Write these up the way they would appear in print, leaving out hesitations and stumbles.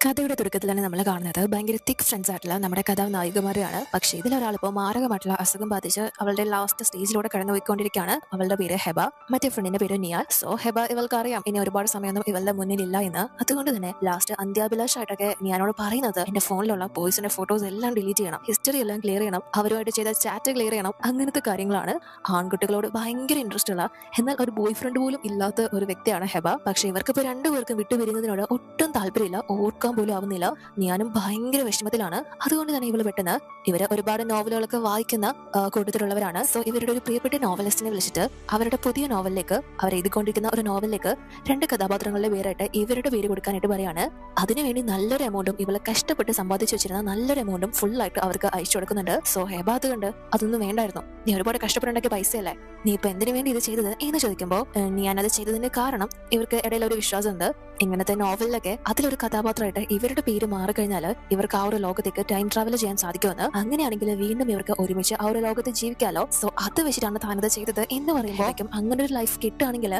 കഥയുടെ തുടക്കത്തിൽ തന്നെ നമ്മൾ കാണുന്നത് ഭയങ്കര തിക് ഫ്രണ്ട്സ് ആയിട്ടുള്ള നമ്മുടെ കഥാനായികമാരെയാണ്. പക്ഷേ ഇതിലൊരാളിപ്പോൾ മാരകമായിട്ടുള്ള അസുഖം ബാധിച്ച് അവളുടെ ലാസ്റ്റ് സ്റ്റേജിലൂടെ കടന്നു പോയിക്കൊണ്ടിരിക്കുകയാണ്. അവളുടെ പേര് ഹെബ, മറ്റേ ഫ്രണ്ടിന്റെ പേര് നിയാൽ. സോ ഹെബ ഇവൾക്ക് അറിയാം ഇനി ഒരുപാട് സമയമൊന്നും ഇവളുടെ മുന്നിലില്ല എന്ന്. അതുകൊണ്ട് തന്നെ ലാസ്റ്റ് അന്ത്യാഭിലാഷായിട്ടൊക്കെ ഞാനോട് പറയുന്നത് എന്റെ ഫോണിലുള്ള ബോയ്സിന്റെ ഫോട്ടോസ് എല്ലാം ഡിലീറ്റ് ചെയ്യണം, ഹിസ്റ്ററി എല്ലാം ക്ലിയർ ചെയ്യണം, അവരുമായിട്ട് ചെയ്ത ചാറ്റ് ക്ലിയർ ചെയ്യണം, അങ്ങനത്തെ കാര്യങ്ങളാണ്. ആൺകുട്ടികളോട് ഭയങ്കര ഇൻട്രസ്റ്റ് ഉള്ള, എന്നാൽ ഒരു ബോയ് ഫ്രണ്ട് പോലും ഇല്ലാത്ത ഒരു വ്യക്തിയാണ് ഹെബ. പക്ഷേ ഇവർക്കിപ്പോൾ രണ്ടുപേർക്കും വിട്ടുപിരിയുന്നതിനോട് ഒട്ടും താല്പര്യമില്ല, ഓർക്കാൻ പോലും ആവുന്നില്ല. ഞാനും ഭയങ്കര വിഷമത്തിലാണ്. അതുകൊണ്ട് തന്നെ ഇവള് പെട്ടെന്ന് ഇവര് ഒരുപാട് നോവലുകളൊക്കെ വായിക്കുന്ന കൂട്ടത്തിലുള്ളവരാണ്. സോ ഇവരുടെ ഒരു പ്രിയപ്പെട്ട നോവലിസ്റ്റിനെ വിളിച്ചിട്ട് അവരുടെ പുതിയ നോവലിലേക്ക്, അവർ എഴുതിക്കൊണ്ടിരിക്കുന്ന ഒരു നോവലിലേക്ക് രണ്ട് കഥാപാത്രങ്ങളുടെ പേരായിട്ട് ഇവരുടെ പേര് കൊടുക്കാനായിട്ട് പറയാണ്. അതിനുവേണ്ടി നല്ലൊരു എമൗണ്ടും ഇവളെ കഷ്ടപ്പെട്ട് സമ്പാദിച്ചു വെച്ചിരുന്ന നല്ലൊരു എമൗണ്ടും ഫുൾ ആയിട്ട് അവർക്ക് അയച്ചു കൊടുക്കുന്നുണ്ട്. സോ ഹെബ അത് കണ്ട് അതൊന്നും വേണ്ടായിരുന്നു, നീ ഒരുപാട് കഷ്ടപ്പെട്ടുണ്ടാക്കിയ പൈസയല്ലേ, നീ ഇപ്പൊ എന്തിനു വേണ്ടി ഇത് ചെയ്തത് എന്ന് ചോദിക്കുമ്പോൾ ഞാനത് ചെയ്തതിന്റെ കാരണം ഇവർക്ക് ഇടയിൽ ഒരു വിശ്വാസമുണ്ട്. ഇങ്ങനത്തെ നോവലിലൊക്കെ അതിലൊരു കഥാപാത്രമായിട്ട് ഇവരുടെ പേര് മാറിക്കഴിഞ്ഞാൽ ഇവർക്ക് ആ ഒരു ലോകത്തേക്ക് ടൈം ട്രാവൽ ചെയ്യാൻ സാധിക്കുമെന്ന്. അങ്ങനെയാണെങ്കിൽ വീണ്ടും ഇവർക്ക് ഒരുമിച്ച് ആ ഒരു ലോകത്ത് ജീവിക്കാലോ. സോ അത് വെച്ചിട്ടാണ് താനത് ചെയ്തത് എന്ന് പറയുമ്പോഴേക്കും അങ്ങനെ ഒരു ലൈഫ് കിട്ടുകയാണെങ്കിൽ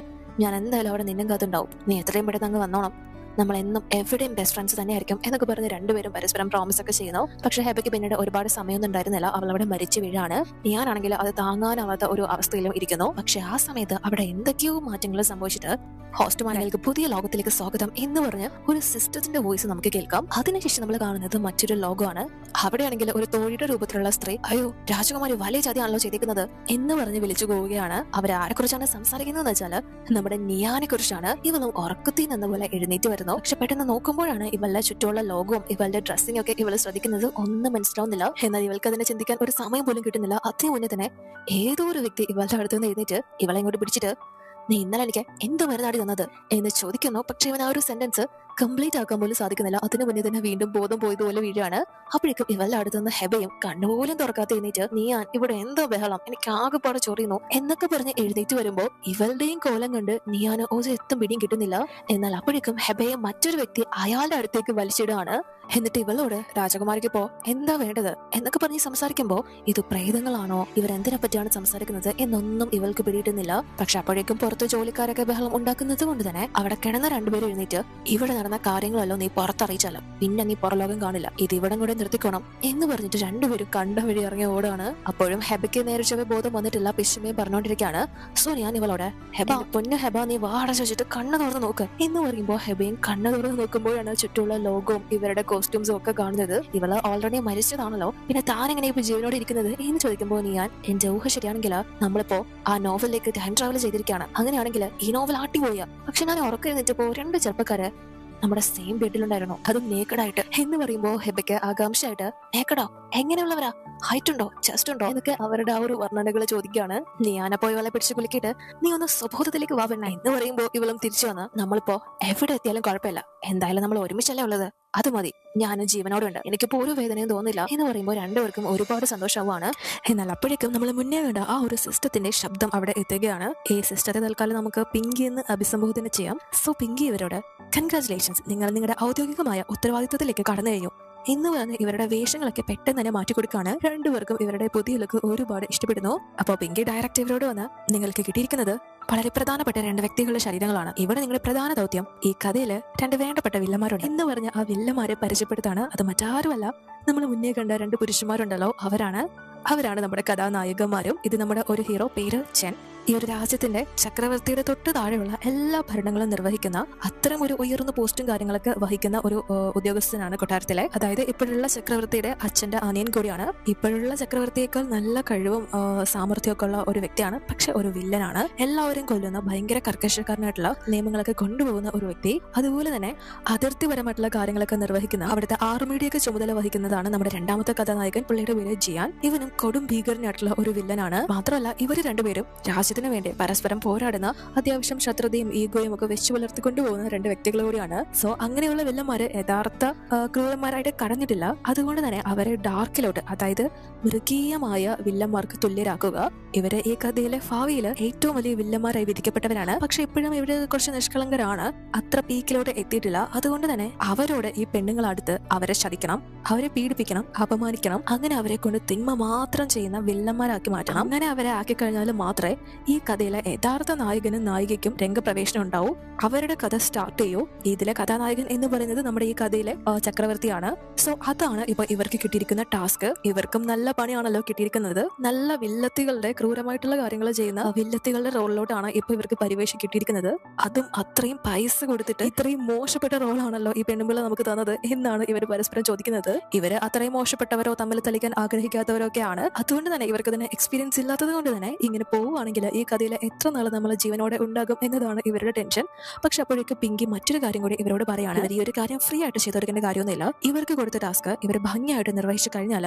ഞാൻ എന്തായാലും അവിടെ നിന്നും കാത്തുണ്ടാവും, നീ എത്രയും പെട്ടെന്ന് അങ്ങ് വന്നോണം, നമ്മൾ എന്നും എവിടെയും ബെസ്റ്റ് ഫ്രണ്ട്സ് തന്നെയായിരിക്കും എന്നൊക്കെ പറഞ്ഞ് രണ്ടുപേരും പരസ്പരം പ്രോമിസ് ഒക്കെ ചെയ്യുന്നു. പക്ഷെ ഹെബയ്ക്ക് പിന്നീട് ഒരുപാട് സമയമൊന്നും ഉണ്ടായിരുന്നില്ല, അവൾ അവിടെ മരിച്ചു വീഴാണ്. ഞാനാണെങ്കിൽ അത് താങ്ങാനാവാത്ത ഒരു അവസ്ഥയിലും ഇരിക്കുന്നു. പക്ഷെ ആ സമയത്ത് അവിടെ എന്തൊക്കെയോ മാറ്റങ്ങൾ സംഭവിച്ചിട്ട് ഹോസ്റ്റ്മാനുകൾക്ക് പുതിയ ലോകത്തിലേക്ക് സ്വാഗതം എന്ന് പറഞ്ഞ് ഒരു സിസ്റ്റത്തിന്റെ വോയിസ് നമുക്ക് കേൾക്കാം. അതിനുശേഷം നമ്മൾ കാണുന്നത് മറ്റൊരു ലോകമാണ്. അവിടെയാണെങ്കിൽ ഒരു തോഴിയുടെ രൂപത്തിലുള്ള സ്ത്രീ, അയ്യോ രാജകുമാരി വലിയ ചതിയാണല്ലോ ചെയ്തേക്കുന്നത് എന്ന് പറഞ്ഞ് വിളിച്ചു പോവുകയാണ്. അവരാരെ കുറിച്ചാണ് സംസാരിക്കുന്നതെന്ന് വെച്ചാൽ നമ്മുടെ നിയാനെ കുറിച്ചാണ്. ഇവളും ഉറക്കത്തിൽ നിന്ന പോലെ എഴുന്നേറ്റ് വരുന്നു. പക്ഷെ പെട്ടെന്ന് നോക്കുമ്പോഴാണ് ഇവളുടെ ചുറ്റുമുള്ള ലോകവും ഇവളുടെ ഡ്രസ്സിംഗ് ഒക്കെ ഇവള് ശ്രദ്ധിക്കുന്നത് ഒന്നും മനസ്സിലാവുന്നില്ല. എന്നാൽ ഇവൾക്ക് അതിനെ ചിന്തിക്കാൻ ഒരു സമയം പോലും കിട്ടുന്നില്ല. അതിന് മുന്നേ തന്നെ ഏതോ ഒരു വ്യക്തി ഇവളുടെ അടുത്ത് നിന്ന് എഴുന്നേറ്റ് ഇവളെ ഇങ്ങോട്ട് പിടിച്ചിട്ട്, നീ ഇന്നലെ എനിക്ക് എന്ത് മരുന്നാടി തന്നത് എന്ന് ചോദിക്കുന്നു. പക്ഷെ ഇവൻ ആ ഒരു സെന്റൻസ് കംപ്ലീറ്റ് ആക്കാൻ പോലും സാധിക്കുന്നില്ല. അതിനു മുന്നേ തന്നെ വീണ്ടും ബോധം പോയതുപോലെ വീഴാണ്. അപ്പോഴേക്കും ഇവളുടെ അടുത്തുനിന്ന് ഹെബയും കണ്ണുപോലും തുറക്കാത്ത എഴുന്നേറ്റ്, നീയാൻ ഇവിടെ എന്തോ ബഹളം, എനിക്ക് ആകെപ്പാടെ ചൊറിയുന്നു എന്നൊക്കെ പറഞ്ഞ് എഴുന്നേറ്റ് വരുമ്പോൾ ഇവളുടെയും കോലം കണ്ട് നീയാന് ഒരു എത്തും പിടിയും കിട്ടുന്നില്ല. എന്നാൽ അപ്പോഴേക്കും ഹെബയെ മറ്റൊരു വ്യക്തി അയാളുടെ അടുത്തേക്ക് വലിച്ചിടുകയാണ്. എന്നിട്ട് ഇവളോട് രാജകുമാരിക്ക് പോ, എന്താ വേണ്ടത് എന്നൊക്കെ പറഞ്ഞ് സംസാരിക്കുമ്പോൾ ഇത് പ്രേതങ്ങളാണോ, ഇവരെന്തിനെ പറ്റിയാണ് സംസാരിക്കുന്നത് എന്നൊന്നും ഇവൾക്ക് പിടിയിട്ടുന്നില്ല. പക്ഷെ അപ്പോഴേക്കും പുറത്ത് ജോലിക്കാരൊക്കെ ബഹളം ഉണ്ടാക്കുന്നത് കൊണ്ട് തന്നെ അവിടെ കിടന്ന രണ്ടുപേരും എഴുന്നേറ്റ്, ഇവിടെ നടന്ന കാര്യങ്ങളല്ലോ നീ പുറത്തറിയിച്ചാലോ, പിന്നെ നീ പുറലോകം കാണില്ല, ഇത് ഇവിടം കൂടെ നിർത്തിക്കോണം എന്ന് പറഞ്ഞിട്ട് രണ്ടുപേരും കണ്ട വഴി ഇറങ്ങി ഓടാണ്. അപ്പോഴും ഹെബയ്ക്ക് നേരെ ചൊവ്വേ ബോധം വന്നിട്ടില്ല, പിശുമയും പറഞ്ഞുകൊണ്ടിരിക്കുകയാണ്. സോ ഞാൻ ഇവളോട്, ഹെബ പൊന്നു ഹെബ, നീ വാട ചോദിച്ചിട്ട് കണ്ണു തുറന്ന് നോക്ക് എന്ന് പറയുമ്പോൾ ഹെബയും കണ്ണു തുറന്ന് നോക്കുമ്പോഴാണ് ചുറ്റുമുള്ള ലോകവും ഇവരുടെ കോസ്റ്റ്യൂംസും ഒക്കെ കാണുന്നത്. ഇവള് ഓൾറെഡി മരിച്ചതാണല്ലോ, പിന്നെ താൻ എങ്ങനെ ഇപ്പൊ ജീവനോട് ഇരിക്കുന്നത് എന്ന് ചോദിക്കുമ്പോൾ ഞാൻ, എന്റെ ഊഹ ശരിയാണെങ്കിൽ നമ്മളിപ്പോ ആ നോവലിലേക്ക് ടൈം ട്രാവൽ ചെയ്തിരിക്കുകയാണ്, അങ്ങനെയാണെങ്കിൽ ഈ നോവൽ ആട്ടിപ്പോയ. പക്ഷെ ഞാൻ ഉറക്കെഴുന്നേറ്റപ്പോ രണ്ട് ചെറുപ്പക്കാര് നമ്മുടെ സെയിം ബെഡിലുണ്ടായിരുന്നു, അതും നേക്കഡായിട്ട് എന്ന് പറയുമ്പോൾ ഹെബയ്ക്ക് ആകാംക്ഷയായിട്ട്, നേക്കഡോ, എങ്ങനെയുള്ളവരാ, ഹൈറ്റ് ഉണ്ടോ, ചെസ്റ്റ് ഉണ്ടോ എന്നൊക്കെ അവരുടെ ആ ഒരു വർണ്ണനകൾ ചോദിക്കുകയാണ്. ഞാനപ്പോ ഇവളെ പിടിച്ച് കുലുക്കിയിട്ട്, നീ ഒന്ന് സ്വബോധത്തിലേക്ക് വാ പെണ്ണ എന്ന് പറയുമ്പോൾ ഇവളും തിരിച്ചു വന്ന്, നമ്മളിപ്പോ എവിടെ എത്തിയാലും കുഴപ്പമില്ല, എന്തായാലും നമ്മൾ ഒരുമിച്ചല്ലേ ഉള്ളത്, അത് മതി, ഞാനും ജീവനോടുണ്ട്, എനിക്കിപ്പോ ഒരു വേദനയും തോന്നില്ല എന്ന് പറയുമ്പോൾ രണ്ടുപേർക്കും ഒരുപാട് സന്തോഷമാവാണ്. എന്നാൽ അപ്പോഴേക്കും നമ്മൾ മുന്നേ കണ്ട ആ ഒരു സിസ്റ്റത്തിന്റെ ശബ്ദം അവിടെ എത്തുകയാണ്. ഈ സിസ്റ്റത്തെ തൽക്കാലം നമുക്ക് പിങ്കി എന്ന് അഭിസംബോധന ചെയ്യാം. സോ പിങ്കി ഇവരോട്, കൺഗ്രാറ്റുലേഷൻസ്, നിങ്ങൾ നിങ്ങളുടെ ഔദ്യോഗികമായ ഉത്തരവാദിത്വത്തിലേക്ക് കടന്നു കഴിഞ്ഞു എന്ന് പറഞ്ഞ് ഇവരുടെ വേഷങ്ങളൊക്കെ പെട്ടെന്ന് തന്നെ മാറ്റിക്കൊടുക്കാണ്. രണ്ടുപേർക്കും ഇവരുടെ പുതിയ ലുക്ക് ഒരുപാട് ഇഷ്ടപ്പെടുന്നു. അപ്പോൾ പിങ്കി ഡയറക്റ്റ് ഇവരോട് വന്ന്, നിങ്ങൾക്ക് കിട്ടിയിരിക്കുന്നത് വളരെ പ്രധാനപ്പെട്ട രണ്ട് വ്യക്തികളുടെ ശരീരങ്ങളാണ്. ഇവിടെ നിങ്ങളുടെ പ്രധാന ദൗത്യം ഈ കഥയില് രണ്ട് വേണ്ടപ്പെട്ട വില്ലന്മാരുണ്ട് എന്ന് പറഞ്ഞ് ആ വില്ലന്മാരെ പരിചയപ്പെടുത്താണ്. അത് മറ്റാരുമല്ല, നമ്മൾ മുന്നേ കണ്ട രണ്ട് പുരുഷന്മാരുണ്ടല്ലോ, അവരാണ് നമ്മുടെ കഥാനായകന്മാരും. ഇത് നമ്മുടെ ഒരു ഹീറോ, പേര് ചെൻ. ഈ ഒരു രാജ്യത്തിന്റെ ചക്രവർത്തിയുടെ തൊട്ട് താഴെയുള്ള എല്ലാ ഭരണങ്ങളും നിർവഹിക്കുന്ന അത്തരം ഒരു ഉയർന്ന പോസ്റ്റും കാര്യങ്ങളൊക്കെ വഹിക്കുന്ന ഒരു ഉദ്യോഗസ്ഥനാണ് കൊട്ടാരത്തിലെ. അതായത് ഇപ്പോഴുള്ള ചക്രവർത്തിയുടെ അച്ഛന്റെ അനിയൻ കൂടിയാണ്. ഇപ്പോഴുള്ള ചക്രവർത്തിയേക്കാൾ നല്ല കഴിവും സാമർഥ്യമൊക്കെ ഉള്ള ഒരു വ്യക്തിയാണ്. പക്ഷെ ഒരു വില്ലനാണ്, എല്ലാവരും കൊല്ലുന്ന ഭയങ്കര കർക്കശക്കാരനായിട്ടുള്ള നിയമങ്ങളൊക്കെ കൊണ്ടുപോകുന്ന ഒരു വ്യക്തി. അതുപോലെ തന്നെ അതിർത്തിപരമായിട്ടുള്ള കാര്യങ്ങളൊക്കെ നിർവഹിക്കുന്ന അവിടുത്തെ ആർമിയുടെയൊക്കെ ചുമതല വഹിക്കുന്നതാണ് നമ്മുടെ രണ്ടാമത്തെ കഥാനായകൻ. പുള്ളിയുടെ പേര് ജിയാൻ. ഇവനും കൊടും ഭീകരനായിട്ടുള്ള ഒരു വില്ലനാണ്. മാത്രമല്ല ഇവർ രണ്ടുപേരും രാജ്യത്തിന് വേണ്ടി പരസ്പരം പോരാടുന്ന, അത്യാവശ്യം ശത്രുതയും ഈഗോയും ഒക്കെ വെച്ചു പുലർത്തിക്കൊണ്ടുപോകുന്ന രണ്ട് വ്യക്തികൾ കൂടിയാണ്. സോ അങ്ങനെയുള്ള വില്ലന്മാര് യഥാർത്ഥ ക്രൂരന്മാരായിട്ട് കടന്നിട്ടില്ല. അതുകൊണ്ട് തന്നെ അവരെ ഡാർക്കിലോട്ട്, അതായത് മൃഗീയമായ വില്ലന്മാർക്ക് തുല്യരാക്കുക. ഇവര് ഈ കഥയിലെ ഭാവിയില് ഏറ്റവും വലിയ വില്ലന്മാരായി വിധിക്കപ്പെട്ടവരാണ്. പക്ഷെ ഇപ്പോഴും ഇവര് കുറച്ച് നിഷ്കളങ്കരാണ്, അത്ര പീക്കിലോട്ട് എത്തിയിട്ടില്ല. അതുകൊണ്ട് തന്നെ അവരോട് ഈ പെണ്ണുങ്ങളടുത്ത് അവരെ ചതിക്കണം, അവരെ പീഡിപ്പിക്കണം, അപമാനിക്കണം, അങ്ങനെ അവരെ കൊണ്ട് തിന്മ മാത്രം ചെയ്യുന്ന വില്ലന്മാരാക്കി മാറ്റണം. അങ്ങനെ അവരെ ആക്കി കഴിഞ്ഞാൽ മാത്രമേ ഈ കഥയിലെ യഥാർത്ഥ നായകനും നായികയ്ക്കും രംഗപ്രവേശനം ഉണ്ടാവും. അവരുടെ കഥ സ്റ്റാർട്ട് ചെയ്യൂ. ഇതിലെ കഥാനായകൻ എന്ന് പറയുന്നത് നമ്മുടെ ഈ കഥയിലെ ചക്രവർത്തിയാണ്. സോ അതാണ് ഇപ്പൊ ഇവർക്ക് കിട്ടിയിരിക്കുന്ന ടാസ്ക്. ഇവർക്കും നല്ല പണിയാണല്ലോ കിട്ടിയിരിക്കുന്നത്. നല്ല വില്ലത്തികളുടെ ക്രൂരമായിട്ടുള്ള കാര്യങ്ങൾ ചെയ്യുന്ന വില്ലത്തികളുടെ റോളിലോട്ടാണ് ഇപ്പൊ ഇവർക്ക് പരിവേഷം കിട്ടിയിരിക്കുന്നത്. അതും അത്രയും പൈസ കൊടുത്തിട്ട് ഇത്രയും മോശപ്പെട്ട റോളാണല്ലോ ഈ പെണ്ണുമ്പിള്ള നമുക്ക് തന്നത് എന്നാണ് ഇവർ പരസ്പരം ചോദിക്കുന്നത്. ഇവര് അത്രയും മോശപ്പെട്ടവരോ തമ്മിൽ തളിക്കാൻ ആഗ്രഹിക്കാത്തവരോ ഒക്കെയാണ്. അതുകൊണ്ട് തന്നെ ഇവർക്ക് തന്നെ എക്സ്പീരിയൻസ് ഇല്ലാത്തത് കൊണ്ട് തന്നെ ഇങ്ങനെ പോവുകയാണെങ്കിൽ ഈ കഥയിൽ എത്ര നാൾ നമ്മൾ ജീവനോടെ ഉണ്ടാകും എന്നതാണ് ഇവരുടെ ടെൻഷൻ. പക്ഷെ അപ്പോഴേക്ക് പിങ്കി മറ്റൊരു കാര്യം കൂടി ഇവരോട് പറയാണ്. ഈ ഒരു കാര്യം ഫ്രീ ആയിട്ട് ചെയ്തെടുക്കേണ്ട കാര്യമൊന്നുമില്ല. ഇവർക്ക് കൊടുത്ത ടാസ്ക് ഇവർ ഭംഗിയായിട്ട് നിർവഹിച്ചു കഴിഞ്ഞാൽ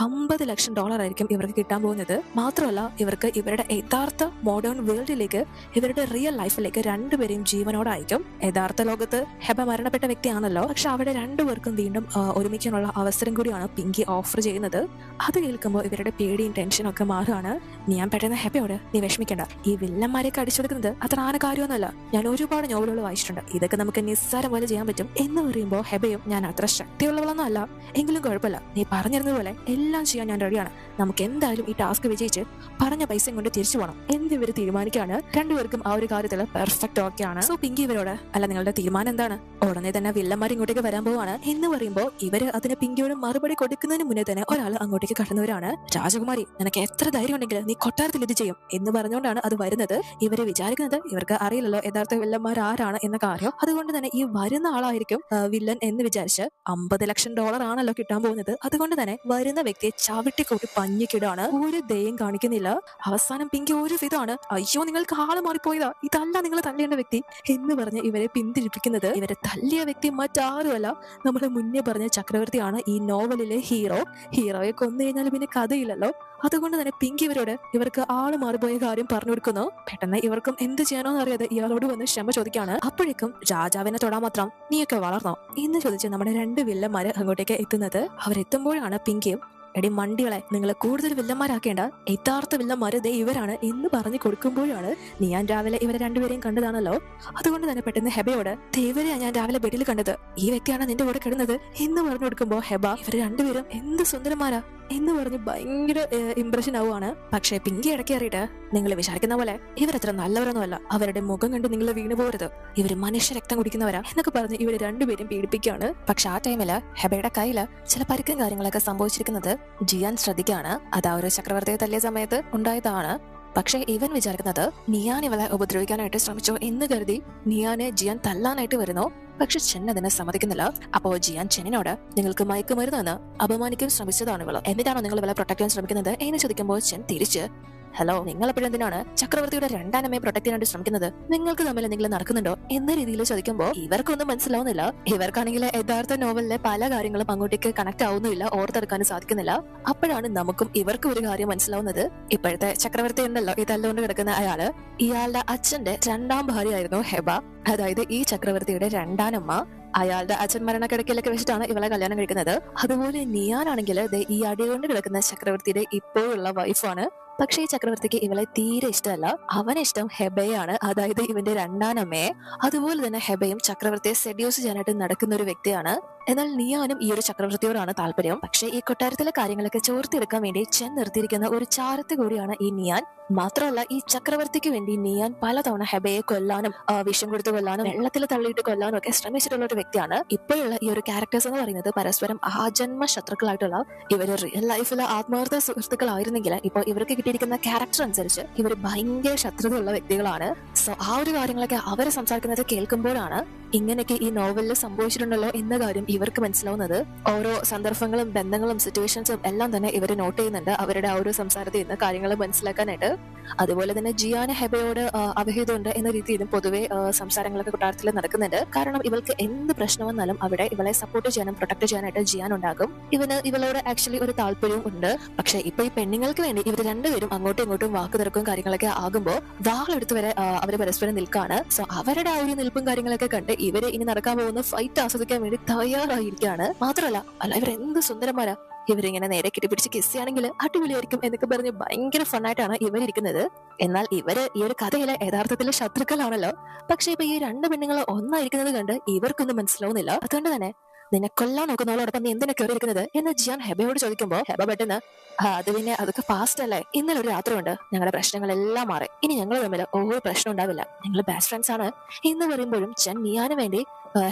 $50 ലക്ഷം ആയിരിക്കും ഇവർക്ക് കിട്ടാൻ പോകുന്നത്. മാത്രമല്ല ഇവർക്ക് ഇവരുടെ യഥാർത്ഥ മോഡേൺ വേൾഡിലേക്ക്, ഇവരുടെ റിയൽ ലൈഫിലേക്ക് രണ്ടുപേരെയും ജീവനോടെ അയക്കും. യഥാർത്ഥ ലോകത്ത് ഹെബ മരണപ്പെട്ട വ്യക്തിയാണല്ലോ. പക്ഷെ അവിടെ രണ്ടുപേർക്കും വീണ്ടും ഒരുമിക്കാനുള്ള അവസരം കൂടിയാണ് പിങ്കി ഓഫർ ചെയ്യുന്നത്. അത് കേൾക്കുമ്പോൾ ഇവരുടെ പേടിയും ടെൻഷനും ഒക്കെ മാറുകയാണ്. ഞാൻ പെട്ടെന്ന് ഹെബയോട്, നീ വിഷമിക്കേണ്ട, ഈ വില്ലന്മാരെയൊക്കെ അടിച്ചെടുക്കുന്നത് അത്ര ആന കാര്യമൊന്നുമല്ല. ഞാൻ ഒരുപാട് നോവലുകൾ വായിച്ചിട്ടുണ്ട്, ഇതൊക്കെ നമുക്ക് നിസ്സാരം പോലെ ചെയ്യാൻ പറ്റും എന്ന് പറയുമ്പോൾ ഹെബയും, ഞാൻ അത്ര ശക്തിയുള്ളവളൊന്നും അല്ല, എങ്കിലും കുഴപ്പമില്ല, നീ പറഞ്ഞിരുന്നത് പോലെ എല്ലാം ചെയ്യാൻ ഞാൻ റെഡിയാണ്. നമുക്ക് എന്തായാലും ഈ ടാസ്ക് വിജയിച്ച് പറഞ്ഞ പൈസയും കൊണ്ട് തിരിച്ചു പോകണം എന്നിവർ തീരുമാനിക്കുകയാണ്. രണ്ടുപേർക്കും ആ ഒരു കാര്യത്തിൽ പെർഫെക്റ്റ് ഓക്കെ ആണ്. സോ പിങ്കി ഇവരോട്, അല്ല നിങ്ങളുടെ തീരുമാനം എന്താണ്? ഉടനെ തന്നെ വില്ലന്മാർ ഇങ്ങോട്ടേക്ക് വരാൻ പോവാണ് എന്ന് പറയുമ്പോൾ ഇവര് അതിന് പിങ്കിയോട് മറുപടി കൊടുക്കുന്നതിന് മുന്നേ തന്നെ ഒരാൾ അങ്ങോട്ടേക്ക് കടന്നവരാണ്. രാജകുമാരി, നിനക്ക് എത്ര ധൈര്യം ഉണ്ടെങ്കിൽ നീ കൊട്ടാരത്തിൽ ഇത് ചെയ്യും എന്ന് പറഞ്ഞുകൊണ്ടാണ് അത് വരുന്നത്. ഇവര് വിചാരിക്കുന്നത് ഇവർക്ക് അറിയില്ലല്ലോ യഥാർത്ഥ വില്ലന്മാർ ആരാണ് എന്ന കാര്യം. അതുകൊണ്ട് തന്നെ ഈ വരുന്ന ആളായിരിക്കും വില്ലൻ എന്ന് വിചാരിച്ച് $50 ലക്ഷം ആണല്ലോ കിട്ടാൻ പോകുന്നത്. അതുകൊണ്ട് തന്നെ വരുന്ന വ്യക്തിയെ ചവിട്ടിക്കൂട്ടി പഞ്ഞിക്കിടാണ്. ഒരു ദയം കാണിക്കുന്നില്ല. അവസാനം പിങ്കി ഒരു വിധമാണ്, അയ്യോ നിങ്ങൾക്ക് ആള് മാറിപ്പോയതാ, ഇതല്ല നിങ്ങൾ തല്ലേണ്ട വ്യക്തി എന്ന് പറഞ്ഞ് ഇവരെ പിന്തിരിപ്പിക്കുന്നത്. ഇവരെ തല്ലിയ വ്യക്തി മറ്റാരുമല്ല, നമ്മുടെ മുന്നേ പറഞ്ഞ ചക്രവർത്തിയാണ് ഈ നോവലിലെ ഹീറോ. ഹീറോയെ കൊന്നു കഴിഞ്ഞാൽ പിന്നെ കഥയില്ലല്ലോ. അതുകൊണ്ട് തന്നെ പിങ്കി ഇവരോട് ഇവർക്ക് ആള് മാറിപ്പോയ കാര്യം പറഞ്ഞു കൊടുക്കുന്നു. പെട്ടെന്ന് ഇവർക്കും എന്ത് ചെയ്യാനോന്ന് അറിയാതെ ഇയാളോട് വന്ന് ക്ഷമ ചോദിക്കാണ്. അപ്പോഴേക്കും രാജാവിനെ തൊടാൻ മാത്രം നീയൊക്കെ വളർന്നോ എന്ന് ചോദിച്ച് നമ്മുടെ 2 വില്ലന്മാര് അങ്ങോട്ടേക്ക് എത്തുന്നത്. അവരെത്തുമ്പോഴാണ് പിങ്കിയും, എടി മണ്ടികളെ, നിങ്ങൾ കൂടുതൽ വില്ലന്മാരാക്കേണ്ട, യഥാർത്ഥ വില്ലന്മാര് ദേ ഇവരാണ് എന്ന് പറഞ്ഞു കൊടുക്കുമ്പോഴാണ്, ഞാൻ രാവിലെ ഇവരെ രണ്ടുപേരെയും കണ്ടതാണല്ലോ. അതുകൊണ്ട് തന്നെ പെട്ടെന്ന് ഹെബയോട്, ഇവരെയാണ് ഞാൻ രാവിലെ ബെഡിൽ കണ്ടത്, ഈ വ്യക്തിയാണ് നിന്റെ കൂടെ കിടന്നത് എന്ന് പറഞ്ഞു കൊടുക്കുമ്പോൾ ഹെബ, ഇവർ രണ്ടുപേരും എന്ത് സുന്ദരന്മാരാ എന്ന് പറഞ്ഞ് ഭയങ്കര ഇംപ്രഷൻ ആവുകയാണ്. പക്ഷെ പിങ്കി ഇടയ്ക്ക് അറിയിട്ട്, നിങ്ങൾ വിചാരിക്കുന്ന പോലെ ഇവരത്ര നല്ലവരൊന്നുമല്ല, അവരുടെ മുഖം കണ്ട് നിങ്ങൾ വീണു പോകരുത്, ഇവര് മനുഷ്യ രക്തം കുടിക്കുന്നവരാ എന്നൊക്കെ പറഞ്ഞ് ഇവര് രണ്ടുപേരും പീഡിപ്പിക്കുകയാണ്. പക്ഷെ ആ ടൈമില് ഹെബയുടെ കയ്യില് ചില പരുക്കും കാര്യങ്ങളൊക്കെ സംഭവിച്ചിരിക്കുന്നത് ജിയാൻ ശ്രദ്ധിക്കുകയാണ്. അത് ആ ഒരു ചക്രവർത്തിയെ തല്ലിയ സമയത്ത് ഉണ്ടായതാണ്. പക്ഷെ ഇവൻ വിചാരിക്കുന്നത് നിയാൻ ഇവളെ ഉപദ്രവിക്കാനായിട്ട് ശ്രമിച്ചോ എന്ന് കരുതി നിയാനെ ജിയാൻ തല്ലാനായിട്ട് വരുന്നു. പക്ഷെ ചെൻ അതിനെ സമ്മതിക്കുന്നില്ല. അപ്പോ ജിയാൻ ചെന്നിനോട്, നിങ്ങൾക്ക് മയക്കുമരുന്നെന്ന് അപമാനിക്കാൻ ശ്രമിച്ചതാണ് ഇവള്, എന്നിട്ടാണോ നിങ്ങൾ ഇവളെ പ്രൊട്ടക്ട് ചെയ്യാൻ ശ്രമിക്കുന്നത് എന്ന് ചോദിക്കുമ്പോൾ ചെൻ തിരിച്ച്, ഹലോ, നിങ്ങൾ എപ്പോഴെന്തിനാണ് ചക്രവർത്തിയുടെ രണ്ടാനമ്മയെ പ്രൊട്ടക്ട് ചെയ്യാനായിട്ട് ശ്രമിക്കുന്നത്? നിങ്ങൾക്ക് തമ്മിൽ എന്തെങ്കിലും നടക്കുന്നുണ്ടോ എന്ന രീതിയിൽ ചോദിക്കുമ്പോൾ ഇവർക്കൊന്നും മനസ്സിലാവുന്നില്ല. ഇവർക്കാണെങ്കിൽ യഥാർത്ഥ നോവലിലെ പല കാര്യങ്ങളും അങ്ങോട്ടേക്ക് കണക്ട് ആവുന്നില്ല, ഓർത്തെടുക്കാനും സാധിക്കുന്നില്ല. അപ്പോഴാണ് നമുക്കും ഇവർക്കും ഒരു കാര്യം മനസ്സിലാവുന്നത്. ഇപ്പോഴത്തെ ചക്രവർത്തി ഉണ്ടല്ലോ ഈ തല്ലുകൊണ്ട് കിടക്കുന്ന അയാള്, ഇയാളുടെ അച്ഛന്റെ 2ാം ഭാര്യയായിരുന്നു ഹെബ. അതായത് ഈ ചക്രവർത്തിയുടെ രണ്ടാനമ്മ. അയാളുടെ അച്ഛൻ മരണക്കിടക്കിലൊക്കെ വെച്ചിട്ടാണ് ഇവളെ കല്യാണം കഴിക്കുന്നത്. അതുപോലെ നിയാനാണെങ്കിൽ ഈ അടികൊണ്ട് കിടക്കുന്ന ചക്രവർത്തിയുടെ ഇപ്പോഴുള്ള വൈഫാണ്. പക്ഷേ ഈ ചക്രവർത്തിക്ക് ഇവളെ തീരെ ഇഷ്ടമല്ല. അവനിഷ്ടം ഹെബയാണ്, അതായത് ഇവന്റെ രണ്ടാനമ്മയെ. അതുപോലെ തന്നെ ഹെബയും ചക്രവർത്തിയെ സെഡ്യൂസ് ചെയ്യാനായിട്ട് നടക്കുന്ന ഒരു വ്യക്തിയാണ്. എന്നാൽ നിയാനും ഈ ഒരു ചക്രവർത്തിയോടാണ് താല്പര്യം. പക്ഷേ ഈ കൊട്ടാരത്തിലെ കാര്യങ്ങളൊക്കെ ചോർത്തിയെടുക്കാൻ വേണ്ടി ചെൻ നിർത്തിയിരിക്കുന്ന ഒരു ചാരത്ത് കൂടിയാണ് ഈ നിയാൻ. മാത്രമല്ല ഈ ചക്രവർത്തിക്ക് വേണ്ടി നിയാൻ പലതവണ ഹെബയെ കൊല്ലാനും വിഷം കൊടുത്ത് കൊല്ലാനും വെള്ളത്തിൽ തള്ളിയിട്ട് കൊല്ലാനും ഒക്കെ ശ്രമിച്ചിട്ടുള്ള ഒരു വ്യക്തിയാണ്. ഇപ്പോഴുള്ള ഈ ഒരു ക്യാരക്ടേഴ്സ് എന്ന് പറയുന്നത് പരസ്പരം ആജന്മ ശത്രുക്കളായിട്ടുള്ള ഇവര് റിയൽ ലൈഫിലെ ആത്മാർത്ഥ സുഹൃത്തുക്കളായിരുന്നെങ്കിൽ ഇപ്പോൾ ഇവർക്ക് കിട്ടിയിരിക്കുന്ന ക്യാരക്ടർ അനുസരിച്ച് ഇവർ ഭയങ്കര ശത്രുതയുള്ള വ്യക്തികളാണ്. സോ ആ ഒരു കാര്യങ്ങളൊക്കെ അവരെ സംസാരിക്കുന്നത് കേൾക്കുമ്പോഴാണ് ഇങ്ങനെയൊക്കെ ഈ നോവലിൽ സംഭവിച്ചിട്ടുണ്ടല്ലോ എന്ന കാര്യം ഇവർക്ക് മനസ്സിലാവുന്നത്. ഓരോ സന്ദർഭങ്ങളും ബന്ധങ്ങളും സിറ്റുവേഷൻസും എല്ലാം തന്നെ ഇവർ നോട്ട് ചെയ്യുന്നുണ്ട് അവരുടെ ആ ഒരു സംസാരത്തിൽ നിന്ന് കാര്യങ്ങൾ മനസ്സിലാക്കാനായിട്ട്. അതുപോലെ തന്നെ ജിയാന് ഹെബയോട് അവഹിതമുണ്ട് എന്ന രീതിയിലും പൊതുവെ സംസാരങ്ങളൊക്കെ കൊട്ടാരത്തിൽ നടക്കുന്നുണ്ട്. കാരണം ഇവൾക്ക് എന്ത് പ്രശ്നം വന്നാലും അവിടെ ഇവളെ സപ്പോർട്ട് ചെയ്യാനും പ്രൊട്ടക്ട് ചെയ്യാനായിട്ട് ജിയാൻ ഉണ്ടാകും. ഇവളോട് ആക്ച്വലി ഒരു താല്പര്യവും ഉണ്ട്. പക്ഷെ ഇപ്പൊ ഈ പെണ്ണുങ്ങൾക്ക് വേണ്ടി ഇവർ രണ്ടുപേരും അങ്ങോട്ടും ഇങ്ങോട്ടും വാക്ക് തിരക്കും കാര്യങ്ങളൊക്കെ ആകുമ്പോൾ വാളെടുത്ത് വരെ അവര് പരസ്പരം നിൽക്കാണ്. സോ അവരുടെ ആ ഒരു നിൽപ്പും കാര്യങ്ങളൊക്കെ കണ്ട് ഇവര് ഇനി നടക്കാൻ പോകുന്ന ഫൈറ്റ് ആസ്വദിക്കാൻ വേണ്ടി തയ്യാറായിരിക്കുകയാണ്. മാത്രമല്ല ഇവരെന്ത് സുന്ദരന്മാരാ, ഇവരിങ്ങനെ നേരെ കിട്ടിപ്പിടിച്ച് കിസ് ചെയ്യുകയാണെങ്കിൽ അടിപൊളിയായിരിക്കും എന്നൊക്കെ പറഞ്ഞ് ഭയങ്കര ഫണ്ണായിട്ടാണ് ഇവരിയ്ക്കുന്നത്. എന്നാൽ ഇവര് ഈ ഒരു കഥയിലെ യഥാർത്ഥത്തിലെ ശത്രുക്കളാണല്ലോ. പക്ഷെ ഇപ്പൊ ഈ 2 പെണ്ണുങ്ങൾ ഒന്നായിരിക്കുന്നത് കണ്ട് ഇവർക്കൊന്നും മനസ്സിലാവുന്നില്ല. അതുകൊണ്ട് തന്നെ നിന്നെ കൊല്ലാൻ നോക്കുന്നവളോടൊപ്പം നീ എന്തിനാ കയറിയിരിക്കുന്നത് എന്ന് ജിയാൻ ഹെബയോട് ചോദിക്കുമ്പോൾ ഹെബ പെട്ടെന്ന് അത് പിന്നെ അതൊക്കെ ഫാസ്റ്റ് അല്ലേ, ഇന്നലെ ഒരു രാത്രി കൊണ്ട് ഞങ്ങളുടെ പ്രശ്നങ്ങളെല്ലാം മാറി, ഇനി ഞങ്ങൾ തമ്മിൽ ഒരു പ്രശ്നം ഉണ്ടാവില്ല, ഞങ്ങൾ ബെസ്റ്റ് ഫ്രണ്ട്സ് ആണ് എന്ന് പറയുമ്പോഴും ചെൻ നിയാന് വേണ്ടി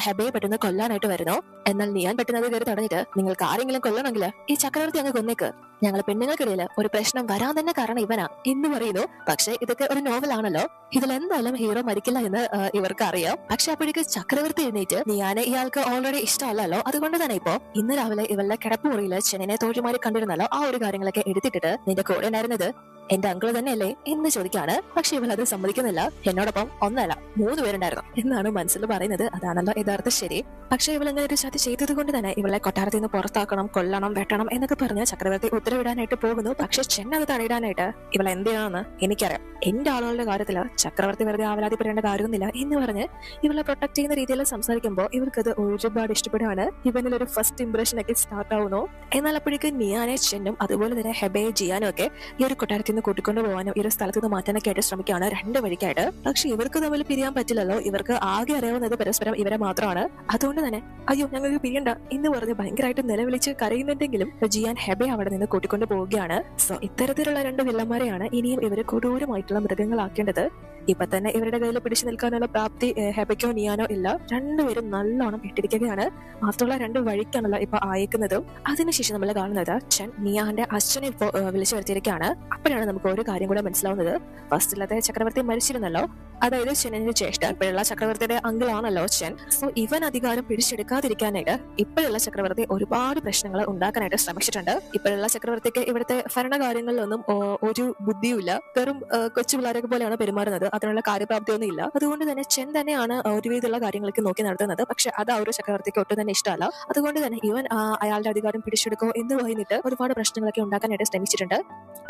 ഹെബയെ പെട്ടെന്ന് കൊല്ലാനായിട്ട് വരുന്നു. എന്നാൽ നിയാൻ പെട്ടെന്ന് അത് കയറി തടഞ്ഞിട്ട് നിങ്ങൾക്ക് ആരെങ്കിലും കൊല്ലണമെങ്കിൽ ഈ ചക്രവർത്തി അങ്ങ് കൊന്നേക്ക്, ഞങ്ങൾ പെണ്ണുങ്ങൾക്കിടയിൽ ഒരു പ്രശ്നം വരാൻ തന്നെ കാരണം ഇവനാ എന്ന് പറയുന്നു. പക്ഷെ ഇതൊക്കെ ഒരു നോവൽ ആണല്ലോ, ഇതിൽ എന്തായാലും ഹീറോ മരിക്കില്ല എന്ന് ഇവർക്ക് അറിയാം. പക്ഷെ അപ്പോഴേക്ക് ചക്രവർത്തി എഴുന്നേറ്റ് നിയാനെ ഇയാൾക്ക് ഓൾറെഡി ഇഷ്ടമല്ലല്ലോ, അതുകൊണ്ട് തന്നെ ഇപ്പോ ഇന്ന് രാവിലെ ഇവളുടെ കിടപ്പുമുറിയിൽ ചെന്നിനെ തോഴിമാരി കണ്ടിരുന്നല്ലോ, ആ ഒരു കാര്യങ്ങളൊക്കെ എടുത്തിട്ടിട്ട് നിന്റെ കൂടെ ഉണ്ടായിരുന്നത് എന്റെ അങ്കിള് തന്നെയല്ലേ എന്ന് ചോദിക്കാണ്. പക്ഷെ ഇവൾ അത് സമ്മതിക്കുന്നില്ല. എന്നോടൊപ്പം ഒന്നല്ല 3 പേരുണ്ടായിരുന്നു എന്നാണ് മനസ്സിൽ പറയുന്നത്. അതാണല്ലോ യഥാർത്ഥ ശരി. പക്ഷെ ഇവൾ അങ്ങനെ ഒരു ചതി ചെയ്തത് കൊണ്ട് തന്നെ ഇവളെ കൊട്ടാരത്തിൽ നിന്ന് പുറത്താക്കണം, കൊല്ലണം, വെട്ടണം എന്നൊക്കെ പറഞ്ഞ് ചക്രവർത്തി ഉത്തരവിടാനായിട്ട് പോകുന്നു. പക്ഷെ ചെന്ന അത് തടയിടാനായിട്ട് ഇവൾ എന്ത് ചെയ്യണമെന്ന് എനിക്കറിയാം, എന്റെ ആളുകളുടെ കാര്യത്തില് ചക്രവർത്തി വെറുതെ ആവലാതിപ്പെടേണ്ട കാര്യമൊന്നുമില്ല എന്ന് പറഞ്ഞ് ഇവളെ പ്രൊട്ടക്ട് ചെയ്യുന്ന രീതിയിൽ സംസാരിക്കുമ്പോൾ ഇവർക്കത് ഒരുപാട് ഇഷ്ടപ്പെടുകയാണ്. ഇവനിൽ ഒരു ഫസ്റ്റ് ഇംപ്രഷൻ ഒക്കെ സ്റ്റാർട്ട് ആവുന്നു. എന്നാൽ അപ്പോഴേക്ക് നിയാനെ ചെന്നും അതുപോലെ തന്നെ ഹെബയെ ജിയാനും ഒക്കെ ഈ ഒരു കൊട്ടാരത്തിൽ നിന്ന് കൂട്ടിക്കൊണ്ടു പോകാനും ഈ ഒരു സ്ഥലത്ത് നിന്ന് മാറ്റാനൊക്കെ ആയിട്ട് ശ്രമിക്കുകയാണ് 2 വഴിക്കായിട്ട്. പക്ഷെ ഇവർക്ക് തമ്മിൽ പിരിയാൻ പറ്റില്ലല്ലോ, ഇവർക്ക് ആകെ അറിയാവുന്നത് പരസ്പരം ഇവരെ മാത്രമാണ്. അതുകൊണ്ട് തന്നെ അയ്യോ ഞങ്ങൾക്ക് പിരിയണ്ട എന്ന് പറഞ്ഞ് ഭയങ്കരമായിട്ട് നിലവിളിച്ച് കരയുന്നുണ്ടെങ്കിലും ജിയാൻ ഹെബയെ അവിടെ നിന്ന് കൂട്ടിക്കൊണ്ടു പോവുകയാണ്. സോ ഇത്തരത്തിലുള്ള 2 വില്ലന്മാരെയാണ് ഇനിയും ഇവര് കൊടൂരമായിട്ടുള്ള മൃഗങ്ങളാക്കേണ്ടത്. ഇപ്പൊ തന്നെ ഇവരുടെ കയ്യിൽ പിടിച്ചു നിൽക്കാനുള്ള പ്രാപ്തി ഹെബയ്ക്കോ നിയാനോ ഇല്ല. 2 പേരും നല്ലോണം ഇട്ടിരിക്കുകയാണ്. മാത്രമുള്ള 2 വഴിക്കാണല്ലോ ഇപ്പൊ അയക്കുന്നതും. അതിനുശേഷം നമ്മൾ കാണുന്നത് ചെൻ നിയാന്റെ അച്ഛനെ ഇപ്പോ വിളിച്ചു വരുത്തിയിരിക്കുകയാണ്. അപ്പോഴാണ് നമുക്ക് ഒരു കാര്യം കൂടെ മനസ്സിലാവുന്നത്. ഫസ്റ്റിലത്തെ ചക്രവർത്തി മരിച്ചിരുന്നല്ലോ, അതായത് ചെന്നിന്റെ ജ്യേഷ്ഠൻ, ഇപ്പോഴുള്ള ചക്രവർത്തിയുടെ അങ്കിൾ ആണല്ലോ ചെൻ. സോ ഇവൻ അധികാരം പിടിച്ചെടുക്കാതിരിക്കാനായിട്ട് ഇപ്പോഴുള്ള ചക്രവർത്തി ഒരുപാട് പ്രശ്നങ്ങൾ ഉണ്ടാക്കാനായിട്ട് ശ്രമിച്ചിട്ടുണ്ട്. ഇപ്പോഴുള്ള ചക്രവർത്തിക്ക് ഇവിടുത്തെ ഭരണകാര്യങ്ങളിലൊന്നും ഒരു ബുദ്ധിയുമില്ല, വെറും കൊച്ചു പിള്ളേരൊക്കെ പോലെയാണ് പെരുമാറുന്നത്. അതിനുള്ള കാര്യപ്രാപ്തിയൊന്നും ഇല്ല. അതുകൊണ്ട് തന്നെ ചെൻ തന്നെയാണ് ഒരുവിധമുള്ള കാര്യങ്ങളൊക്കെ നോക്കി നടത്തുന്നത്. പക്ഷെ അത് ആ ഒരു ചക്രവർത്തിക്ക് ഒട്ടും തന്നെ ഇഷ്ടമല്ല. അതുകൊണ്ട് തന്നെ ഇവൻ അയാളുടെ അധികാരം പിടിച്ചെടുക്കോ എന്ന് പറഞ്ഞിട്ട് ഒരുപാട് പ്രശ്നങ്ങളൊക്കെ ഉണ്ടാക്കാനായിട്ട് ശ്രമിച്ചിട്ടുണ്ട്.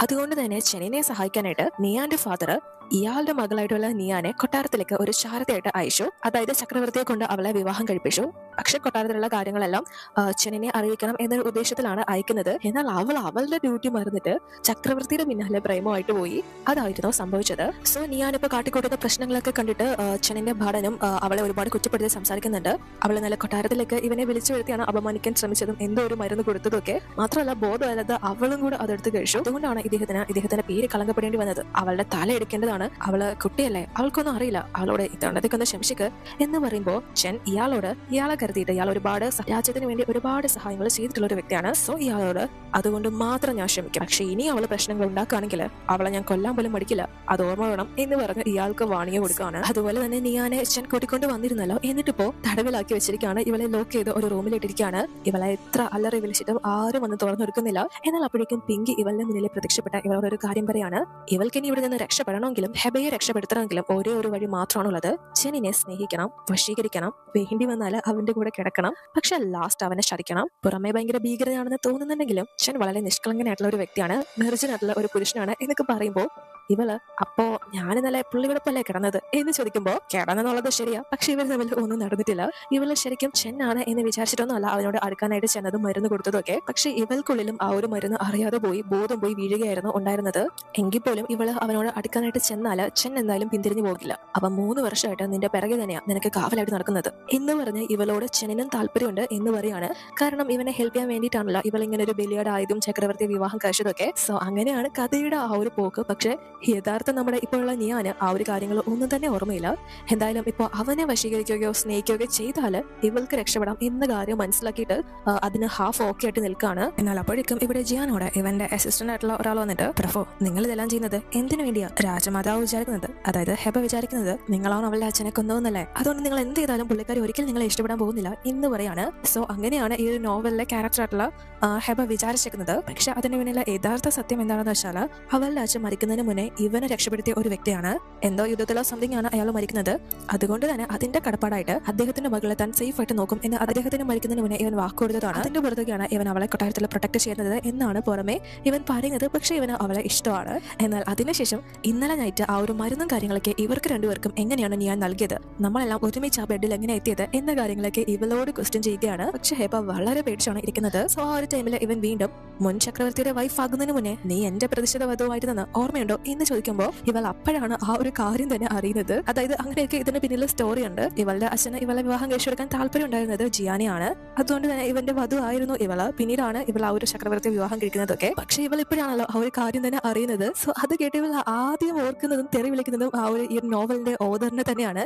അതുകൊണ്ട് തന്നെ ചെന്നിനെ സഹായിക്കാനായിട്ട് നിയാന്റെ ഫാദർ ഇയാളുടെ മകളായിട്ടുള്ള നിയാനെ കൊട്ടാരത്തിലേക്ക് ഒരു ചാരതയായിട്ട് അയച്ചു. അതായത് ചക്രവർത്തിയെ കൊണ്ട് അവളെ വിവാഹം കഴിപ്പിച്ചു. പക്ഷെ കൊട്ടാരത്തിലുള്ള കാര്യങ്ങളെല്ലാം ചെന്നിനെ അറിയിക്കണം എന്നൊരു ഉദ്ദേശത്തിലാണ് അയക്കുന്നത്. എന്നാൽ അവളുടെ ഡ്യൂട്ടി മറന്നിട്ട് ചക്രവർത്തിയുടെ പിന്നാലെ പ്രേമമായിട്ട് പോയി. അതായിരുന്നു സംഭവിച്ചത്. സോ നിയാനിപ്പോ കാട്ടിക്കൂട്ടുന്ന പ്രശ്നങ്ങളൊക്കെ കണ്ടിട്ട് ചെന്നിന്റെ ഭടനും അവളെ ഒരുപാട് കുറ്റപ്പെടുത്തി സംസാരിക്കുന്നുണ്ട്. അവളെ നല്ല കൊട്ടാരത്തിലേക്ക് ഇവനെ വിളിച്ചു വരുത്തിയാണ് അപമാനിക്കാൻ ശ്രമിച്ചതും എന്തോ ഒരു മരുന്ന് കൊടുത്തതും ഒക്കെ. മാത്രമല്ല ബോധമല്ലാതെ അവളും കൂടെ അതെടുത്ത് കഴിച്ചു. അതുകൊണ്ടാണ് ഇദ്ദേഹത്തിന്റെ പേര് കളങ്കപ്പെടേണ്ടി വന്നത്. അവളുടെ തല എടുക്കേണ്ടതാണ്, അവള് കുട്ടിയല്ലേ, അവൾക്കൊന്നും അറിയില്ല, അവളോട് ഇത്തവണത്തേക്ക് ഒന്ന് ക്ഷമിച്ചിക്ക് എന്ന് പറയുമ്പോൾ ചെൻ ഇയാളെ കരുതിയിട്ട് ഇയാൾ ഒരുപാട് രാജ്യത്തിന് വേണ്ടി ഒരുപാട് സഹായങ്ങൾ ചെയ്തിട്ടുള്ള ഒരു വ്യക്തിയാണ്. സോ ഇയാളോട് അതുകൊണ്ട് മാത്രം ഞാൻ ക്ഷമിക്കും. പക്ഷെ ഇനി അവള് പ്രശ്നങ്ങൾ ഉണ്ടാക്കുകയാണെങ്കിൽ അവളെ ഞാൻ കൊല്ലാൻ പോലും മടിക്കില്ല, അത് ഓർമ്മ വേണം എന്ന് പറഞ്ഞ് ഇയാൾക്ക് വാണിയ കൊടുക്കുകയാണ്. അതുപോലെ തന്നെ നിയാനെ ചെൻ കൂട്ടിക്കൊണ്ട് വന്നിരുന്നല്ലോ, എന്നിട്ടിപ്പോ തടവിലാക്കി വെച്ചിരിക്കുകയാണ്. ഇവളെ ലോക്ക് ചെയ്ത് ഒരു റൂമിലിട്ടിരിക്കുകയാണ്. ഇവളെ എത്ര അല്ലറി വിളിച്ചിട്ടും ആരും വന്ന് തുറന്നെടുക്കുന്നില്ല. എന്നാൽ അപ്പോഴേക്കും പിങ്കി ഇവളുടെ മുന്നിൽ പ്രത്യക്ഷപ്പെട്ട ഇവളോട് ഒരു കാര്യം പറയാണ്. ഇവൾക്ക് ഇവിടെ നിന്ന് രക്ഷപ്പെടണമെങ്കിലും ഹെബയെ രക്ഷപ്പെടുത്തണമെങ്കിലും ഒരേ ഒരു വഴി മാത്രമാണുള്ളത്. ചെന്നിനെ സ്നേഹിക്കണം, വശീകരിക്കണം, വേണ്ടി വന്നാൽ അവന്റെ കൂടെ കിടക്കണം, പക്ഷെ ലാസ്റ്റ് അവനെ ശരിക്കണം. പുറമെ ഭയങ്കര ഭീകരനാണെന്ന് തോന്നുന്നുണ്ടെങ്കിലും ചെൻ വളരെ നിഷ്കളങ്കനായിട്ടുള്ള ഒരു വ്യക്തിയാണ്, നിർജ്ജനായിട്ടുള്ള ഒരു പുരുഷനാണ് എന്നൊക്കെ പറയുമ്പോൾ ഇവള് അപ്പോ ഞാൻ ഇന്നലെ പുള്ളിയോടൊപ്പല്ലേ കിടന്നത് എന്ന് ചോദിക്കുമ്പോ കിടന്നെന്നുള്ളത് ശരിയാ, പക്ഷെ ഇവർ തമ്മിൽ ഒന്നും നടന്നിട്ടില്ല. ഇവള് ശരിക്കും ചെന്നാണ് എന്ന് വിചാരിച്ചിട്ടൊന്നുമല്ല അവനോട് അടുക്കാനായിട്ട് ചെന്നതും മരുന്ന് കൊടുത്തതും ഒക്കെ. പക്ഷെ ഇവൾക്കുള്ളിലും ആ ഒരു മരുന്ന് അറിയാതെ പോയി ബോധം പോയി വീഴുകയായിരുന്നു ഉണ്ടായിരുന്നത്. എങ്കിൽ പോലും ഇവള് അവനോട് അടുക്കാനായിട്ട് ചെന്നാല് ചെൻ എന്തായാലും പിന്തിരിഞ്ഞു പോകില്ല. അവൻ 3 വർഷമായിട്ട് നിന്റെ പിറകെ തന്നെയാ നിനക്ക് കാവലായിട്ട് നടക്കുന്നത് എന്ന് പറഞ്ഞ് ഇവളോട് ചെന്നിനും താല്പര്യമുണ്ട് എന്ന് പറയാണ്. കാരണം ഇവനെ ഹെൽപ്പ് ചെയ്യാൻ വേണ്ടിയിട്ടാണല്ലോ ഇവൾ ഇങ്ങനെ ഒരു ബലിയാടായതും ചക്രവർത്തി വിവാഹം കഴിച്ചതൊക്കെ. സോ അങ്ങനെയാണ് കഥയുടെ ആ ഒരു പോക്ക്. പക്ഷെ യഥാർത്ഥം നമ്മുടെ ഇപ്പോഴുള്ള നിയാന് ആ ഒരു കാര്യങ്ങൾ ഒന്നും തന്നെ ഓർമ്മയില്ല. എന്തായാലും ഇപ്പൊ അവനെ വശീകരിക്കുകയോ സ്നേഹിക്കുകയോ ചെയ്താല് ഇവൾക്ക് രക്ഷപ്പെടാം എന്ന കാര്യം മനസ്സിലാക്കിയിട്ട് അതിന് ഹാഫ് ഓക്കെ ആയിട്ട് നിൽക്കുകയാണ്. എന്നാൽ അപ്പോഴേക്കും ഇവിടെ ജിയാനോട് ഇവന്റെ അസിസ്റ്റന്റ് ആയിട്ടുള്ള ഒരാൾ വന്നിട്ട്, പ്രഭു നിങ്ങൾ ഇതെല്ലാം ചെയ്യുന്നത് എന്തിനു വേണ്ടിയാ? രാജമാതാവ് വിചാരിക്കുന്നത്, അതായത് ഹെബ വിചാരിക്കുന്നത് നിങ്ങളാണ് അവളുടെ അച്ഛനെ കൊന്നതെന്നല്ലേ, അതുകൊണ്ട് നിങ്ങൾ എന്ത് ചെയ്താലും പുള്ളിക്കാരി ഒരിക്കലും നിങ്ങളെ ഇഷ്ടപ്പെടാൻ പോകുന്നില്ല എന്ന് പറയാണ്. സോ അങ്ങനെയാണ് ഈ ഒരു നോവലിലെ ക്യാരക്ടർ ആയിട്ടുള്ള ഹെബ വിചാരിച്ചിരിക്കുന്നത്. പക്ഷെ അതിന് പിന്നിലെ യഥാർത്ഥ സത്യം എന്താണെന്ന് വെച്ചാൽ അവളുടെ അച്ഛൻ മരിക്കുന്നതിന് മുന്നേ ഇവനെ രക്ഷപ്പെടുത്തിയ ഒരു വ്യക്തിയാണ്. എന്തോ യുദ്ധത്തിലോ സംതിങ് ആണ് അയാൾ മരിക്കുന്നത്. അതുകൊണ്ട് തന്നെ അതിന്റെ കടപ്പാടായിട്ട് അദ്ദേഹത്തിന്റെ മകളെ താൻ സേഫ് ആയിട്ട് നോക്കും എന്ന് അദ്ദേഹത്തിന് മരിക്കുന്നതിന് മുന്നേ ഇവൻ വാക്കുകൊടുത്തതാണ്. അതിന്റെ പുറത്തേക്കാണ് ഇവൻ അവളെ കൊട്ടാരത്തിൽ പ്രൊട്ടക്ട് ചെയ്യുന്നത് എന്നാണ് പുറമെ ഇവൻ പറയുന്നത്. പക്ഷെ ഇവന് അവളെ ഇഷ്ടമാണ്. എന്നാൽ അതിനുശേഷം ഇന്നലെ നൈറ്റ് ആ ഒരു മരുന്നും കാര്യങ്ങളൊക്കെ ഇവർക്ക് 2 പേർക്കും എങ്ങനെയാണ് ഞാൻ നൽകിയത്, നമ്മളെല്ലാം ഒരുമിച്ച് ആ ബെഡിൽ എങ്ങനെ എത്തിയത് എന്ന കാര്യങ്ങളൊക്കെ ഇവളോട് ക്വസ്റ്റ്യൻ ചെയ്യുകയാണ്. പക്ഷെ ഹെബ വളരെ പേടിച്ചാണ് ഇരിക്കുന്നത്. സോ ആ ഒരു ടൈമിൽ ഇവൻ വീണ്ടും മുൻ ചക്രവർത്തിയുടെ വൈഫ് ആകുന്നതിന് മുന്നേ നീ എന്റെ പ്രതിഷ്ഠിത വധുവായിട്ട് നിന്ന് ഓർമ്മയുണ്ടോ എന്ന് ചോദിക്കുമ്പോൾ ഇവൾ അപ്പോഴാണ് ആ ഒരു കാര്യം തന്നെ അറിയുന്നത്. അതായത് അങ്ങനെയൊക്കെ ഇതിന് പിന്നിലെ സ്റ്റോറി ഉണ്ട്. ഇവളുടെ അച്ഛന് ഇവളെ വിവാഹം കഴിച്ചെടുക്കാൻ താല്പര്യം ഉണ്ടായിരുന്നത് ജിയാനെയാണ്. അതുകൊണ്ട് തന്നെ ഇവന്റെ വധു ആയിരുന്നു ഇവള്. പിന്നീടാണ് ഇവൾ ആ ഒരു ചക്രവർത്തി വിവാഹം കഴിക്കുന്നതൊക്കെ. പക്ഷെ ഇവൾ ഇപ്പോഴാണല്ലോ ആ ഒരു കാര്യം തന്നെ അറിയുന്നത്. സോ അത് കേട്ട് ഇവൾ ആദ്യം ഓർക്കുന്നതും തെറി വിളിക്കുന്നതും ആ ഒരു ഈ നോവലിന്റെ ഓതറിനെ തന്നെയാണ്.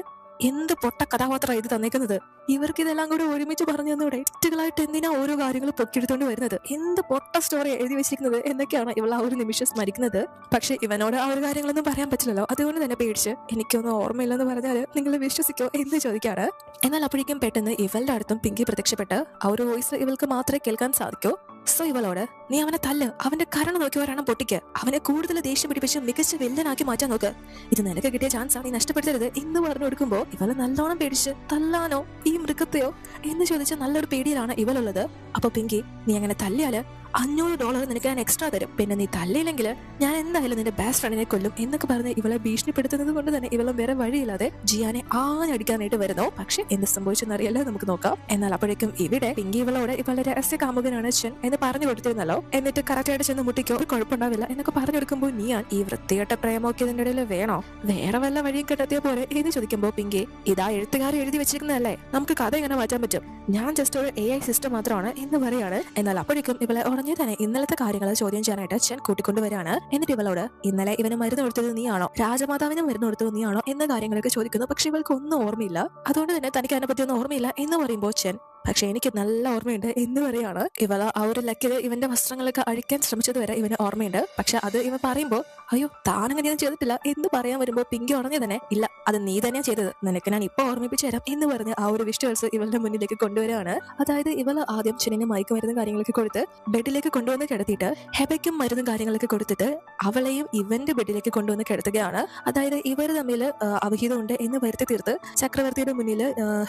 എന്ത് പൊട്ട കഥാപാത്രം ഇത് തന്നേക്കുന്നത്. ഇവർക്ക് ഇതെല്ലാം കൂടെ ഒരുമിച്ച് പറഞ്ഞു തന്നൂടെ? ഇട്ടുകളായിട്ട് എന്തിനാ ഓരോ കാര്യങ്ങൾ പൊക്കിയെടുത്തോണ്ട് വരുന്നത്? എന്ത് പൊട്ട സ്റ്റോറി എഴുതി വെച്ചിരിക്കുന്നത് എന്നൊക്കെയാണ് ഇവൾ ആ ഒരു നിമിഷം സ്മരിക്കുന്നത്. പക്ഷെ ഇവനോട് ആ ഒരു കാര്യങ്ങളൊന്നും പറയാൻ പറ്റില്ലല്ലോ. അതുകൊണ്ട് തന്നെ പേടിച്ച് എനിക്കൊന്നും ഓർമ്മയില്ലെന്ന് പറഞ്ഞാൽ നിങ്ങൾ വിശ്വസിക്കോ എന്ന് ചോദിക്കാറ്. എന്നാൽ അപ്പോഴേക്കും പെട്ടെന്ന് ഇവളുടെ അടുത്തും പിങ്കി പ്രത്യക്ഷപ്പെട്ട് ആ ഒരു വോയിസ് ഇവൾക്ക് മാത്രമേ കേൾക്കാൻ സാധിക്കൂ. സോ ഇവളോട് നീ അവനെ തല്ല്, അവന്റെ കരണം നോക്കി ഒരെണ്ണം പൊട്ടിക്ക്, അവനെ കൂടുതൽ ദേഷ്യം പിടിപ്പിച്ച് മികച്ച വില്ലനാക്കി മാറ്റാൻ നോക്ക്, ഇത് നിനക്ക് കിട്ടിയ ചാൻസ് ആണ്, നീ നഷ്ടപ്പെടുത്തരുത് എന്ന് പറഞ്ഞു കൊടുക്കുമ്പോ ഇവള് നല്ലോണം പേടിച്ച് തല്ലാനോ ഈ മൃഗത്തെയോ എന്ന് ചോദിച്ച നല്ലൊരു പേടിയിലാണ് ഇവളുള്ളത്. അപ്പൊ പിങ്കി നീ അങ്ങനെ തല്ലിയാല് $500 നിനക്ക് ഞാൻ എക്സ്ട്രാ തരും, പിന്നെ നീ തല്ലിയില്ലെങ്കിൽ ഞാൻ എന്തായാലും നിന്റെ ബെസ്റ്റ് ഫ്രണ്ടിനെ കൊല്ലും എന്നൊക്കെ പറഞ്ഞ് ഇവളെ ഭീഷണിപ്പെടുത്തുന്നത് കൊണ്ട് തന്നെ ഇവളും വേറെ വഴിയില്ലാതെ ജിയാനെ ആഞ്ഞടിക്കാനായിട്ട് വരുന്നു. പക്ഷെ എന്ത് സംഭവിച്ചെന്നറിയല്ലോ, നമുക്ക് നോക്കാം. എന്നാൽ അപ്പോഴേക്കും ഇവിടെ പിങ്കി ഇവളോട് ഇവളുടെ രഹസ്യ കാമുകനാണ് ചെൻ എന്ന് പറഞ്ഞു കൊടുത്തിരുന്നല്ലോ. എന്നിട്ട് കറക്റ്റായിട്ട് ചെന്ന് മുട്ടിക്കോ, ഒരു കുഴപ്പമുണ്ടാവില്ല എന്നൊക്കെ പറഞ്ഞു കൊടുക്കുമ്പോൾ നീയാൻ ഈ വൃത്തികെട്ട പ്രേമമൊക്കെ ഇതിന്റെ ഇടയിൽ വേണോ, വേറെ വല്ല വഴിയും കണ്ടെത്തിയ പോലെ എന്ന് ചോദിക്കുമ്പോൾ പിങ്കി ഇതാ എഴുത്തുകാർ എഴുതി വെച്ചിരിക്കുന്നതല്ലേ, നമുക്ക് കഥ എങ്ങനെ മാറ്റാൻ പറ്റും, ഞാൻ ജസ്റ്റ് ഒരു AI സിസ്റ്റം മാത്രമാണ് എന്ന് പറയാണ്. എന്നാൽ അപ്പോഴേക്കും ഇവളെ ഉടനെ തന്നെ ഇന്നലത്തെ കാര്യങ്ങൾ ചോദ്യം ചെയ്യാനായിട്ട് ചെൻ കൂട്ടിക്കൊണ്ടുവരാണ്. എന്നിട്ട് ഇവളോട് ഇന്നലെ ഇവന് മരുന്ന് കൊടുത്തത് നീയാണോ, രാജമാതാവിന് മരുന്ന് കൊടുത്തത് നീയാണോ എന്ന കാര്യങ്ങളൊക്കെ ചോദിക്കുന്നു. പക്ഷെ ഇവൾക്ക് ഒന്നും ഓർമ്മയില്ല. അതുകൊണ്ട് തന്നെ തനിക്ക് അതിനെ പറ്റി ഒന്നും ഓർമ്മയില്ല എന്ന് പറയുമ്പോൾ ചെൻ പക്ഷെ എനിക്ക് നല്ല ഓർമ്മയുണ്ട് എന്ന് പറയാണ്. ഇവള് ആ ഒരു ലക്കില് ഇവന്റെ വസ്ത്രങ്ങളൊക്കെ അഴിക്കാൻ ശ്രമിച്ചത് വരെ ഇവന് ഓർമ്മയുണ്ട്. പക്ഷെ അത് ഇവൻ പറയുമ്പോ അയ്യോ താനങ്ങനെയൊന്നും ചെയ്തിട്ടില്ല എന്ന് പറയാൻ വരുമ്പോ പിങ്കി ഉടനെ തന്നെ ഇല്ല അത് നീ തന്നെയാ ചെയ്തത്, നിനക്ക് ഞാൻ ഇപ്പൊ ഓർമ്മിപ്പിച്ചു തരാം എന്ന് പറഞ്ഞ് ആ ഒരു വിഷ്വൽസ് ഇവളുടെ മുന്നിലേക്ക് കൊണ്ടുവരികയാണ്. അതായത് ഇവള് ആദ്യം ചെന്നിന് മയക്കുമരുന്നും കാര്യങ്ങളൊക്കെ കൊടുത്ത് ബെഡിലേക്ക് കൊണ്ടുവന്ന് കിടത്തിയിട്ട് ഹെബയ്ക്കും മരുന്നും കാര്യങ്ങളൊക്കെ കൊടുത്തിട്ട് അവളെയും ഇവന്റെ ബെഡിലേക്ക് കൊണ്ടുവന്ന് കിടത്തുകയാണ്. അതായത് ഇവർ തമ്മിൽ അവിഹിതമുണ്ട് എന്ന് വരുത്തി തീർത്ത് ചക്രവർത്തിയുടെ മുന്നിൽ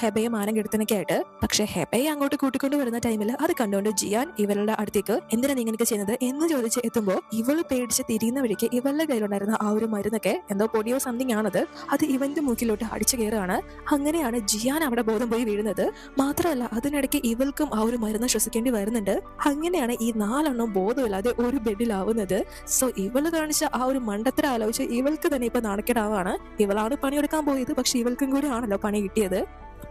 ഹെബയെ മാനം കെടുത്തനൊക്കെ ആയിട്ട്. പക്ഷെ ഹെബയെ അങ്ങോട്ട് കൂട്ടിക്കൊണ്ട് വരുന്ന ടൈമിൽ അത് കണ്ടുകൊണ്ട് ജിയാൻ ഇവളുടെ അടുത്തേക്ക് എന്തിനാ നീ ഇങ്ങനെയൊക്കെ ചെയ്യുന്നത് എന്ന് ചോദിച്ച് എത്തുമ്പോൾ ഇവള് പേടിച്ച് തിരിയുന്ന വഴിക്ക് ഇവളുടെ കയ്യിലുണ്ടായിരുന്ന ആ ഒരു മരുന്നൊക്കെ എന്തോ പൊടിയോ സംതിങ് ആണത്, അത് ഇവന്റെ മൂക്കിലോട്ട് അടിച്ചു കയറുകയാണ്. അങ്ങനെയാണ് ജിയാൻ അവിടെ ബോധം പോയി വീഴുന്നത്. മാത്രമല്ല അതിനിടയ്ക്ക് ഇവൾക്കും ആ ഒരു മരുന്ന് ശ്വസിക്കേണ്ടി വരുന്നുണ്ട്. അങ്ങനെയാണ് ഈ 4 ബോധമില്ലാതെ ഒരു ബെഡിലാവുന്നത്. സോ ഇവള് കാണിച്ച ആ ഒരു മണ്ടത്തര ആലോചിച്ച് ഇവൾക്ക് തന്നെ ഇപ്പൊ നാണക്കേടാവാണ്. ഇവളാണ് പണിയെടുക്കാൻ പോയത്, പക്ഷെ ഇവൾക്കും കൂടി ആണല്ലോ പണി കിട്ടിയത്.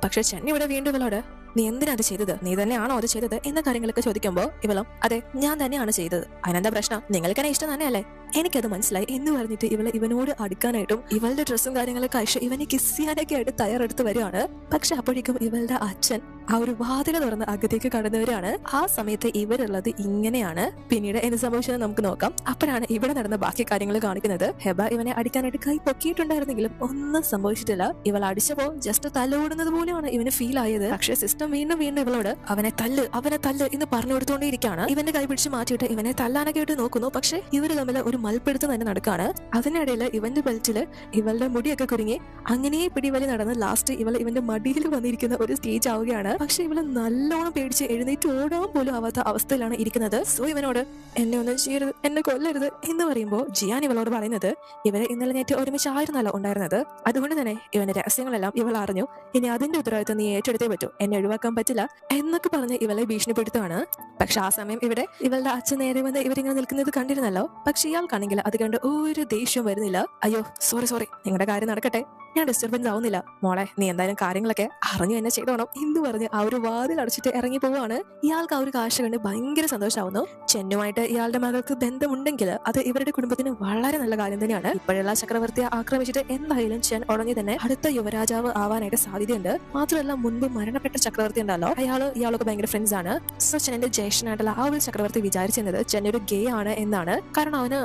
പക്ഷെ ചെന്നി ഇവിടെ വീണ്ടും ഇവളോട് നീ എന്തിനാ അത് ചെയ്തത്, നീ തന്നെയാണോ അത് ചെയ്തത് എന്ന കാര്യങ്ങളൊക്കെ ചോദിക്കുമ്പോൾ ഇവളും അതെ ഞാൻ തന്നെയാണ് ചെയ്തത്, അതിനെന്താ പ്രശ്നം, നിങ്ങൾക്ക് എന്നെ ഇഷ്ടം തന്നെയല്ലേ, എനിക്കത് മനസ്സിലായി എന്ന് പറഞ്ഞിട്ട് ഇവനോട് അടുക്കാനായിട്ടും ഇവളുടെ ഡ്രസ്സും കാര്യങ്ങളൊക്കെ അയച്ച് ഇവനെ കിസ് ചെയ്യാനൊക്കെ ആയിട്ട് തയ്യാറെടുത്ത് വരികയാണ്. പക്ഷെ അപ്പോഴേക്കും ഇവളുടെ അച്ഛൻ ആ ഒരു വാതിൽ തുറന്ന് അകത്തേക്ക് കടന്നവരാണ്. ആ സമയത്ത് ഇവരുള്ളത് ഇങ്ങനെയാണ്. പിന്നീട് എന്ത് സംഭവിച്ചത് നമുക്ക് നോക്കാം. അപ്പോഴാണ് ഇവിടെ നടന്ന ബാക്കി കാര്യങ്ങൾ കാണിക്കുന്നത്. ഹെബ ഇവനെ അടിക്കാനായിട്ട് കൈ പൊക്കിയിട്ടുണ്ടായിരുന്നെങ്കിലും ഒന്നും സംഭവിച്ചിട്ടില്ല. ഇവൾ അടിച്ചപ്പോ ജസ്റ്റ് തലോടുന്നത് പോലെയാണ് ഇവന് ഫീൽ ആയത്. പക്ഷെ സിസ്റ്റം വീണ്ടും ഇവളോട് അവനെ തല്ല് എന്ന് പറഞ്ഞു കൊടുത്തോണ്ടേയിരിക്കാണ്. ഇവന്റെ കൈ പിടിച്ച് മാറ്റിയിട്ട് ഇവനെ തല്ലാനൊക്കെ ആയിട്ട് നോക്കുന്നു. പക്ഷെ ഇവര് തമ്മിൽ ഒരു മൽപ്പിടുത്തം തന്നെ നടക്കാണ്. അതിനിടയിൽ ഇവന്റെ ബെൽറ്റില് ഇവളുടെ മുടിയൊക്കെ കുരുങ്ങി അങ്ങനെ പിടിവലി നടന്ന് ലാസ്റ്റ് ഇവന്റെ മടിയിൽ വന്നിരിക്കുന്ന ഒരു സ്റ്റേജ് ആവുകയാണ്. പക്ഷെ ഇവള് നല്ലോണം പേടിച്ച് എഴുന്നേറ്റ് ഓടാൻ പോലും ആവാത്ത അവസ്ഥയിലാണ് ഇരിക്കുന്നത്. സോ ഇവനോട് എന്നെ ഒന്നും ചെയ്യരുത്, എന്നെ കൊല്ലരുത് എന്ന് പറയുമ്പോൾ ജിയാൻ ഇവളോട് പറയുന്നത് ഇവരെ ഇന്നലെ നേറ്റ് ഒരുമിച്ചായിരുന്നല്ലോ ഉണ്ടായിരുന്നത്, അതുകൊണ്ട് തന്നെ ഇവന്റെ രഹസ്യങ്ങളെല്ലാം ഇവൾ അറിഞ്ഞു, ഇനി അതിന്റെ ഉത്തരവാദിത്വം നീ ഏറ്റെടുത്തേ പറ്റൂ, എന്നെ ഒഴിവാക്കാൻ പറ്റില്ല എന്നൊക്കെ പറഞ്ഞ് ഇവളെ ഭീഷണിപ്പെടുത്തുകയാണ്. പക്ഷെ ആ സമയം ഇവിടെ ഇവളുടെ അച്ഛൻ നേരെ വന്ന് ഇവരിങ്ങനെ നിൽക്കുന്നത് കണ്ടിരുന്നല്ലോ. പക്ഷെ ഇയാൾക്കാണെങ്കിൽ അത് കണ്ട് ഒരു ദേഷ്യം വരുന്നില്ല. അയ്യോ സോറി നിങ്ങളുടെ കാര്യം നടക്കട്ടെ, ഞാൻ ഡിസ്റ്റർബൻസ് ആവുന്നില്ല, മോളെ നീ എന്തായാലും കാര്യങ്ങളൊക്കെ അറിഞ്ഞു എന്നെ ചെയ്തോണം എന്ന് പറഞ്ഞ് ആ ഒരു വാതിൽ അടച്ചിട്ട് ഇറങ്ങി പോവാണ്. ഇയാൾക്ക് ആ ഒരു കാഴ്ച കണ്ട് ഭയങ്കര സന്തോഷമാവുന്നു. ചെന്നുമായിട്ട് ഇയാളുടെ മകൾക്ക് ബന്ധമുണ്ടെങ്കിൽ അത് ഇവരുടെ കുടുംബത്തിന് വളരെ നല്ല കാര്യം തന്നെയാണ്. ഇപ്പോഴുള്ള ചക്രവർത്തിയെ ആക്രമിച്ചിട്ട് എന്തായാലും ചെൻ ഉടനെ തന്നെ അടുത്ത യുവരാജാവ് ആവാനായിട്ട് സാധ്യതയുണ്ട്. മാത്രമല്ല മുൻപ് മരണപ്പെട്ട ചക്രവർത്തി ഉണ്ടല്ലോ, ഇയാളൊക്കെ ഭയങ്കര ഫ്രണ്ട്സ് ആണ്. സോ ചെന്നിന്റെ ജ്യേഷ്ഠനായിട്ടുള്ള ആ ഒരു ചക്രവർത്തി വിചാരിച്ചിരുന്നത് ചെൻ ഒരു ഗേ ആണ് എന്നാണ്. കാരണം അവന്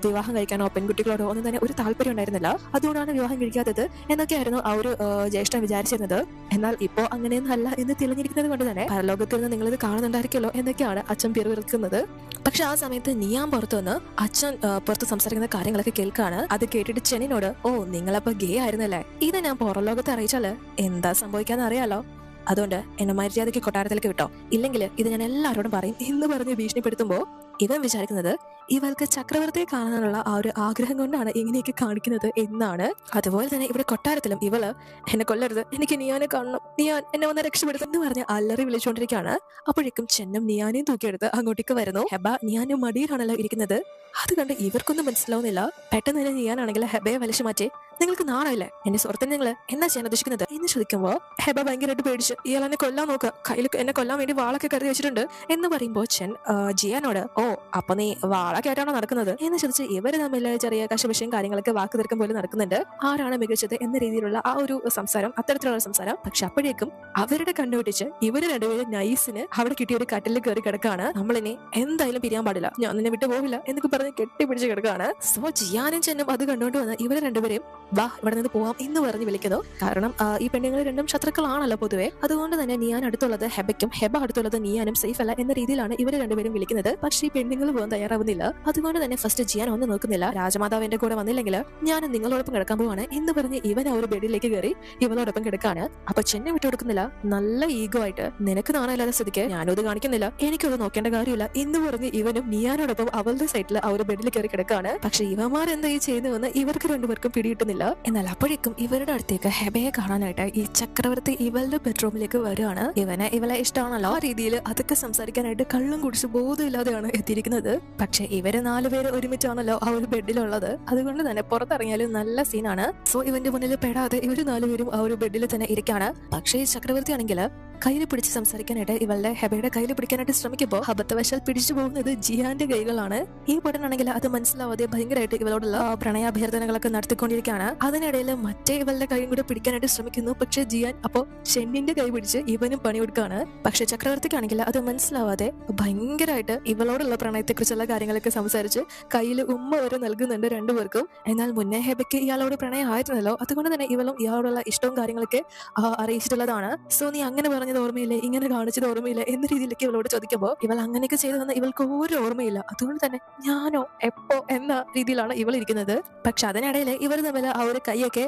വിവാഹം കഴിക്കാനോ പെൺകുട്ടികളോടോ ഒന്നും തന്നെ ഒരു താല്പര്യം ഉണ്ടായിരുന്നില്ല, അതുകൊണ്ടാണ് വിവാഹം കഴിക്കാത്തത് എന്നൊക്കെയായിരുന്നു ആ ഒരു ജ്യേഷ്ഠൻ വിചാരിച്ചിരുന്നത്. എന്നാൽ ഇപ്പോ അങ്ങനെയൊന്നും അല്ല എന്ന് തെളിഞ്ഞിരിക്കുന്നത് കൊണ്ട് തന്നെ പരലോകത്തിൽ നിന്ന് നിങ്ങളിത് കാണുന്നുണ്ടായിരിക്കുമല്ലോ എന്നൊക്കെയാണ് അച്ഛൻ പിറുവിറുക്കുന്നത്. പക്ഷെ ആ സമയത്ത് നിയാൻ പുറത്തു വന്ന് അച്ഛൻ പുറത്ത് സംസാരിക്കുന്ന കാര്യങ്ങളൊക്കെ കേൾക്കാണ്. അത് കേട്ടിട്ട് ചെന്നിനോട് ഓ നിങ്ങളപ്പോ ഗേ ആയിരുന്നല്ലേ, ഇത് ഞാൻ പുറലോകത്തെ അറിയിച്ചാല് എന്താ സംഭവിക്കാന്ന് അറിയാലോ, അതുകൊണ്ട് എന്നെ മര്യാദയ്ക്ക് കൊട്ടാരത്തിലേക്ക് വിട്ടോ, ഇല്ലെങ്കിൽ ഇത് ഞാൻ എല്ലാവരോടും പറയും എന്ന് പറഞ്ഞ് ഭീഷണിപ്പെടുത്തുമ്പോ ഇവൻ വിചാരിക്കുന്നത് ഇവൾക്ക് ചക്രവർത്തിയെ കാണാനുള്ള ആ ഒരു ആഗ്രഹം കൊണ്ടാണ് ഇങ്ങനെയൊക്കെ കാണിക്കുന്നത് എന്നാണ്. അതുപോലെ തന്നെ ഇവിടെ കൊട്ടാരത്തിലും ഇവള് എന്നെ കൊല്ലരുത്, എനിക്ക് നിയാനെ കാണണം, നിയാൻ എന്നെ വന്ന് രക്ഷപ്പെടുത്തും എന്ന് പറഞ്ഞ് അല്ലറി വിളിച്ചുകൊണ്ടിരിക്കുകയാണ്. അപ്പോഴേക്കും ചെന്നും നിയാനെയും തൂക്കിയെടുത്ത് അങ്ങോട്ടേക്ക് വരുന്നു. ഹെബ നിയാന്റെ മടിയിലാണല്ലോ ഇരിക്കുന്നത്. അത് കണ്ട് ഇവർക്കൊന്നും മനസ്സിലാവുന്നില്ല. പെട്ടെന്ന് തന്നെ നിയാനാണെങ്കിൽ ഹെബയെ വലിച്ചു മാറ്റി, നിങ്ങൾക്ക് നാണമില്ലേ, എന്റെ സുഹൃത്തിനെ നിങ്ങൾ എന്നാ ചെയ്യാൻ ഉദ്ദേശിക്കുന്നത് എന്ന് ചോദിക്കുമ്പോ ഹെബ ഭയങ്കരമായിട്ട് പേടിച്ച് ഇയാൾ എന്നെ കൊല്ലാൻ നോക്കുക, കയ്യിൽ എന്നെ കൊല്ലാൻ വേണ്ടി വാളൊക്കെ കരുതി വെച്ചിട്ടുണ്ട് എന്ന് പറയുമ്പോ ജിയാനോട് ഓ അപ്പൊ നീ വാളൊക്കെ ആയിട്ടാണോ നടക്കുന്നത് എന്ന് ചോദിച്ച് ഇവര് തമ്മിൽ ചെറിയ കശപശയും കാര്യങ്ങളൊക്കെ വാക്ക് തീർക്കം പോലെ നടക്കുന്നുണ്ട്. ആരാണ് മികച്ചത് എന്ന രീതിയിലുള്ള ആ ഒരു സംസാരം, അത്തരത്തിലുള്ള സംസാരം. പക്ഷെ അപ്പോഴേക്കും അവരുടെ കണ്ടുപിടിച്ച് ഇവര് രണ്ടുപേരും നൈസിന് അവിടെ കിട്ടിയ ഒരു കട്ടിലിൽ കയറി കിടക്കാണ്. നമ്മളിനി എന്തായാലും പിരിയാൻ പാടില്ല, ഞാൻ നിന്നെ വിട്ടു പോവില്ല എന്നൊക്കെ പറഞ്ഞ് കെട്ടിപ്പിടിച്ച് കിടക്കാണ്. സോ ജിയാനും ചെന്നും അത് കണ്ടുകൊണ്ട് വന്ന് ഇവര് രണ്ടുപേരും വാ ഇവിടെ നിന്ന് പോവാം എന്ന് പറഞ്ഞ് വിളിക്കുന്നു. കാരണം ഈ പെണ്ണുങ്ങൾ രണ്ടും ശത്രുക്കളാണല്ലോ പൊതുവെ. അതുകൊണ്ട് തന്നെ നിയാൻ അടുത്തുള്ളത് ഹെബയ്ക്കും ഹെബ അടുത്തുള്ളത് നിയാനും സേഫ് അല്ല എന്ന രീതിയിലാണ് ഇവര് രണ്ടുപേരും വിളിക്കുന്നത്. പക്ഷേ ഈ പെണ്ണുങ്ങൾ പോകാൻ തയ്യാറാവുന്നില്ല. അതുകൊണ്ട് തന്നെ ഫസ്റ്റ് ജിയാൻ ഒന്നും നോക്കുന്നില്ല. രാജമാതാവിന്റെ കൂടെ വന്നില്ലെങ്കിൽ ഞാനും നിങ്ങളോടൊപ്പം കിടക്കാൻ പോവാണ് എന്ന് പറഞ്ഞ് ഇവൻ ആ ഒരു ബെഡിലേക്ക് കയറി ഇവളോടൊപ്പം കിടക്കാണ്. അപ്പൊ ചെന്നെ വിട്ടുകൊടുക്കുന്നില്ല. നല്ല ഈഗോ ആയിട്ട് നിനക്ക് നാണമില്ലാതെ സ്ഥിതിക്ക് ഞാനും അത് കാണിക്കുന്നില്ല, എനിക്കത് നോക്കേണ്ട കാര്യമില്ല എന്ന് പറഞ്ഞ് ഇവനും നിയാനോടൊപ്പം അവളുടെ സൈഡിൽ ആ ഒരു ബെഡിൽ കയറി കിടക്കാണ്. പക്ഷെ ഇവന്മാർ എന്താ ഈ ചെയ്യുന്നതെന്ന് ഇവർക്ക് രണ്ടുപേർക്കും പിടിയിട്ടുന്നില്ല. എന്നാൽ അപ്പോഴേക്കും ഇവരുടെ അടുത്തേക്ക് ഹെബയെ കാണാനായിട്ട് ഈ ചക്രവർത്തി ഇവളുടെ ബെഡ്റൂമിലേക്ക് വരികയാണ്. ഇവളെ ഇഷ്ടമാണല്ലോ. ആ രീതിയിൽ അതൊക്കെ സംസാരിക്കാനായിട്ട് കള്ളും കുടിച്ച് ബോധമില്ലാതെയാണ് എത്തിയിരിക്കുന്നത്. പക്ഷെ ഇവര് 4 പേര് ഒരുമിച്ചാണല്ലോ ആ ഒരു ബെഡിലുള്ളത്. അതുകൊണ്ട് തന്നെ പുറത്തിറങ്ങിയാലും നല്ല സീനാണ്. സോ ഇവന്റെ മുന്നിൽ പെടാതെ ഇവര് 4 പേരും ആ ഒരു ബെഡിൽ തന്നെ ഇരിക്കാണ്. പക്ഷേ ഈ ചക്രവർത്തി ആണെങ്കിൽ കയ്യിൽ പിടിച്ച് സംസാരിക്കാനായിട്ട് ഇവളുടെ ഹെബയുടെ കയ്യിൽ പിടിക്കാനായിട്ട് ശ്രമിക്കുമ്പോൾ അബദ്ധവശാൽ പിടിച്ചു പോകുന്നത് ജിയാന്റെ കൈകളാണ്. ഈ പൊടനാണെങ്കിൽ അത് മനസ്സിലാവാതെ ഭയങ്കരമായിട്ട് ഇവളോടുള്ള പ്രണയാഭ്യർത്ഥനകളൊക്കെ നടത്തിക്കൊണ്ടിരിക്കുകയാണ്. അതിനിടയിൽ മറ്റേ ഇവളുടെ കൈയും കൂടെ പിടിക്കാനായിട്ട് ശ്രമിക്കുന്നു. പക്ഷെ ജിയാൻ അപ്പോ ഷെന്നിന്റെ കൈ പിടിച്ച് ഇവനും പണി കൊടുക്കുകയാണ്. പക്ഷെ ചക്രവർത്തിക്കാണെങ്കിൽ അത് മനസ്സിലാവാതെ ഭയങ്കരമായിട്ട് ഇവളോടുള്ള പ്രണയത്തെക്കുറിച്ചുള്ള കാര്യങ്ങളൊക്കെ സംസാരിച്ച് കയ്യിൽ ഉമ്മ വരെ നൽകുന്നുണ്ട് രണ്ടുപേർക്കും. എന്നാൽ മുന്നേ ഹെബയ്ക്ക് ഇയാളോട് പ്രണയം ആയിരുന്നല്ലോ. അതുകൊണ്ട് തന്നെ ഇവളും ഇയാളോടുള്ള ഇഷ്ടവും കാര്യങ്ങളൊക്കെ അറിയിച്ചിട്ടുള്ളതാണ്. സോ നീ അങ്ങനെ പറഞ്ഞത് ഓർമ്മയില്ലേ, ഇങ്ങനെ കാണിച്ചത് ഓർമ്മയില്ല എന്ന രീതിയിലേക്ക് ഇവളോട് ചോദിക്കുമ്പോൾ ഇവൾ അങ്ങനെയൊക്കെ ചെയ്തതെന്ന് ഇവൾക്ക് ഒരു ഓർമ്മയില്ല. അതുകൊണ്ട് തന്നെ ഞാനോ എപ്പോ എന്ന രീതിയിലാണ് ഇവൾ ഇരിക്കുന്നത്. പക്ഷെ അതിനിടയിൽ ഇവർ തമ്മിൽ ആ ഒരു കൈയൊക്കെ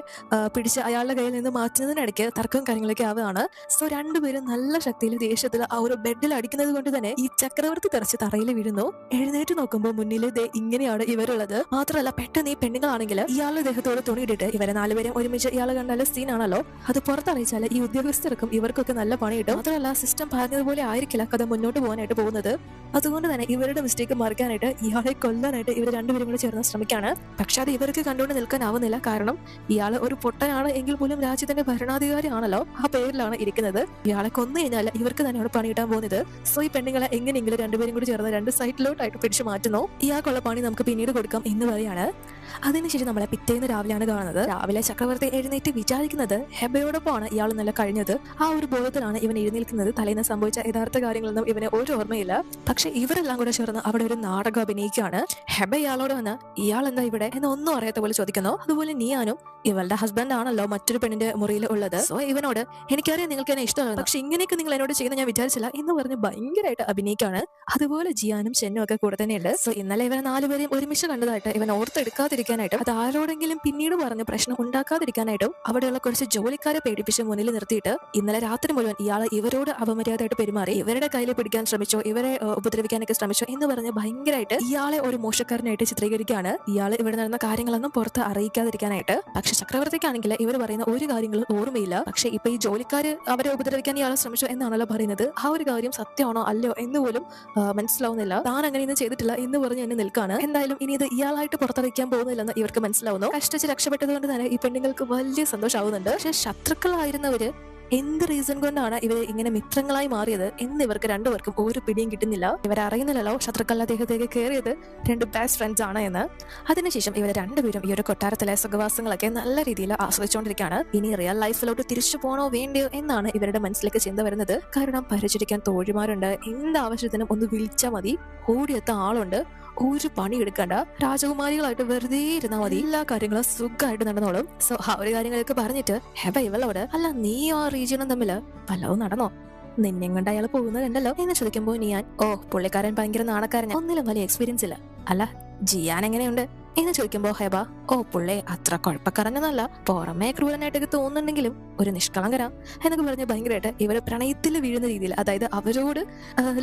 പിടിച്ച് അയാളുടെ കയ്യിൽ നിന്ന് മാറ്റുന്നതിനിടയ്ക്ക് തർക്കവും കാര്യങ്ങളൊക്കെ ആവുകയാണ്. സോ രണ്ടുപേരും നല്ല ശക്തിയിൽ ദേഷ്യത്തിൽ ആ ഒരു ബെഡിൽ അടിക്കുന്നത് കൊണ്ട് തന്നെ ഈ ചക്രവർത്തി തെറിച്ച് തറയിൽ വീഴുന്നു. എഴുന്നേറ്റ് നോക്കുമ്പോൾ മുന്നിൽ ഇങ്ങനെയാണ് ഇവരുള്ളത്. മാത്രമല്ല പെട്ടെന്ന് ഈ പെണ്ണുങ്ങളാണെങ്കിൽ ഇയാളുടെ ദേഹത്തോട് തുണിയിട്ടിട്ട് ഇവരെ 4 പേരും ഒരുമിച്ച് ഇയാളെ കണ്ടാൽ സീനാണല്ലോ. അത് പുറത്തറിയിച്ചാൽ ഈ ഉദ്യോഗസ്ഥർക്കും ഇവർക്കൊക്കെ നല്ല പണി കിട്ടും. മാത്രമല്ല സിസ്റ്റം പറഞ്ഞതുപോലെ ആയിരിക്കില്ല കഥ മുന്നോട്ട് പോകാനായിട്ട് പോകുന്നത്. അതുകൊണ്ട് തന്നെ ഇവരുടെ മിസ്റ്റേക്ക് മറിക്കാനായിട്ട് ഇയാളെ കൊല്ലാനായിട്ട് ഇവർ രണ്ടുപേരും കൂടി ചേർന്ന് ശ്രമിക്കാണ്. പക്ഷെ അത് ഇവർക്ക് കണ്ടുകൊണ്ട് നിൽക്കാനാവുന്നില്ല. കാരണം ഇയാൾ ഒരു പൊട്ടനാണ് എങ്കിൽ പോലും രാജ്യത്തിന്റെ ഭരണാധികാരി ആണല്ലോ, ആ പേരിലാണ് ഇരിക്കുന്നത്. ഇയാളെ കൊന്നു കഴിഞ്ഞാൽ ഇവർക്ക് തന്നെയാണ് പണി കിട്ടാൻ പോകുന്നത്. സോ ഈ പെണ്ണുങ്ങളെ എങ്ങനെയെങ്കിലും രണ്ടുപേരും കൂടി ചേർന്ന് 2 സൈഡിലോട്ടായിട്ട് പിടിച്ചു മാറ്റുന്നു. ഇയാൾക്കുള്ള പണി നമുക്ക് പിന്നീട് കൊടുക്കാം എന്ന് പറയാണ്. അതിനുശേഷം നമ്മളെ പിറ്റേന്ന് രാവിലെയാണ് കാണുന്നത്. രാവിലെ ചക്രവർത്തി എഴുന്നേറ്റ് വിചാരിക്കുന്നത് ഹെബയോടൊപ്പമാണ് ഇയാൾ നല്ല കഴിഞ്ഞത്. ആ ഒരു ബോധത്തിലാണ് ഇവൻ എഴുന്നേൽക്കുന്നത്. തലേന്ന് സംഭവിച്ച യഥാർത്ഥ കാര്യങ്ങളൊന്നും ഇവന് ഒരു ഓർമ്മയില്ല. പക്ഷെ ഇവരെല്ലാം കൂടെ ചേർന്ന് അവിടെ ഒരു നാടകം അഭിനയിക്കുകയാണ്. ഹെബ ഇയാളോട് വന്ന് ഇയാൾ എന്താ ഇവിടെ എന്ന് ഒന്നും അറിയാത്ത പോലെ ചോദിക്കുന്നു. അതുപോലെ നീയാനും ഇവളുടെ ഹസ്ബൻഡ് ആണല്ലോ മറ്റൊരു പെണ്ണിന്റെ മുറിയിൽ ഉള്ളത്. സോ ഇവനോട് എനിക്കറിയാം നിങ്ങൾക്ക് എന്നെ ഇഷ്ടമാണ്, പക്ഷെ ഇങ്ങനെയൊക്കെ നിങ്ങൾ എന്നോട് ചെയ്യുന്ന ഞാൻ വിചാരിച്ചില്ല എന്ന് പറഞ്ഞ് ഭയങ്കരമായിട്ട് അഭിനയിക്കാണ്. അതുപോലെ ജിയാനും ചെന്നും ഒക്കെ കൂടെ തന്നെയുണ്ട്. സോ ഇന്നലെ ഇവരെ 4 പേരെയും ഒരുമിച്ച് കണ്ടതായിട്ട് ഇവൻ ഓർത്തെടുക്കാതിരിക്കാനായിട്ടും അത് ആരോടെങ്കിലും പിന്നീട് പറഞ്ഞ് പ്രശ്നം ഉണ്ടാക്കാതിരിക്കാനായിട്ടും അവിടെയുള്ള കുറച്ച് ജോലിക്കാരെ പേടിപ്പിച്ച് മുന്നിൽ നിർത്തിയിട്ട് ഇന്നലെ രാത്രി മുഴുവൻ ഇയാൾ ഇവരോട് അപമര്യാദയായിട്ട് പെരുമാറി, ഇവരുടെ കയ്യിൽ പിടിക്കാൻ ശ്രമിച്ചോ, ഇവരെ ഉപദ്രവിക്കാനൊക്കെ ശ്രമിച്ചോ എന്ന് പറഞ്ഞ് ഭയങ്കരമായിട്ട് ഇയാളെ ഒരു മോശക്കാരനായിട്ട് ചിത്രീകരിക്കുകയാണ്. ഇയാൾ ഇവിടെ നടന്ന കാര്യങ്ങളൊന്നും പുറത്ത് അറിയിക്കാതിരിക്കാനായിട്ട്. പക്ഷെ ചക്രവർത്തിക്കാണെങ്കിൽ ഇവർ പറയുന്ന ഒരു കാര്യങ്ങളും ഓർമ്മയില്ല. പക്ഷെ ഇപ്പൊ ഈ ജോലിക്കാര് അവരെ ഉപദ്രവിക്കാൻ ഇയാളെ ശ്രമിച്ചു എന്നാണല്ലോ പറയുന്നത്. ആ ഒരു കാര്യം സത്യമാണോ അല്ലയോ എന്ന് പോലും മനസ്സിലാവുന്നില്ല. താൻ അങ്ങനെയൊന്നും ചെയ്തിട്ടില്ല എന്ന് പറഞ്ഞ് തന്നെ നിൽക്കാണ്. എന്തായാലും ഇനി ഇത് ഇയാളായിട്ട് പുറത്തറിയിക്കാൻ പോകുന്നില്ലെന്ന് ഇവർക്ക് മനസ്സിലാവുന്നു. കഷ്ടിച്ച് രക്ഷപ്പെട്ടത് കൊണ്ട് തന്നെ ഈ പെണ്ണുങ്ങൾക്ക് വലിയ സന്തോഷമാവുന്നുണ്ട്. പക്ഷെ ശത്രുക്കളായിരുന്നവര് എന്ത് റീസൺ കൊണ്ടാണ് ഇവർ ഇങ്ങനെ മിത്രങ്ങളായി മാറിയത് എന്ന് ഇവർക്ക് രണ്ടുപേർക്കും ഒരു പിടിയും കിട്ടുന്നില്ല. ഇവരറിയുന്നില്ലല്ലോ ശത്രുക്കളുടെ അദ്ദേഹത്തേക്ക് കയറിയത് 2 ബെസ്റ്റ് ഫ്രണ്ട്സ് ആണ് എന്ന്. അതിനുശേഷം ഇവർ രണ്ടുപേരും ഈ ഒരു കൊട്ടാരത്തിലെ സുഖവാസങ്ങളൊക്കെ നല്ല രീതിയിൽ ആസ്വദിച്ചുകൊണ്ടിരിക്കുകയാണ്. ഇനി റിയൽ ലൈഫിലോട്ട് തിരിച്ചു പോകണോ വേണ്ടയോ എന്നാണ് ഇവരുടെ മനസ്സിലേക്ക് ചിന്ത വരുന്നത്. കാരണം പരിചരിക്കാൻ തോഴിമാരുണ്ട്, എന്താവശ്യത്തിനും ഒന്ന് വിളിച്ചാൽ മതി, ഓടിയെത്ത ആളുണ്ട്, ഒരു പണി എടുക്കണ്ട, രാജകുമാരികളായിട്ട് വെറുതെ ഇരുന്നാൽ മതി, എല്ലാ കാര്യങ്ങളും സുഖമായിട്ട് നടന്നോളും. സോ ആ ഒരു കാര്യങ്ങളൊക്കെ പറഞ്ഞിട്ട് ഹെബ ഇവളോട് അല്ല നീ ആ റീജിയനും തമ്മില് വല്ലതും നടന്നോ, നിന്നെ കൊണ്ട് അയാൾ പോകുന്നത് കണ്ടല്ലോ എന്ന് ചോദിക്കുമ്പോൾ ഞാൻ പുള്ളിക്കാരൻ ഭയങ്കര നാണക്കാരൻ, ഒന്നിലും വലിയ എക്സ്പീരിയൻസ് ഇല്ല. അല്ല ജിയാൻ എങ്ങനെയുണ്ട് എന്ന് ചോദിക്കുമ്പോൾ ഹെബ പുള്ളേ അത്ര കുഴപ്പക്കാരനൊന്നല്ല, പുറമേ ക്രൂരനായിട്ടൊക്കെ തോന്നുന്നുണ്ടെങ്കിലും ഒരു നിഷ്കളങ്കര എന്നൊക്കെ പറഞ്ഞ് ഭയങ്കരമായിട്ട് ഇവര് പ്രണയത്തിൽ വീഴുന്ന രീതിയിൽ, അതായത് അവരോട്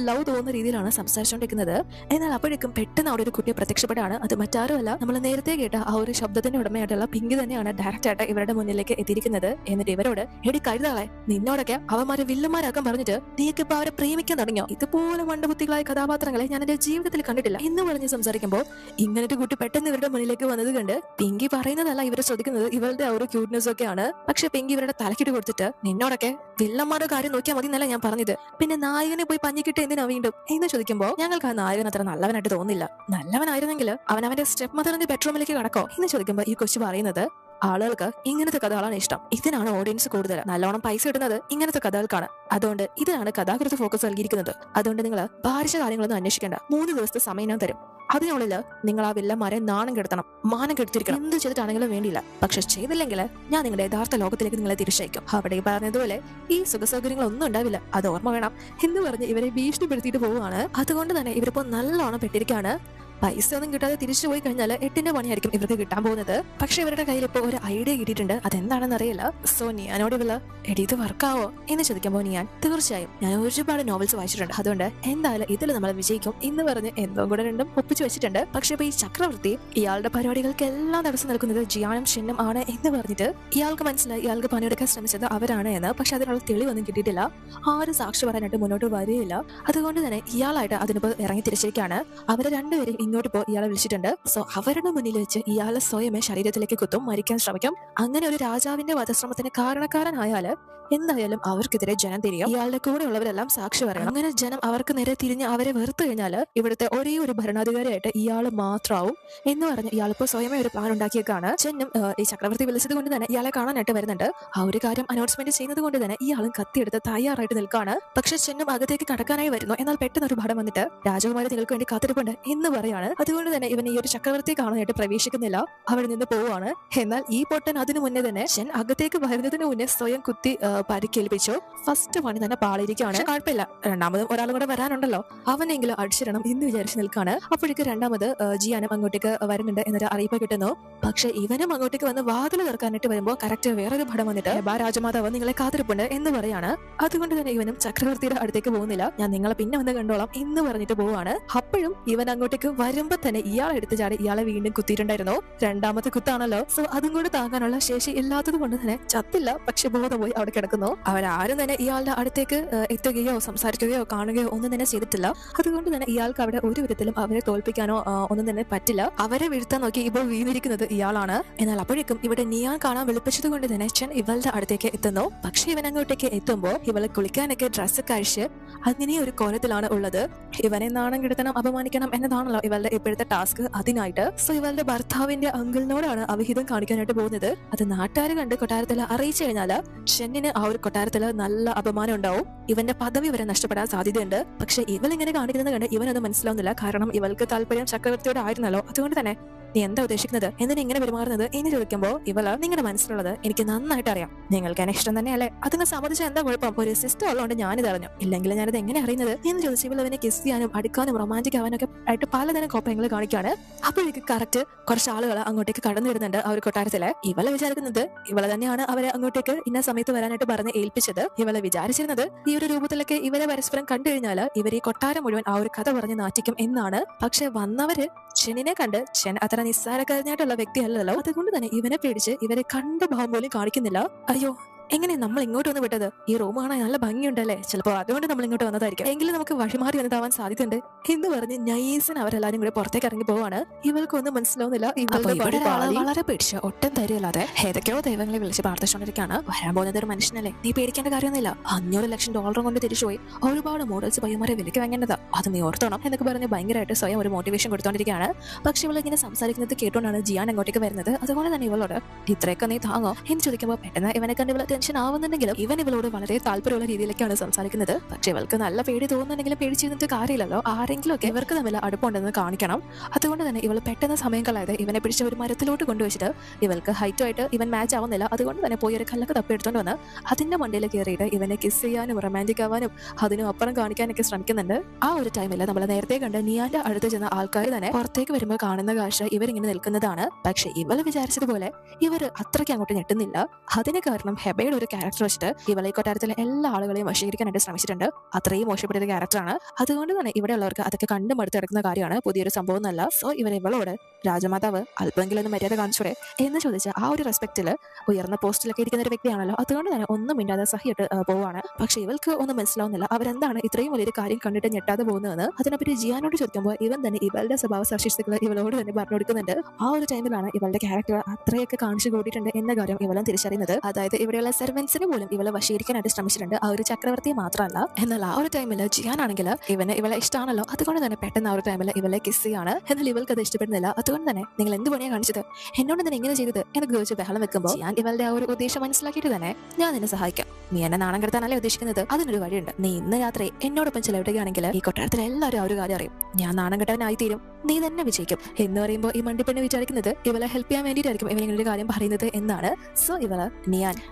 ലവ് തോന്നുന്ന രീതിയിലാണ് സംസാരിച്ചുകൊണ്ടിരിക്കുന്നത്. എന്നാൽ അപ്പോഴേക്കും പെട്ടെന്ന് അവിടെ ഒരു കുട്ടിയെ പ്രത്യക്ഷപ്പെടാണ്. അത് മറ്റാരുമല്ല, നമ്മൾ നേരത്തെ കേട്ട ആ ഒരു ശബ്ദത്തിന്റെ ഉടമയായിട്ടുള്ള പിങ്കി തന്നെയാണ് ഡയറക്റ്റ് ആയിട്ട് ഇവരുടെ മുന്നിലേക്ക് എത്തിയിരിക്കുന്നത്. എന്നിട്ട് ഇവരോട് എടി കഴുതാളെ, നിന്നോടൊക്കെ അവന്മാരെ വില്ലന്മാരാക്കാൻ പറഞ്ഞിട്ട് നീയൊക്കെ ഇപ്പൊ അവരെ പ്രേമിക്കാൻ തുടങ്ങിയോ? ഇതുപോലെ മണ്ടബുദ്ധികളായ കഥാപാത്രങ്ങളെ ഞാൻ എന്റെ ജീവിതത്തിൽ കണ്ടിട്ടില്ല എന്ന് പറഞ്ഞ് സംസാരിക്കുമ്പോൾ ഇങ്ങനത്തെ കുട്ടി പെട്ടെന്ന് ഇവരുടെ മുന്നിലേക്ക് വന്നത് കണ്ട് പിങ്കി പറയുന്നതല്ല ഇവരെ ശ്രദ്ധിക്കുന്നത് ഇവരുടെ ആ ഒരു ക്യൂട്ട്നെസ് ഒക്കെയാണ്. പക്ഷെ പിങ്കി ഇവരുടെ തലക്കിട്ട് കൊടുത്തിട്ട് നിന്നോടൊക്കെ വില്ലന്മാരുടെ കാര്യം നോക്കിയാൽ മതി എന്നല്ല ഞാൻ പറഞ്ഞത്, പിന്നെ നായകനെ പോയി പഞ്ഞിക്കിട്ട് എന്തിനാ വീണ്ടും എന്ന് ചോദിക്കുമ്പോൾ ഞങ്ങൾക്ക് ആ നായകൻ അത്ര നല്ലവനായിട്ട് തോന്നുന്നില്ല. നല്ലവനായിരുന്നെങ്കിൽ അവന്റെ സ്റ്റെപ്പ് മദറിന്റെ ബെഡ്റൂമിലേക്ക് കടക്കോ എന്ന് ചോദിക്കുമ്പോൾ ഈ കൊച്ചു പറയുന്നത് ആളുകൾക്ക് ഇങ്ങനത്തെ കഥകളാണ് ഇഷ്ടം, ഇതിനാണ് ഓഡിയൻസ് കൂടുതൽ, നല്ലോണം പൈസ കിട്ടുന്നത് ഇങ്ങനത്തെ കഥകൾക്കാണ്, അതുകൊണ്ട് ഇതിനാണ് കഥാകൃത്ത് ഫോക്കസ് നൽകിയിരിക്കുന്നത്. അതുകൊണ്ട് നിങ്ങൾ ഭാരിച്ച കാര്യങ്ങളൊന്നും അന്വേഷിക്കേണ്ട, 3 ദിവസത്തെ സമയം ഞാൻ തരും. അതിനുള്ളിൽ നിങ്ങൾ ആ വില്ലന്മാരെ നാണം കെടുത്തണം, മാനം കെടുത്തിരിക്കണം, എന്ത് ചെയ്തിട്ടാണെങ്കിലും വേണ്ടിയില്ല. പക്ഷെ ചെയ്തില്ലെങ്കിൽ ഞാൻ നിങ്ങളുടെ യഥാർത്ഥ ലോകത്തിലേക്ക് നിങ്ങളെ തിരിച്ചയക്കും. അവിടെ പറഞ്ഞതുപോലെ ഈ സുഖസൗകര്യങ്ങളൊന്നും ഉണ്ടാവില്ല, അത് ഓർമ്മ വേണം എന്ന് പറഞ്ഞ് ഇവരെ ഭീഷണിപ്പെടുത്തിയിട്ട് പോവുകയാണ്. അതുകൊണ്ട് തന്നെ ഇവരിപ്പോ നല്ലോണം പെട്ടിരിക്കുകയാണ്. പൈസ ഒന്നും കിട്ടാതെ തിരിച്ചു പോയി കഴിഞ്ഞാൽ 8ന്റെ പണിയായിരിക്കും ഇവർക്ക് കിട്ടാൻ പോകുന്നത്. പക്ഷെ ഇവരുടെ കയ്യിൽ ഇപ്പോൾ ഒരു ഐഡിയ കിട്ടിയിട്ടുണ്ട്, അതെന്താണെന്ന് അറിയില്ല. സോ നിയാനോട് ഇവള് എടി ഇത് വർക്കാവോ എന്ന് ചോദിക്കുമ്പോൾ നിയാൻ തീർച്ചയായും ഞാൻ ഒരുപാട് നോവൽസ് വായിച്ചിട്ടുണ്ട്, അതുകൊണ്ട് എന്തായാലും ഇതിൽ നമ്മൾ വിജയിക്കും എന്ന് പറഞ്ഞ് എന്തോ കൂടെ രണ്ടും ഒപ്പിച്ചു വെച്ചിട്ടുണ്ട്. പക്ഷെ ഇപ്പൊ ഈ ചക്രവർത്തി ഇയാളുടെ പരിപാടികൾക്കെല്ലാം തടസ്സം നിൽക്കുന്നത് ജിയാനും ഷെന്നും ആണ് എന്ന് പറഞ്ഞിട്ട് ഇയാൾക്ക് മനസ്സിലായി ഇയാൾക്ക് പണിയെടുക്കാൻ ശ്രമിച്ചത് അവരാണ് എന്ന്. പക്ഷെ അതിനുള്ള തെളിവൊന്നും കിട്ടിയിട്ടില്ല, ആരും സാക്ഷി പറയാനായിട്ട് മുന്നോട്ട് വരികയില്ല. അതുകൊണ്ട് തന്നെ ഇയാളായിട്ട് അതിനിപ്പോ ഇറങ്ങി തിരിച്ചിരിക്കുകയാണ്. അവരെ രണ്ടുപേരും ഇങ്ങോട്ട് പോ ഇയാളെ വിളിച്ചിട്ടുണ്ട്. സോ അവരുടെ മുന്നിൽ വെച്ച് ഇയാളെ സ്വയമേ ശരീരത്തിലേക്ക് കുത്തും, മരിക്കാൻ ശ്രമിക്കും. അങ്ങനെ ഒരു രാജാവിന്റെ വധശ്രമത്തിന് കാരണക്കാരനായാല് എന്തായാലും അവർക്കെതിരെ ജനം തിരിയും, ഇയാളുടെ കൂടെ ഉള്ളവരെല്ലാം സാക്ഷി പറയണം. അങ്ങനെ ജനം അവർക്ക് നേരെ തിരിഞ്ഞ് അവരെ വെറുത്തു കഴിഞ്ഞാൽ ഇവിടുത്തെ ഒരേ ഒരു ഭരണാധികാരിയായിട്ട് ഇയാൾ മാത്രമാവും എന്ന് പറഞ്ഞ് ഇയാളിപ്പോ സ്വയമേ ഒരു പ്ലാൻ ഉണ്ടാക്കിയേക്കാണ്. ചെന്നും ഈ ചക്രവർത്തി വിളിച്ചത് കൊണ്ട് തന്നെ ഇയാളെ കാണാനായിട്ട് വരുന്നുണ്ട്. ആ ഒരു കാര്യം അനൗൺസ്മെന്റ് ചെയ്യുന്നത് കൊണ്ട് തന്നെ ഇയാളും കത്തിയെടുത്ത് തയ്യാറായിട്ട് നിൽക്കുകയാണ്. പക്ഷെ ചെന്നും അകത്തേക്ക് കടക്കാനായി വരുന്നു. എന്നാൽ പെട്ടെന്ന് ഒരു ഭടം വന്നിട്ട് രാജകുമാരി നിങ്ങൾക്ക് വേണ്ടി കാത്തിരിപ്പുണ്ട് എന്ന് പറയാണ്. അതുകൊണ്ട് തന്നെ ഇവൻ ഈ ഒരു ചക്രവർത്തിയെ കാണാനായിട്ട് പ്രവേശിക്കുന്നില്ല, അവിടെ നിന്ന് പോവുകയാണ്. എന്നാൽ ഈ പൊട്ടൻ അതിനു മുന്നേ തന്നെ ചെൻ അകത്തേക്ക് വരുന്നതിന് മുന്നേ സ്വയം കുത്തി പരിക്കേൽപ്പിച്ചു. ഫസ്റ്റ് പണി തന്നെ പാളിയിരിക്കുകയാണ്. കുഴപ്പമില്ല, രണ്ടാമതും ഒരാൾ കൂടെ വരാനുണ്ടല്ലോ, അവനെങ്കിലും അടിച്ചിടണം എന്ന് വിചാരിച്ച് നിൽക്കുകയാണ്. അപ്പോഴേക്ക് രണ്ടാമത് ജിയാനും അങ്ങോട്ടേക്ക് വരുന്നുണ്ട് എന്നൊരു അറിയിപ്പ് കിട്ടുന്നു. പക്ഷെ ഇവനും അങ്ങോട്ടേക്ക് വന്ന് വാതിൽ തുറക്കാനായിട്ട് വരുമ്പോൾ കറക്റ്റ് വേറൊരു ഭടം വന്നിട്ട് രാജമാതാവ് നിങ്ങളെ കാത്തിരിപ്പുണ്ട് എന്ന് പറയാണ്. അതുകൊണ്ട് തന്നെ ഇവനും ചക്രവർത്തിയുടെ അടുത്തേക്ക് പോകുന്നില്ല, ഞാൻ നിങ്ങളെ പിന്നെ വന്ന് കണ്ടോളാം എന്ന് പറഞ്ഞിട്ട് പോവാണ്. അപ്പോഴും ഇവൻ അങ്ങോട്ടേക്ക് വരുമ്പോ തന്നെ ഇയാളെ എടുത്ത് ചാടി ഇയാളെ വീണ്ടും കുത്തിയിട്ടുണ്ടായിരുന്നു. രണ്ടാമത്തെ കുത്താണല്ലോ, സോ അതും കൂടെ താങ്ങാനുള്ള ശേഷി ഇല്ലാത്തത് കൊണ്ട് തന്നെ ചത്തില്ല, പക്ഷെ ബോധം പോയി അവിടെ കിടക്കുന്നു. അവരാരും തന്നെ ഇയാളുടെ അടുത്തേക്ക് എത്തുകയോ സംസാരിക്കുകയോ കാണുകയോ ഒന്നും തന്നെ ചെയ്തിട്ടില്ല. അതുകൊണ്ട് തന്നെ ഇയാൾക്ക് അവിടെ ഒരു വിധത്തിലും അവരെ തോൽപ്പിക്കാനോ ഒന്നും തന്നെ പറ്റില്ല. അവരെ വീഴ്ത്താൻ നോക്കി ഇപ്പോൾ വീണിരിക്കുന്നത് ഇയാളാണ്. എന്നാൽ അപ്പോഴേക്കും ഇവിടെ നിയാൻ കാണാൻ വിളിപ്പിച്ചത് കൊണ്ട് തന്നെ ചെൻ ഇവളുടെ അടുത്തേക്ക് എത്തുന്നു. പക്ഷെ ഇവൻ അങ്ങോട്ടേക്ക് എത്തുമ്പോൾ ഇവളെ കുളിക്കാനൊക്കെ ഡ്രസ്സ് കഴിച്ച് അങ്ങനെ ഒരു കോലത്തിലാണ് ഉള്ളത്. ഇവനെ നാണം കെടുത്തണം, അപമാനിക്കണം എന്നതാണല്ലോ ഇവളുടെ ഇപ്പോഴത്തെ ടാസ്ക്. അതിനായിട്ട് സോ ഇവളുടെ ഭർത്താവിന്റെ അങ്കിളിനോടാണ് അവിഹിതം കാണിക്കാനായിട്ട് പോകുന്നത്. അത് നാട്ടുകാർ കണ്ട് കൊട്ടാരത്തിൽ അറിയിച്ചു കഴിഞ്ഞാല് ചെന്നിന് ആ ഒരു കൊട്ടാരത്തില് നല്ല അപമാനം ഉണ്ടാവും, ഇവന്റെ പദവി വരെ നഷ്ടപ്പെടാൻ സാധ്യതയുണ്ട്. പക്ഷെ ഇവൾ ഇങ്ങനെ കാണിക്കുന്നത് കണ്ട് ഇവനൊന്നും മനസ്സിലാവുന്നില്ല, കാരണം ഇവൾക്ക് താല്പര്യം ചക്രവർത്തിയോട് ആയിരുന്നല്ലോ. അതുകൊണ്ട് തന്നെ നീ എന്താ ഉദ്ദേശിക്കുന്നത്, എന്തിനാ ഇങ്ങനെ പെരുമാറുന്നത് എന്ന് ചോദിക്കുമ്പോൾ ഇവള് നിങ്ങളുടെ മനസ്സിലുള്ളത് എനിക്ക് നന്നായിട്ട് അറിയാം, നിങ്ങൾക്ക് എന്നെ ഇഷ്ടം തന്നെയല്ലേ, അതിന് സമ്മതിച്ച എന്താ കുഴപ്പം, ഒരു സിസ്റ്റർ ഉള്ളതുകൊണ്ട് ഞാനിത് അറിഞ്ഞു, ഇല്ലെങ്കിൽ ഞാനിത് എങ്ങനെ അറിയുന്നത് എന്ന് ചോദിച്ചു ഇവൾ അവനെ കിസ് ചെയ്യാനും അടുക്കാനും റൊമാൻറ്റിക് ആവാനൊക്കെ ആയിട്ട് പലതരം കോപ്പങ്ങൾ കാണിക്കാണ്. അപ്പോഴേക്ക് കറക്റ്റ് കുറച്ച് ആളുകൾ അങ്ങോട്ടേക്ക് കടന്നു വരുന്നുണ്ട് ആ ഒരു കൊട്ടാരത്തില്. ഇവളെ വിചാരിക്കുന്നത് ഇവളെ തന്നെയാണ് അവരെ അങ്ങോട്ടേക്ക് ഇന്ന സമയത്ത് വരാനായിട്ട് പറഞ്ഞ് ഏൽപ്പിച്ചത്. ഇവളെ വിചാരിച്ചിരുന്നത് ഈ ഒരു രൂപത്തിലൊക്കെ ഇവരെ പരസ്പരം കണ്ടു കഴിഞ്ഞാൽ ഇവർ ഈ കൊട്ടാരം മുഴുവൻ ആ ഒരു കഥ പറഞ്ഞ് നാറ്റിക്കും എന്നാണ്. പക്ഷെ വന്നവര് ചെന്നിനെ കണ്ട് ചെൻ അത്ര നിസ്സാരക്കാരനായിട്ടുള്ള വ്യക്തിയല്ലല്ലോ, അതുകൊണ്ട് തന്നെ ഇവനെ പേടിച്ച് ഇവരെ കണ്ട ഭാവം പോലും കാണിക്കുന്നില്ല. അയ്യോ എങ്ങനെ നമ്മൾ ഇങ്ങോട്ട് വന്ന് വിട്ടത്, ഈ റൂം കാണാൻ നല്ല ഭംഗിയുണ്ടല്ലേ, ചിലപ്പോൾ അതുകൊണ്ട് നമ്മൾ ഇങ്ങോട്ട് വന്നതായിരിക്കും, എങ്കിലും നമുക്ക് വഴിമാറി വന്നതാവാൻ സാധ്യതയുണ്ട് എന്ന് പറഞ്ഞ് നൈസിന് അവരെല്ലാരും കൂടെ പുറത്തേക്ക് ഇറങ്ങി പോവാണ്. ഇവൾക്കൊന്നും മനസ്സിലാവുന്നില്ല. വളരെ പേടിച്ച് ഒട്ടും തരില്ലാതെ ഏതൊക്കെയോ ദൈവങ്ങളെ വിളിച്ച് പ്രാർത്ഥിച്ചുകൊണ്ടിരിക്കുകയാണ്. വരാൻ പോകുന്നത് ഒരു മനുഷ്യനല്ലേ, നീ പേടിക്കേണ്ട കാര്യമൊന്നുമില്ല, $500,000 കൊണ്ട് തിരിച്ചു പോയി ഒരുപാട് മോഡൽസ് പയ്യന്മാരെ വിലക്ക് വാങ്ങേണ്ടതാ, അത് നീ ഓർത്തോണം എന്നൊക്കെ പറഞ്ഞ് ഭയങ്കരമായിട്ട് സ്വയം ഒരു മോട്ടിവേഷൻ കൊടുത്തോണ്ടിരിക്കുകയാണ്. പക്ഷെ ഇവൾ ഇങ്ങനെ സംസാരിക്കുന്നത് കേട്ടോണ്ടാണ് ജിയാൻ അങ്ങോട്ടേക്ക് വരുന്നത്. അതുകൊണ്ട് തന്നെ ഇവളോട് ഇത്രയൊക്കെ നീ താങ്ങോ എന്ന് ചോദിക്കുമ്പോൾ പെട്ടെന്ന് ഇവനെ കണ്ട് ഇവളെ ടെൻഷൻ ആവുന്നുണ്ടെങ്കിലും ഇവൻ ഇവളോട് വളരെ താല്പര്യമുള്ള രീതിയിലേക്കാണ് സംസാരിക്കുന്നത്. പക്ഷെ ഇവൾക്ക് നല്ല പേടി തോന്നുന്നുണ്ടെങ്കിലും പേടിച്ചിരുന്നിട്ട് കാര്യമില്ലല്ലോ. ആരെങ്കിലും ഒക്കെ ഇവർക്ക് തമ്മിൽ അടുപ്പുണ്ടെന്ന് കാണിക്കണം. അതുകൊണ്ട് തന്നെ ഇവൾ പെട്ടെന്ന് സമയം കളയാതെ ഇവനെ പിടിച്ച ഒരു മരത്തിലോട്ട് കൊണ്ടുവച്ചിട്ട് ഇവൾക്ക് ഹൈറ്റുമായിട്ട് ഇവൻ മാച്ച് ആവുന്നില്ല. അതുകൊണ്ട് തന്നെ പോയി ഒരു കല്ലൊക്കെ തപ്പിയെടുത്തോണ്ട് വന്ന് അതിന്റെ മണ്ടയിൽ കയറിയിട്ട് ഇവനെ കിസ് ചെയ്യാനും റൊമാൻറ്റിക് ആവാനും അതിനും അപ്പുറം കാണിക്കാനൊക്കെ ശ്രമിക്കുന്നുണ്ട്. ആ ഒരു ടൈമിൽ നമ്മൾ നേരത്തെ കണ്ട് നിയാന്റെ അടുത്ത് ചെന്ന ആൾക്കാർ തന്നെ പുറത്തേക്ക് വരുമ്പോൾ കാണുന്ന കാഴ്ച ഇവരിങ്ങനെ നിൽക്കുന്നതാണ്. പക്ഷെ ഇവള് വിചാരിച്ചതുപോലെ ഇവർ അത്രയ്ക്ക് അങ്ങോട്ട് ഞെട്ടുന്നില്ല. അതിന് കാരണം ഹെബയുടെ ഒരു ക്യാരക്ടർ വെച്ചിട്ട് ഇവളെ കൊട്ടാരത്തിലെ എല്ലാ ആളുകളെയും വശീകരിക്കാനായിട്ട് ശ്രമിച്ചിട്ടുണ്ട്. അത്രയും മോശപ്പെട്ട ഒരു ക്യാരക്ടറാണ്. അതുകൊണ്ട് തന്നെ ഇവിടെയുള്ളവർക്ക് അതൊക്കെ കണ്ടു മടുത്ത് കിടക്കുന്ന കാര്യമാണ്, പുതിയൊരു സംഭവം എന്നല്ല. സോ ഇവളോട് രാജമാതാവ് അല്പമെങ്കിലും ഒന്ന് മര്യാദ കാണിച്ചൂടെ എന്ന് ചോദിച്ച ആ ഒരു റെസ്പെക്റ്റില് ഉയർന്ന പോസ്റ്റിലൊക്കെ ഇരിക്കുന്ന ഒരു വ്യക്തിയാണല്ലോ. അതുകൊണ്ട് തന്നെ ഒന്നും മിണ്ടാതെ സഹിയിട്ട് പോവാണ്. പക്ഷെ ഇവൾക്ക് ഒന്നും മനസ്സിലാവുന്നില്ല അവരെന്താണ് ഇത്രയും വലിയൊരു കാര്യം കണ്ടിട്ട് ഞെട്ടാതെ പോകുന്നതെന്ന്. അതിനെപ്പറ്റി ജിയാനോട് ചോദിക്കുമ്പോൾ ഇവൻ തന്നെ ഇവളുടെ സ്വഭാവ സവിശേഷതകൾ ഇവളോട് തന്നെ പറഞ്ഞു കൊടുക്കുന്നുണ്ട്. ആ ഒരു ടൈമിലാണ് ഇവളുടെ ക്യാരക്ടർ അത്രയൊക്കെ കാണിച്ചു കൂട്ടിയിട്ടുണ്ട് എന്ന കാര്യം ഇവളും തിരിച്ചറിയുന്നത്. അതായത് ഇവിടെയുള്ള സെർവൻസിന് പോലും ഇവളെ വശീകരിക്കാനായിട്ട് ശ്രമിച്ചിട്ടുണ്ട്, ആ ഒരു ചക്രവർത്തിയെ മാത്രമല്ല. എന്നാൽ ആ ഒരു ടൈമിൽ ജിയാനാണെങ്കിൽ ഇവളെ ഇഷ്ടമാണല്ലോ. അതുകൊണ്ട് തന്നെ പെട്ടെന്ന് ആ ഒരു ടൈമിൽ ഇവളെ കിസ് ചെയ്യാണ്. എന്നാൽ ഇവൾക്ക് അത് ഇഷ്ടപ്പെടുന്നില്ല. അതുകൊണ്ട് തന്നെ നിങ്ങൾ എന്ത് പണിയാണ് കാണിച്ചത്, എന്നോട് തന്നെ എങ്ങനെ ചെയ്തത് എന്നൊക്കെ ചോദിച്ച് ബഹളം വെക്കുമ്പോൾ ഞാൻ ഇവളുടെ ആ ഒരു ഉദ്ദേശം മനസ്സിലാക്കിയിട്ട് തന്നെ ഞാൻ നിന്നെ സഹായിക്കാം. നീ എന്നെ നാണം കെടുത്താനല്ലേ ഉദ്ദേശിക്കുന്നത്, അതിനൊരു വഴിയുണ്ട്. നീ ഇന്ന് രാത്രി എന്നോടൊപ്പം ചെലവിടുകയാണെങ്കിൽ ഈ കൊട്ടാരത്തിൽ എല്ലാവരും ആ ഒരു കാര്യം അറിയും, ഞാൻ നാണം കെട്ടവനായി തീരും, നീ തന്നെ വിജയിക്കും എന്ന് പറയുമ്പോൾ ഈ മണ്ടിപ്പെണ്ണ് വിചാരിക്കുന്നത് ഇവളെ ഹെൽപ്പ് ചെയ്യാൻ വേണ്ടിയിട്ടായിരിക്കും ഇവനിങ്ങനെ ഒരു കാര്യം പറയുന്നത് എന്നാണ്. സോ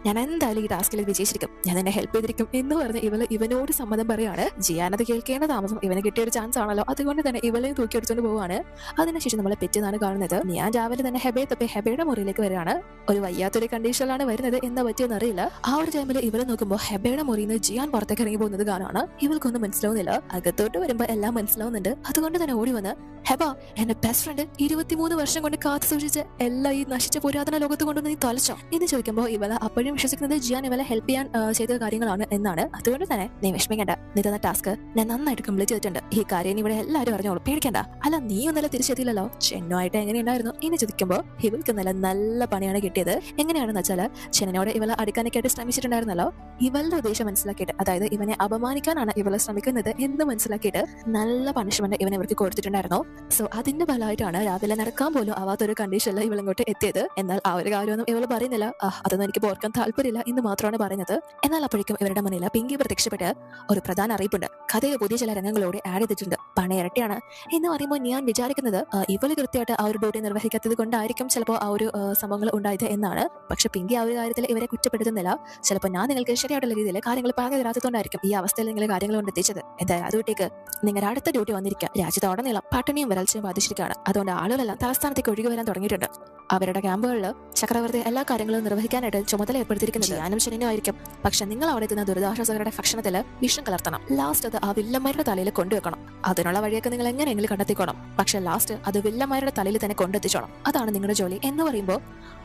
ഞാൻ എന്തായാലും ഈ ടാസ്കിൽ വിജയിച്ചിരിക്കും, ഞാൻ എന്നെ ഹെൽപ്പ് ചെയ്തിരിക്കും എന്ന് പറഞ്ഞ് ഇവനോട് സമ്മതം പറയാണ്. ജിയാനത് കേൾക്കേണ്ട താമസം ഇവന് കിട്ടിയ ഒരു ചാൻസ് ആണല്ലോ. അതുകൊണ്ട് തന്നെ ഇവളെയും തൂക്കി എടുത്തുകൊണ്ട് പോവാണ്. അതിനുശേഷം നമ്മളെ പെറ്റെന്നാണ് കാണുന്നത്. ഞാൻ രാവിലെ തന്നെ ഹെബയെ തപ്പി ഹെബയുടെ മുറിയിലേക്ക് വരികയാണ്. ഒരു വയ്യാത്തൊരു കണ്ടീഷനിലാണ് വരുന്നത്, എന്താ പറ്റിയെന്ന് അറിയില്ല. ആ ഒരു ടൈമിൽ ഇവളെ നോക്കുമ്പോൾ ഹെബയുടെ മുറിയിൽ നിന്ന് ജിയാൻ പുറത്തേക്ക് ഇറങ്ങി പോകുന്നത് കാണാണ്. ഇവൾക്കൊന്നും മനസ്സിലാവുന്നില്ല. അകത്തോട്ട് വരുമ്പോൾ എല്ലാം മനസ്സിലാവുന്നുണ്ട്. അതുകൊണ്ട് തന്നെ ഓടി വന്ന് ഹെബ, എന്റെ ബെസ്റ്റ് ഫ്രണ്ട് 23 വർഷം കൊണ്ട് കാത്തു സൂക്ഷിച്ച് എല്ലാം ഈ നശിച്ച പുരാതന ലോകത്ത് കൊണ്ടൊന്ന് നീ തൊലച്ചോ എന്ന് ചോദിക്കുമ്പോൾ ഇവളെ അപ്പോഴും വിശ്വസിക്കുന്നത് ജിയാൻ ഇവളെ ഹെൽപ്പ് ചെയ്യാൻ ചെയ്ത കാര്യങ്ങളാണ് എന്നാണ്. അതുകൊണ്ട് തന്നെ നീ വിഷമിക്കേണ്ട, നീ തന്ന ടാസ്ക് ഞാൻ നന്നായിട്ട് കംപ്ലീറ്റ് ചെയ്തിട്ടുണ്ട്. ഈ കാര്യം ഇവിടെ എല്ലാവരും അറിഞ്ഞോളൂ, പേടിക്കണ്ട. അല്ല നീ ഒന്നല്ല തിരിച്ചെത്തിയില്ലല്ലോ, ചെന്നുമായിട്ട് എങ്ങനെയുണ്ടായിരുന്നു എന്ന് ചോദിക്കുമ്പോൾ ഇവൾക്ക് നല്ല പണിയാണ് കിട്ടിയത്. എങ്ങനെയാണെന്ന് വെച്ചാൽ ചെന്നനോട് ഇവളെ അടുക്കാനൊക്കെ ആയിട്ട് ശ്രമിച്ചിട്ടുണ്ടായിരുന്നല്ലോ. ഇവളുടെ ഉദ്ദേശം മനസ്സിലാക്കിയിട്ട്, അതായത് ഇവനെ അപമാനിക്കാനാണ് ഇവളെ ശ്രമിക്കുന്നത് എന്ന് മനസ്സിലാക്കിയിട്ട് നല്ല പണിഷ്മെന്റ് ഇവൻ ഇവർക്ക് കൊടുത്തിട്ടുണ്ടായിരുന്നു. സോ അതിന്റെ ഫലമായിട്ടാണ് രാവിലെ നടക്കാൻ പോലും ആവാത്തൊരു കണ്ടീഷനിൽ ഇവളിങ്ങോട്ട് എത്തിയത്. എന്നാൽ ആ ഒരു കാര്യമൊന്നും ഇവള് പറയുന്നില്ല. അതൊന്നും എനിക്ക് ഓർക്കാൻ താല്പര്യമില്ല എന്ന് മാത്രമാണ് പറയുന്നത്. എന്നാൽ അപ്പോഴേക്കും ഇവരുടെ മുന്നിൽ പിങ്കി പ്രത്യക്ഷപ്പെട്ട് ഒരു പ്രധാന അറിയിപ്പുണ്ട്. കഥയിൽ പുതിയ ചില രംഗങ്ങളോട് ആഡ് ചെയ്തിട്ടുണ്ട്, പണി ഇരട്ടിയാണ് എന്ന് പറയുമ്പോൾ ഞാൻ വിചാരിക്കുന്നത് ഇവള് കൃത്യമായിട്ട് ആ ഒരു ഡ്യൂട്ടി നിർവഹിക്കാത്തത് കൊണ്ടായിരിക്കും ചിലപ്പോൾ ആ ഒരു സംഭവങ്ങൾ ഉണ്ടായത് എന്നാണ്. പക്ഷെ പിങ്കി ആ ഒരു കാര്യത്തിൽ ഇവരെ കുറ്റപ്പെടുത്തുന്നില്ല. ചിലപ്പോൾ ഞാൻ നിങ്ങൾക്ക് ശരിയായിട്ടുള്ള രീതിയിൽ കാര്യങ്ങൾ പറഞ്ഞു തരാത്തതുകൊണ്ടായിരിക്കും ഈ അവസ്ഥയിൽ നിങ്ങൾ കാര്യങ്ങൾ കൊണ്ട് എത്തിച്ചത്. എന്തായാലും അതുകൊണ്ടേക്ക് നിങ്ങളുടെ അടുത്ത ഡ്യൂട്ടി വന്നിരിക്കുക. രാജ്യത്തോടനീളം പട്ടിണിയും വരൾച്ചയും ബാധിച്ചിരിക്കുകയാണ്. അതുകൊണ്ട് ആളുകളെല്ലാം തലസ്ഥാനത്തേക്ക് ഒഴുകി വരാൻ തുടങ്ങിയിട്ടുണ്ട്. അവരുടെ ക്യാമ്പുകളിൽ ചക്രവർത്തി എല്ലാ കാര്യങ്ങളും നിർവഹിക്കാനായിട്ട് ചുമതല ഏർപ്പെടുത്തിയിരിക്കുന്നത് ഞാനും ശനിനും ആയിരിക്കും. പക്ഷെ നിങ്ങൾ അവിടെ എത്തുന്ന ദുരിതാശ്വാസകരുടെ ഭക്ഷണത്തിൽ വിഷം കലർത്തണം. ലാസ്റ്റ് അത് ആ വില്ലന്മാരുടെ തലയിൽ കൊണ്ടുവെക്കണം. അതിനുള്ള വഴിയൊക്കെ നിങ്ങൾ എങ്ങനെയെങ്കിലും കണ്ടെത്തിക്കോണം. പക്ഷെ ലാസ്റ്റ് അത് വില്ലന്മാരുടെ തലയിൽ തന്നെ കൊണ്ടെത്തിച്ചോണം. അതാണ് നിങ്ങളുടെ ജോലി എന്ന് പറയുമ്പോൾ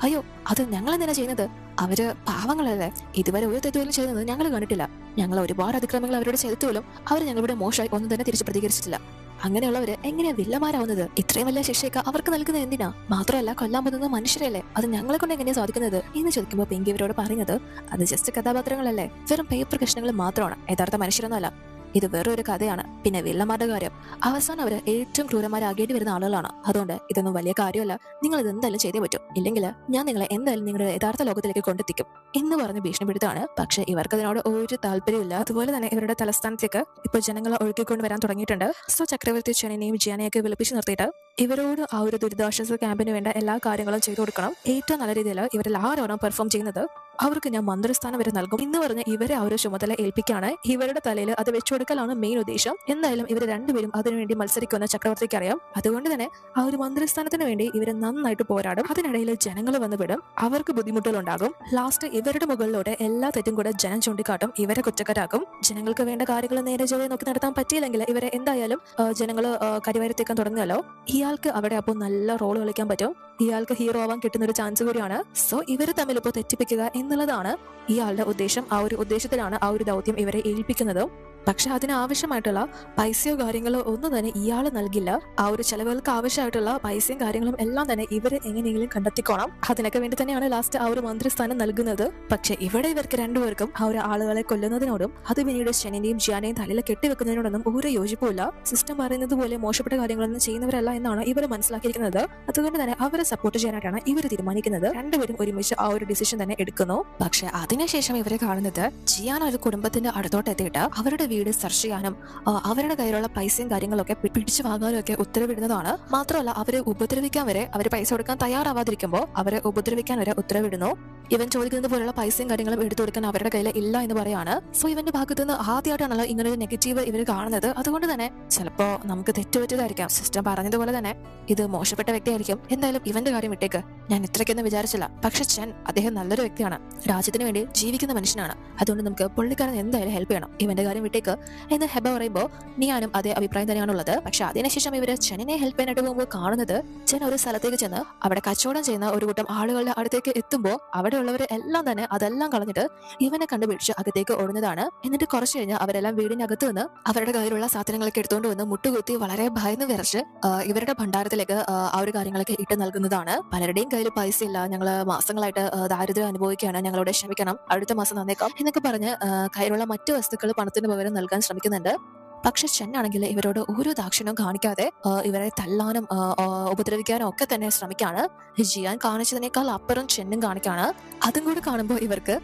അയ്യോ, അത് ഞങ്ങൾ എന്തിനാ ചെയ്യുന്നത്, അവര് പാവങ്ങളല്ലേ, ഇതുവരെ ഒരു തെറ്റുപോലും ചെയ്യുന്നത് ഞങ്ങൾ കണ്ടിട്ടില്ല. ഞങ്ങൾ ഒരുപാട് അതിക്രമങ്ങൾ അവരോട് ചെയ്തിട്ടുപോലും അവർ ഞങ്ങളുടെ മോശമായി ഒന്നും തന്നെ തിരിച്ച് പ്രതികരിച്ചിട്ടില്ല. അങ്ങനെയുള്ളവര് എങ്ങനെയാ വില്ലന്മാരാവുന്നത്? ഇത്രയും വലിയ ശിക്ഷയൊക്കെ അവർക്ക് നൽകുന്നത് എന്തിനാ? മാത്രമല്ല കൊല്ലാൻ പറ്റുന്ന മനുഷ്യരല്ലേ, അത് ഞങ്ങളെ കൊണ്ട് എങ്ങനെയാ സാധിക്കുന്നത് എന്ന് ചോദിക്കുമ്പോൾ പിങ്കി ഇവരോട് പറയുന്നത് അത് ജസ്റ്റ് കഥാപാത്രങ്ങളല്ലേ, വെറും പേപ്പർ കഷ്ണങ്ങൾ മാത്രമാണ്, യഥാർത്ഥ മനുഷ്യരൊന്നുമല്ല. ഇത് വേറൊരു കഥയാണ്. പിന്നെ വില്ലന്മാരുടെ കാര്യം, അവസാനം അവര് ഏറ്റവും ക്രൂരന്മാരാകേണ്ടി വരുന്ന ആളുകളാണ്. അതുകൊണ്ട് ഇതൊന്നും വലിയ കാര്യമല്ല, നിങ്ങൾ ഇത് എന്തായാലും ചെയ്തേ പറ്റും, ഇല്ലെങ്കിൽ ഞാൻ നിങ്ങളെ എന്തായാലും നിങ്ങളുടെ യഥാർത്ഥ ലോകത്തിലേക്ക് കൊണ്ടെത്തിക്കും എന്ന് പറഞ്ഞ് ഭീഷണിപ്പെടുത്താണ്. പക്ഷെ ഇവർക്ക് അതിനോട് ഒരു താല്പര്യമില്ല. അതുപോലെ തന്നെ ഇവരുടെ തലസ്ഥാനത്തേക്ക് ഇപ്പോൾ ജനങ്ങളെ ഒഴുക്കിക്കൊണ്ട് വരാൻ തുടങ്ങിയിട്ടുണ്ട്. സോ ചക്രവർത്തി ചെന്നനെയും ജിയാനെയൊക്കെ വിളിപ്പിച്ച് നിർത്തിയിട്ട് ഇവരോട് ആ ഒരു ദുരിതാശ്വാസ ക്യാമ്പിന് വേണ്ട എല്ലാ കാര്യങ്ങളും ചെയ്തു കൊടുക്കണം. ഏറ്റവും നല്ല രീതിയിൽ ഇവരിൽ ആരാണോ പെർഫോം ചെയ്യുന്നത് അവർക്ക് ഞാൻ മന്ത്രിസ്ഥാനം വരെ നൽകും എന്ന് പറഞ്ഞ് ഇവരെ ആ ഒരു ചുമതല ഏൽപ്പിക്കാണ്. ഇവരുടെ തലയിൽ അത് വെച്ചുകൊടുക്കലാണ് മെയിൻ ഉദ്ദേശം. എന്തായാലും ഇവർ രണ്ടുപേരും അതിനുവേണ്ടി മത്സരിക്കുമെന്ന് ചക്രവർത്തിക്ക് അറിയാം. അതുകൊണ്ട് തന്നെ ആ ഒരു മന്ത്രിസ്ഥാനത്തിന് വേണ്ടി ഇവരെ നന്നായിട്ട് പോരാടും. അതിനിടയിൽ ജനങ്ങൾ വന്നുവിടും, അവർക്ക് ബുദ്ധിമുട്ടുകൾ ഉണ്ടാകും. ലാസ്റ്റ് ഇവരുടെ മുകളിലൂടെ എല്ലാ തെറ്റും കൂടെ ജനം ചൂണ്ടിക്കാട്ടും, ഇവരെ കുറ്റക്കാരാക്കും. ജനങ്ങൾക്ക് വേണ്ട കാര്യങ്ങൾ നേരെ ജോലി നോക്കി നടത്താൻ പറ്റിയില്ലെങ്കിൽ ഇവരെ എന്തായാലും ജനങ്ങൾ കരിവാരിത്തേക്കാൻ തുടങ്ങുമല്ലോ. ഇയാൾക്ക് അവിടെ അപ്പോൾ നല്ല റോൾ കളിക്കാൻ പറ്റും. ഇയാൾക്ക് ഹീറോ ആവാൻ കിട്ടുന്ന ഒരു ചാൻസ് കൂടിയാണ്. സോ ഇവർ തമ്മിൽ ഇപ്പോൾ തെറ്റിപ്പിക്കുക എന്നുള്ളതാണ് ഇയാളുടെ ഉദ്ദേശം. ആ ഒരു ഉദ്ദേശത്തിലാണ് ആ ഒരു ദൗത്യം ഇവരെ ഏൽപ്പിക്കുന്നത്. പക്ഷെ അതിനാവശ്യമായിട്ടുള്ള പൈസയോ കാര്യങ്ങളോ ഒന്നും തന്നെ ഇയാൾ നൽകില്ല. ആ ഒരു ചെലവുകൾക്ക് ആവശ്യമായിട്ടുള്ള പൈസയും കാര്യങ്ങളും എല്ലാം തന്നെ ഇവര് എങ്ങനെയെങ്കിലും കണ്ടെത്തിക്കോണം. അതിനൊക്കെ വേണ്ടി തന്നെയാണ് ലാസ്റ്റ് ആ ഒരു മന്ത്രിസ്ഥാനം നൽകുന്നത്. പക്ഷെ ഇവിടെ ഇവർക്ക് രണ്ടുപേർക്കും ആ ഒരു ആളുകളെ കൊല്ലുന്നതിനോടും അത് പിന്നീട് ഷെനിന്റെയും ജിയാനെയും തലയിൽ കെട്ടിവെക്കുന്നതിനോടൊന്നും ഒരു യോജിപ്പില്ല. സിസ്റ്റം പറയുന്നത് പോലെ മോശപ്പെട്ട കാര്യങ്ങളൊന്നും ചെയ്യുന്നവരല്ല എന്നാണ് ഇവർ മനസ്സിലാക്കിയിരിക്കുന്നത്. അതുകൊണ്ട് തന്നെ അവരെ സപ്പോർട്ട് ചെയ്യാനായിട്ടാണ് ഇവർ തീരുമാനിക്കുന്നത്. രണ്ടുപേരും ഒരുമിച്ച് ആ ഒരു ഡിസിഷൻ തന്നെ എടുക്കുന്നു. പക്ഷെ അതിനുശേഷം ഇവരെ കാണുന്നത് ജിയാൻ ഒരു കുടുംബത്തിന്റെ അടുത്തോട്ട് എത്തിയിട്ട് അവരുടെ വീട് സെർച്ച് ചെയ്യാനും അവരുടെ കയ്യിലുള്ള പൈസയും കാര്യങ്ങളൊക്കെ പിടിച്ചു വാങ്ങാനും ഒക്കെ ഉത്തരവിടുന്നതാണ്. മാത്രമല്ല അവരെ ഉപദ്രവിക്കാൻ വരെ, അവർ പൈസ കൊടുക്കാൻ തയ്യാറാവാതിരിക്കുമ്പോൾ അവരെ ഉപദ്രവിക്കാൻ വരെ ഉത്തരവിടുന്നു. ഇവൻ ചോദിക്കുന്നത് പോലുള്ള പൈസയും കാര്യങ്ങളും എടുത്തു കൊടുക്കാൻ അവരുടെ കയ്യിൽ ഇല്ല എന്ന് പറയാണ്. സോ ഇവന്റെ ഭാഗത്ത് നിന്ന് ആദ്യമായിട്ടാണല്ലോ ഇങ്ങനെ ഒരു നെഗറ്റീവ് ഇവർ കാണുന്നത്. അതുകൊണ്ട് തന്നെ ചിലപ്പോ നമുക്ക് തെറ്റുപറ്റിയതായിരിക്കാം. സിസ്റ്റം പറഞ്ഞതുപോലെ തന്നെ ഇത് മോശപ്പെട്ട വ്യക്തിയായിരിക്കും. എന്തായാലും ഇവന്റെ കാര്യം വിട്ടേക്ക്, ഞാൻ ഇത്രയ്ക്കൊന്നും വിചാരിച്ചില്ല. പക്ഷെ ചെൻ അദ്ദേഹം നല്ലൊരു വ്യക്തിയാണ്, രാജ്യത്തിന് വേണ്ടി ജീവിക്കുന്ന മനുഷ്യനാണ്. അതുകൊണ്ട് നമുക്ക് പുള്ളിക്കാരൻ എന്തായാലും ഹെൽപ്പ് ചെയ്യണം, ഇവന്റെ കാര്യം വിട്ടേക്ക് എന്ന് ഹെബ പറയുമ്പോൾ നിയാനും അതേ അഭിപ്രായം തന്നെയാണുള്ളത്. പക്ഷെ അതിനുശേഷം ഇവര് ചെന്നിനെ ഹെൽപ്പ് ചെയ്യാനായിട്ട് പോകുമ്പോൾ കാണുന്നത് ചെൻ ഒരു സ്ഥലത്തേക്ക് ചെന്ന് അവിടെ കച്ചവടം ചെയ്യുന്ന ഒരു കൂട്ടം ആളുകളുടെ അടുത്തേക്ക് എത്തുമ്പോൾ അവിടെ ഉള്ളവര് എല്ലാം തന്നെ അതെല്ലാം കളഞ്ഞിട്ട് ഇവനെ കണ്ടുപിടിച്ച് അകത്തേക്ക് ഓടുന്നതാണ്. എന്നിട്ട് കുറച്ച് കഴിഞ്ഞ് അവരെല്ലാം വീടിനകത്ത് നിന്ന് അവരുടെ കയ്യിലുള്ള സാധനങ്ങളൊക്കെ എടുത്തുകൊണ്ട് വന്ന് മുട്ടുകുത്തി വളരെ ഭയന്ന് വിറച്ച് ഇവരുടെ ഭണ്ഡാരത്തിലേക്ക് ആ ഒരു കാര്യങ്ങളൊക്കെ ഇട്ട് നൽകുന്നതാണ്. പലരുടെയും കയ്യിൽ പൈസ ഇല്ല, ഞങ്ങള് മാസങ്ങളായിട്ട് ദാരിദ്ര്യം അനുഭവിക്കുകയാണ്, ഞങ്ങളോട് ക്ഷമിക്കണം, അടുത്ത മാസം തന്നേക്കാം എന്നൊക്കെ പറഞ്ഞ് കയ്യിലുള്ള മറ്റു വസ്തുക്കൾ പണത്തിന് പകരം നൽകാൻ ശ്രമിക്കുന്നുണ്ട്. പക്ഷെ ചെന്നാണെങ്കിൽ ഇവരോട് ഒരു ദാക്ഷിണ്യവും കാണിക്കാതെ ഇവരെ തല്ലാനും ഉപദ്രവിക്കാനും ഒക്കെ തന്നെ ശ്രമിക്കാണ്. ജിയാൻ കാണിച്ചതിനേക്കാൾ അപ്പുറം ചെന്നും കാണിക്കാണ്. അതും കൂടി കാണുമ്പോൾ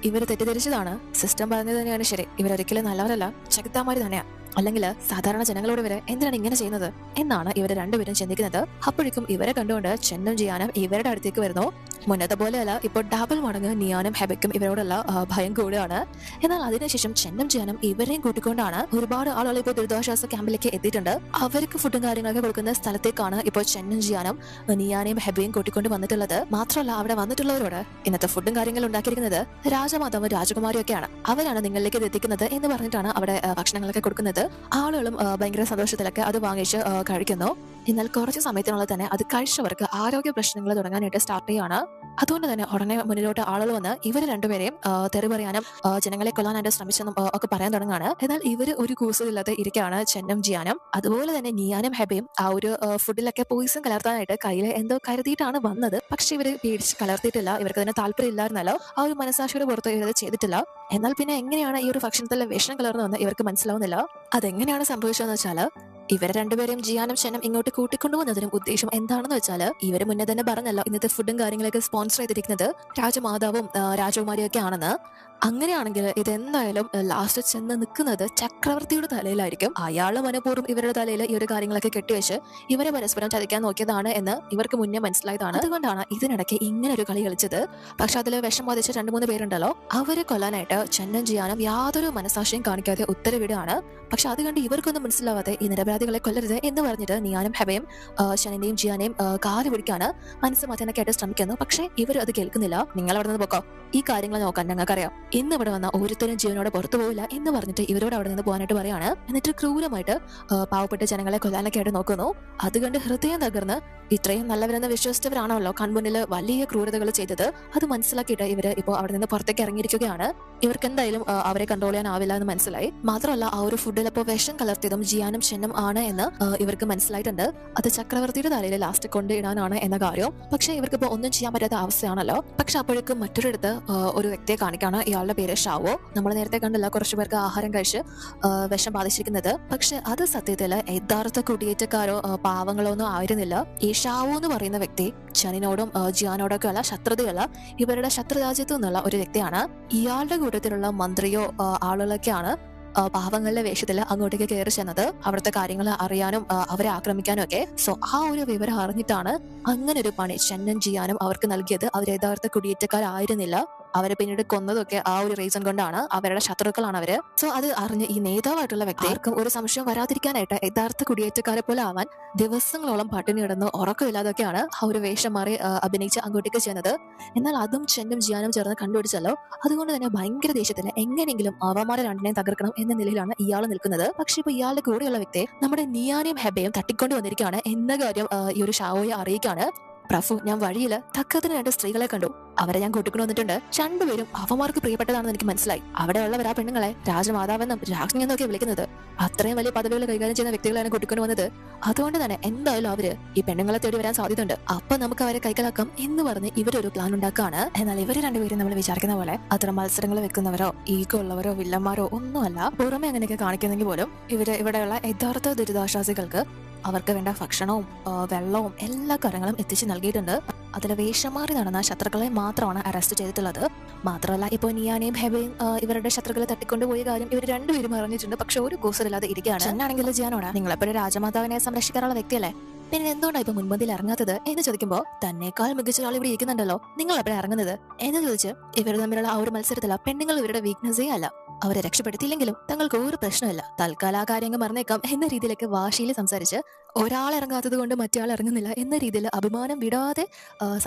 ഇവർ തെറ്റിദ്ധരിച്ചതാണ്. സിസ്റ്റം പറഞ്ഞത് തന്നെയാണ് ശരി, ഇവരൊരിക്കലും നല്ലവരല്ല, ചകിത്താമാര് തന്നെയാ, അല്ലെങ്കിൽ സാധാരണ ജനങ്ങളോട് ഇവരെ എന്തിനാണ് ഇങ്ങനെ ചെയ്യുന്നത് എന്നാണ് ഇവർ രണ്ടുപേരും ചിന്തിക്കുന്നത്. അപ്പോഴേക്കും ഇവരെ കണ്ടുകൊണ്ട് ചെന്നും ജിയാനും ഇവരുടെ അടുത്തേക്ക് വരുന്നു. മുന്നത്തെ പോലെയല്ല, ഇപ്പോൾ ഡബിൾ മടങ്ങ് നിയാനും ഹെബയ്ക്കും ഇവരോടുള്ള ഭയം കൂടുകയാണ്. എന്നാൽ അതിനുശേഷം ചെന്നും ജിയാനും ഇവരെയും കൂട്ടിക്കൊണ്ടാണ് ഒരുപാട് ആളുകൾ ഇപ്പോൾ ദുരിതാശ്വാസ ക്യാമ്പിലേക്ക് എത്തിയിട്ടുണ്ട്. അവർക്ക് ഫുഡും കാര്യങ്ങളൊക്കെ കൊടുക്കുന്ന സ്ഥലത്തേക്കാണ് ഇപ്പോൾ ചെന്നും ജിയാനും നിയാനെയും ഹെബയും കൂട്ടിക്കൊണ്ട് വന്നിട്ടുള്ളത്. മാത്രമല്ല അവിടെ വന്നിട്ടുള്ളവരോട് ഇന്നത്തെ ഫുഡും കാര്യങ്ങളും ഉണ്ടാക്കിയിരിക്കുന്നത് രാജമാതാവും രാജകുമാരിയും ഒക്കെയാണ്, അവരാണ് നിങ്ങളിലേക്ക് ഇത് എത്തിക്കുന്നത് എന്ന് പറഞ്ഞിട്ടാണ് അവിടെ ഭക്ഷണങ്ങളൊക്കെ കൊടുക്കുന്നത്. ആളുകളും ഭയങ്കര സന്തോഷത്തിലൊക്കെ അത് വാങ്ങിച്ച് കഴിക്കുന്നു. എന്നാൽ കുറച്ച് സമയത്തിനുള്ളിൽ തന്നെ അത് കഴിച്ചവർക്ക് ആരോഗ്യ പ്രശ്നങ്ങൾ തുടങ്ങാനായിട്ട് സ്റ്റാർട്ട് ചെയ്യാണ്. അതുകൊണ്ട് തന്നെ ഉടനെ മുന്നിലോട്ട് ആളുകൾ വന്ന് ഇവർ രണ്ടുപേരെയും തെറി പറയാനും ജനങ്ങളെ കൊല്ലാനായിട്ട് ശ്രമിച്ചെന്നും ഒക്കെ പറയാൻ തുടങ്ങാണ്. എന്നാൽ ഇവര് ഒരു കൂസലില്ലാതെ ഇരിക്കുകയാണ് ചെന്നും ജിയാനും. അതുപോലെ തന്നെ നിയാനും ഹെബയും ആ ഒരു ഫുഡിലൊക്കെ പോയിസൺ കലർത്താനായിട്ട് കയ്യിൽ എന്തോ കരുതിയിട്ടാണ് വന്നത്. പക്ഷെ ഇവര് പേടിച്ച് കലർത്തിയിട്ടില്ല, ഇവർക്ക് തന്നെ താല്പര്യം ഇല്ലായിരുന്നല്ലോ, ആ ഒരു മനസാക്ഷിയുടെ പുറത്ത് ഇവരത് ചെയ്തിട്ടില്ല. എന്നാൽ പിന്നെ എങ്ങനെയാണ് ഈ ഒരു ഭക്ഷണത്തിൽ വിഷം കലർന്നതെന്ന് ഇവർക്ക് മനസ്സിലാവുന്നില്ല. അതെങ്ങനെയാണ് സംഭവിച്ചതെന്ന് വെച്ചാല് ഇവരെ രണ്ടുപേരും ജിയാനും ചെന്നും ഇങ്ങോട്ട് കൂട്ടിക്കൊണ്ടുപോകുന്നതിനും ഉദ്ദേശം എന്താണെന്ന് വെച്ചാല് ഇവര് മുന്നേ തന്നെ പറഞ്ഞല്ലോ ഇന്നത്തെ ഫുഡും കാര്യങ്ങളൊക്കെ സ്പോൺസർ ചെയ്തിരിക്കുന്നത് രാജമാതാവും രാജകുമാരിയും ഒക്കെ ആണെന്ന്. അങ്ങനെയാണെങ്കിൽ ഇതെന്തായാലും ലാസ്റ്റ് ചെന്ന് നിൽക്കുന്നത് ചക്രവർത്തിയുടെ തലയിലായിരിക്കും. അയാള് മനഃപൂർവ്വം ഇവരുടെ തലയിൽ ഈ ഒരു കാര്യങ്ങളൊക്കെ കെട്ടിവെച്ച് ഇവരെ പരസ്പരം ചതിക്കാൻ നോക്കിയതാണ് എന്ന് ഇവർക്ക് മുന്നേ മനസ്സിലായതാണ്. അതുകൊണ്ടാണ് ഇതിനിടയ്ക്ക് ഇങ്ങനെ ഒരു കളി കളിച്ചത്. പക്ഷെ അതിൽ വിഷം ബാധിച്ച 2-3 പേരുണ്ടല്ലോ, അവരെ കൊല്ലാനായിട്ട് ചെന്നും ജിയാനും യാതൊരു മനസാക്ഷിയും കാണിക്കാതെ ഉത്തരവിടുകയാണ്. പക്ഷെ അത് കണ്ട് ഇവർക്കൊന്നും മനസ്സിലാവാതെ ഈ നിരപരാധികളെ കൊല്ലരുത് എന്ന് പറഞ്ഞിട്ട് നിയാനും ഹെബയും ഷെനിന്റെയും ജിയാനെയും കാല് പിടിക്കാണ്, മനസ്സ് മാറ്റാനൊക്കെ ആയിട്ട് ശ്രമിക്കുന്നു. പക്ഷെ ഇവർ അത് കേൾക്കുന്നില്ല. നിങ്ങൾ അവിടെ നിന്ന് പോക്കോ, ഈ കാര്യങ്ങൾ നോക്കാൻ ഞങ്ങൾക്കറിയാം, ഇന്ന് ഇവിടെ വന്ന ഒരുത്തരും ജീവനോടെ പുറത്തു പോവില്ല എന്ന് പറഞ്ഞിട്ട് ഇവരോട് അവിടെ നിന്ന് പോകാനായിട്ട് പറയാണ്. എന്നിട്ട് ക്രൂരമായിട്ട് പാവപ്പെട്ട ജനങ്ങളെ കൊല്ലാനൊക്കെ ആയിട്ട് നോക്കുന്നു. അത് കണ്ട് ഹൃദയം തകർന്ന് ഇത്രയും നല്ലവരെന്ന് വിശ്വസിച്ചവരാണല്ലോ കൺമുന്നിൽ വലിയ ക്രൂരതകൾ ചെയ്തത്, അത് മനസ്സിലാക്കിയിട്ട് ഇവര് ഇപ്പോൾ അവിടെ നിന്ന് പുറത്തേക്ക് ഇറങ്ങിയിരിക്കുകയാണ്. ഇവർക്ക് എന്തായാലും അവരെ കൺട്രോൾ ചെയ്യാനാവില്ല എന്ന് മനസ്സിലായി. മാത്രമല്ല ആ ഒരു ഫുഡിൽ ഇപ്പോൾ വിഷം കലർത്തിയതും ജിയാനും ചെന്നും ആണ് എന്ന് ഇവർക്ക് മനസ്സിലായിട്ടുണ്ട്. അത് ചക്രവർത്തിയുടെ തലയിൽ ലാസ്റ്റ് കൊണ്ടിടാനാണ് എന്ന കാര്യം. പക്ഷെ ഇവർക്കിപ്പോൾ ഒന്നും ചെയ്യാൻ പറ്റാത്ത അവസ്ഥയാണല്ലോ. പക്ഷെ അപ്പോഴേക്കും മറ്റൊരിടത്ത് ഒരു വ്യക്തിയെ കാണിക്കാണ്. ഇയാളുടെ പേര് ഷാവോ. നമ്മൾ നേരത്തെ കണ്ടില്ല കുറച്ചു പേർക്ക് ആഹാരം കഴിച്ച് വിഷം ബാധിച്ചിരിക്കുന്നത്. പക്ഷെ അത് സത്യത്തില് യഥാർത്ഥ കുടിയേറ്റക്കാരോ പാവങ്ങളോ ഒന്നും ആയിരുന്നില്ല. ഈ ഷാവോ എന്ന് പറയുന്ന വ്യക്തി ചെന്നിനോടും ജിയാനോടൊക്കെ ഉള്ള ശത്രുതയല്ല, ഇവരുടെ ശത്രുരാജ്യത്തു നിന്നുള്ള ഒരു വ്യക്തിയാണ്. ഇയാളുടെ കൂട്ടത്തിലുള്ള മന്ത്രിയോ ആളുകളൊക്കെയാണ് പാവങ്ങളുടെ വേഷത്തിൽ അങ്ങോട്ടേക്ക് കയറി ചെന്നത്, അവിടുത്തെ കാര്യങ്ങൾ അറിയാനും അവരെ ആക്രമിക്കാനും ഒക്കെ. സോ ആ ഒരു വിവരം അറിഞ്ഞിട്ടാണ് അങ്ങനെ ഒരു പണി ചെന്നും ജിയാനും അവർക്ക് നൽകിയത്. അവർ യഥാർത്ഥ കുടിയേറ്റക്കാരായിരുന്നില്ല, അവരെ പിന്നീട് കൊന്നതൊക്കെ ആ ഒരു റീസൺ കൊണ്ടാണ്, അവരുടെ ശത്രുക്കളാണ് അവര്. സോ അത് അറിഞ്ഞ് ഈ നേതാവായിട്ടുള്ള വ്യക്തി ആർക്കും ഒരു സംശയം വരാതിരിക്കാനായിട്ട് യഥാർത്ഥ കുടിയേറ്റക്കാരെ പോലെ ആവാൻ ദിവസങ്ങളോളം പട്ടിണി കിടന്ന് ഉറക്കമില്ലാതൊക്കെയാണ് ആ ഒരു വേഷം മാറി അഭിനയിച്ച് അങ്ങോട്ടേക്ക് ചെയ്യുന്നത്. എന്നാൽ അതും ചെന്നും ജിയാനും ചേർന്ന് കണ്ടുപിടിച്ചല്ലോ. അതുകൊണ്ട് തന്നെ ഭയങ്കര ദേഷ്യത്തിന് എങ്ങനെയെങ്കിലും അവന്മാരെ രണ്ടിനെയും തകർക്കണം എന്ന നിലയിലാണ് ഇയാൾ നിൽക്കുന്നത്. പക്ഷെ ഇപ്പൊ ഇയാളുടെ കൂടെയുള്ള വ്യക്തി നമ്മുടെ നിയാനെയും ഹെബയും തട്ടിക്കൊണ്ട് വന്നിരിക്കുകയാണ് എന്ന കാര്യം ഈ ഒരു ഷാവോയെ അറിയിക്കാണ്. പ്രഫു, ഞാൻ വഴിയില് തക്കത്തിന് 2 സ്ത്രീകളെ കണ്ടു. അവരെ ഞാൻ കൂട്ടിക്കൊണ്ട് വന്നിട്ടുണ്ട്. രണ്ടുപേരും അവന്മാർക്ക് പ്രിയപ്പെട്ടതാണെന്ന് എനിക്ക് മനസ്സിലായി. അവിടെയുള്ളവർ ആ പെണ്ണുങ്ങളെ രാജമാതാവെന്നും രാജ്ഞിയെന്നും ഒക്കെ വിളിക്കുന്നത്. അത്രയും വലിയ പദവികൾ കൈകാര്യം ചെയ്യുന്ന വ്യക്തികളാണ് കൂട്ടിക്കൊണ്ട് വന്നത്. അതുകൊണ്ട് തന്നെ എന്തായാലും അവര് ഈ പെണ്ണുങ്ങളെ തേടി വരാൻ സാധ്യതയുണ്ട്. അപ്പൊ നമുക്ക് അവരെ കൈക്കലാക്കാം എന്ന് പറഞ്ഞ് ഇവരൊരു പ്ലാൻ ഉണ്ടാക്കാണ്. എന്നാൽ ഇവര് രണ്ടുപേരും നമ്മൾ വിചാരിക്കുന്ന പോലെ അത്ര മത്സരങ്ങൾ വെക്കുന്നവരോ ഈഗോ ഉള്ളവരോ വില്ലന്മാരോ ഒന്നുമല്ല. പുറമെ അങ്ങനെയൊക്കെ കാണിക്കുന്നെങ്കിൽ പോലും ഇവിടെയുള്ള യഥാർത്ഥ ദുരിതാശ്വാസികൾക്ക് അവർക്ക് വേണ്ട ഭക്ഷണവും വെള്ളവും എല്ലാ കാര്യങ്ങളും എത്തിച്ചു നൽകിയിട്ടുണ്ട്. അതിൽ വേഷം മാറി നടന്ന ശത്രുക്കളെ മാത്രമാണ് അറസ്റ്റ് ചെയ്തിട്ടുള്ളത്. മാത്രമല്ല, ഇപ്പോൾ നിയാനെയും ഹെബയും ഇവരുടെ ശത്രുക്കളെ തട്ടിക്കൊണ്ടുപോയ കാര്യം ഇവർ രണ്ടുപേരും അറിഞ്ഞിട്ടുണ്ട്. പക്ഷെ ഒരു കൂസലില്ലാതെ ഇരിക്കുകയാണ്. എന്നാണെങ്കിൽ ജിയാനോടാ, നിങ്ങളെപ്പോഴും രാജമാതാവിനെ സംരക്ഷിക്കാനുള്ള വ്യക്തിയല്ലേ, പിന്നെ എന്തുകൊണ്ടാണ് ഇപ്പൊ മുൻപന്തിയിൽ ഇറങ്ങാത്തത് എന്ന് ചോദിക്കുമ്പോൾ, തന്നേക്കാൾ മികച്ച ആൾ ഇവിടെ ഇരിക്കുന്നുണ്ടല്ലോ, നിങ്ങൾ എപ്പോഴാണ് ഇറങ്ങുന്നത് എന്ന് ചോദിച്ച് ഇവർ തമ്മിലുള്ള ആ ഒരു മത്സരത്തില പെണ്ണുങ്ങൾ ഇവരുടെ വീക്ക്നെസ്സേ അല്ല. അവരെ രക്ഷപ്പെടുത്തിയില്ലെങ്കിലും തങ്ങൾക്ക് ഒരു പ്രശ്നമില്ല, തൽക്കാലം ആ കാര്യങ്ങൾ മറന്നേക്കാം എന്ന രീതിയിലേക്ക് വാശിയിൽ സംസാരിച്ച് ഒരാൾ ഇറങ്ങാത്തത് കൊണ്ട് മറ്റേ ഇറങ്ങുന്നില്ല എന്ന രീതിയിൽ അഭിമാനം വിടാതെ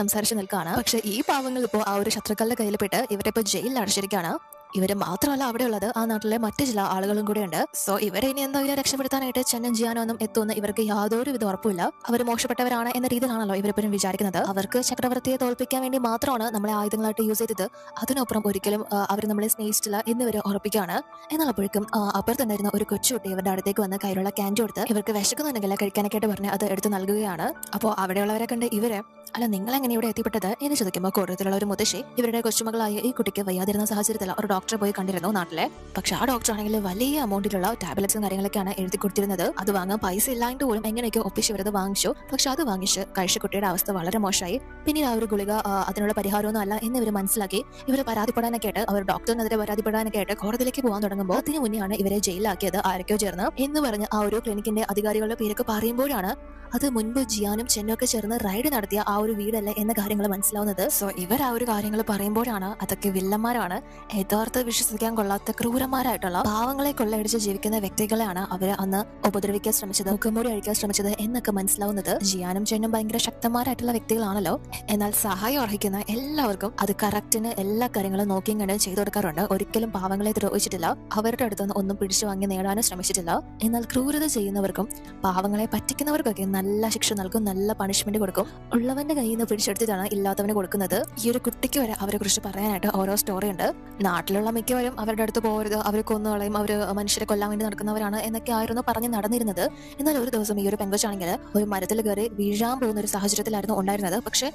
സംസാരിച്ച് നിൽക്കുകയാണ്. പക്ഷെ ഈ പാവങ്ങൾ ഇപ്പോൾ ആ ഒരു ശത്രുക്കളുടെ കയ്യിൽപ്പെട്ട് ഇവരെ ഇപ്പോൾ ജയിലിൽ അടച്ചിരിക്കുകയാണ്. ഇവര് മാത്രമല്ല അവിടെ ഉള്ളത്, ആ നാട്ടിലെ മറ്റു ചില ആളുകളും കൂടെ ഉണ്ട്. സോ ഇവരെ ഇനി എന്തായാലും രക്ഷപ്പെടുത്താനായിട്ട് ചെന്നും ജിയാനൊന്നും എത്തുമെന്ന് ഇവർക്ക് യാതൊരു വിധ ഉറപ്പില്ല. അവർ മോശപ്പെട്ടവരാണ് എന്ന രീതിയിലാണല്ലോ ഇവരെപ്പോഴും വിചാരിക്കുന്നത്. അവർക്ക് ചക്രവർത്തിയെ തോൽപ്പിക്കാൻ വേണ്ടി മാത്രമാണ് നമ്മളെ ആയുധങ്ങളായിട്ട് യൂസ് ചെയ്തത്. അതിനപ്പുറം ഒരിക്കലും അവർ നമ്മളെ സ്നേഹിച്ചിട്ടില്ല എന്നിവർ ഉറപ്പിക്കുകയാണ്. എന്നാൽ അപ്പോഴേക്കും അപ്പുറത്തുണ്ടായിരുന്ന ഒരു കൊച്ചുകുട്ടി ഇവരുടെ അടുത്തേക്ക് വന്ന് കയ്യിലുള്ള ക്യാൻഡി കൊടുത്ത് ഇവർക്ക് വിശക്കുന്നുണ്ടെങ്കിൽ കഴിക്കാനൊക്കെ പറഞ്ഞ് അത് എടുത്ത് നൽകുകയാണ്. അപ്പോൾ അവിടെയുള്ളവരെ കണ്ട് ഇവര്, അല്ല നിങ്ങൾ എങ്ങനെ ഇവിടെ എത്തിപ്പെട്ടത് എന്ന് ചോദിക്കുമ്പോൾ കൂടുതലുള്ള ഒരു മുത്തശ്ശി ഇവരുടെ കൊച്ചുമകളായ ഈ കുട്ടിക്ക് വയ്യാതിരുന്ന സാഹചര്യത്തിൽ ഒരു ഡോക്ടറെ പോയി കണ്ടിരുന്നു നാട്ടിലെ. പക്ഷെ ആ ഡോക്ടർ ആണെങ്കിൽ വലിയ എമൗണ്ടിലുള്ള ടാബ്ലറ്റ്സും കാര്യങ്ങളൊക്കെയാണ് എഴുതി കൊടുത്തിരുന്നത്. അത് വാങ്ങാൻ പൈസ ഇല്ലാണ്ട് പോലും എങ്ങനെയൊക്കെ ഒപ്പിച്ച് ഇവരത് വാങ്ങിച്ചു. പക്ഷെ അത് വാങ്ങിച്ച് കഴിച്ച കുട്ടിയുടെ അവസ്ഥ വളരെ മോശമായി. പിന്നീട് ആ ഒരു ഗുളിക അതിനുള്ള പരിഹാരമൊന്നും അല്ല എന്ന് ഇവർ മനസ്സിലാക്കി ഇവർ പരാതിപ്പെടാനൊക്കെ ആയിട്ട് അവർ ഡോക്ടറിനെതിരെ പരാതിപ്പെടാനൊക്കെ ആയിട്ട് കോടതിയിലേക്ക് പോകാൻ തുടങ്ങുമ്പോൾ അതിന് മുന്നെയാണ് ഇവരെ ജയിലിലാക്കിയത് ആരൊക്കെയോ ചേർന്ന് എന്ന് പറഞ്ഞ് ആ ഒരു ക്ലിനിക്കിന്റെ അധികാരികളുടെ പേരൊക്കെ പറയുമ്പോഴാണ് അത് മുൻപ് ജിയാനും ചെന്നൊക്കെ ചേർന്ന് റൈഡ് നടത്തിയ ആ ഒരു വീടല്ല എന്ന കാര്യങ്ങൾ മനസ്സിലാവുന്നത്. സോ ഇവർ ആ ഒരു കാര്യങ്ങൾ പറയുമ്പോഴാണ് അതൊക്കെ വില്ലന്മാരാണ്, യഥാർത്ഥ വിശ്വസിക്കാൻ കൊള്ളാത്ത ക്രൂരന്മാരായിട്ടുള്ള പാവങ്ങളെ കൊള്ളയടിച്ച് ജീവിക്കുന്ന വ്യക്തികളെയാണ് അവർ അന്ന് ഉപദ്രവിക്കാൻ ശ്രമിച്ചത്, മുഖംമൂടി അഴിക്കാൻ ശ്രമിച്ചത് എന്നൊക്കെ മനസ്സിലാവുന്നത്. ജിയാനും ചെന്നും ഭയങ്കര ശക്തന്മാരായിട്ടുള്ള വ്യക്തികളാണല്ലോ. എന്നാൽ സഹായം അർഹിക്കുന്ന എല്ലാവർക്കും അത് കറക്റ്റിന് എല്ലാ കാര്യങ്ങളും നോക്കിയും കണ്ട് ചെയ്തു കൊടുക്കാറുണ്ട്. ഒരിക്കലും പാവങ്ങളെ ദ്രോഹിച്ചിട്ടില്ല, അവരുടെ അടുത്തൊന്നും ഒന്നും പിടിച്ചു വാങ്ങി നേടാനും ശ്രമിച്ചിട്ടില്ല. എന്നാൽ ക്രൂരത ചെയ്യുന്നവർക്കും പാവങ്ങളെ പറ്റിക്കുന്നവർക്കൊക്കെ നല്ല ശിക്ഷ നൽകും, നല്ല പണിഷ്മെന്റ് കൊടുക്കും. ഉള്ളവന്റെ കയ്യിൽ നിന്ന് പിടിച്ചെടുത്തിട്ടാണ് ഇല്ലാത്തവന് കൊടുക്കുന്നത്. ഈ ഒരു കുട്ടിക്ക് വരെ അവരെ കുറിച്ച് പറയാനായിട്ട് ഓരോ സ്റ്റോറി ഉണ്ട്. നാട്ടിലുള്ള മിക്കവരും അവരുടെ അടുത്ത് പോകരുത്, അവർ കൊന്നുകളയും, അവർ മനുഷ്യരെ കൊല്ലാൻ വേണ്ടി നടക്കുന്നവരാണ് എന്നൊക്കെ ആയിരുന്നു പറഞ്ഞ് നടന്നിരുന്നത്. എന്നാൽ ഒരു ദിവസം ഈ ഒരു പെങ്കൊച്ചാണെങ്കിൽ ഒരു മരത്തിൽ കയറി വീഴാൻ പോകുന്ന ഒരു സാഹചര്യത്തിലായിരുന്നു ഉണ്ടായിരുന്നത്. പക്ഷെ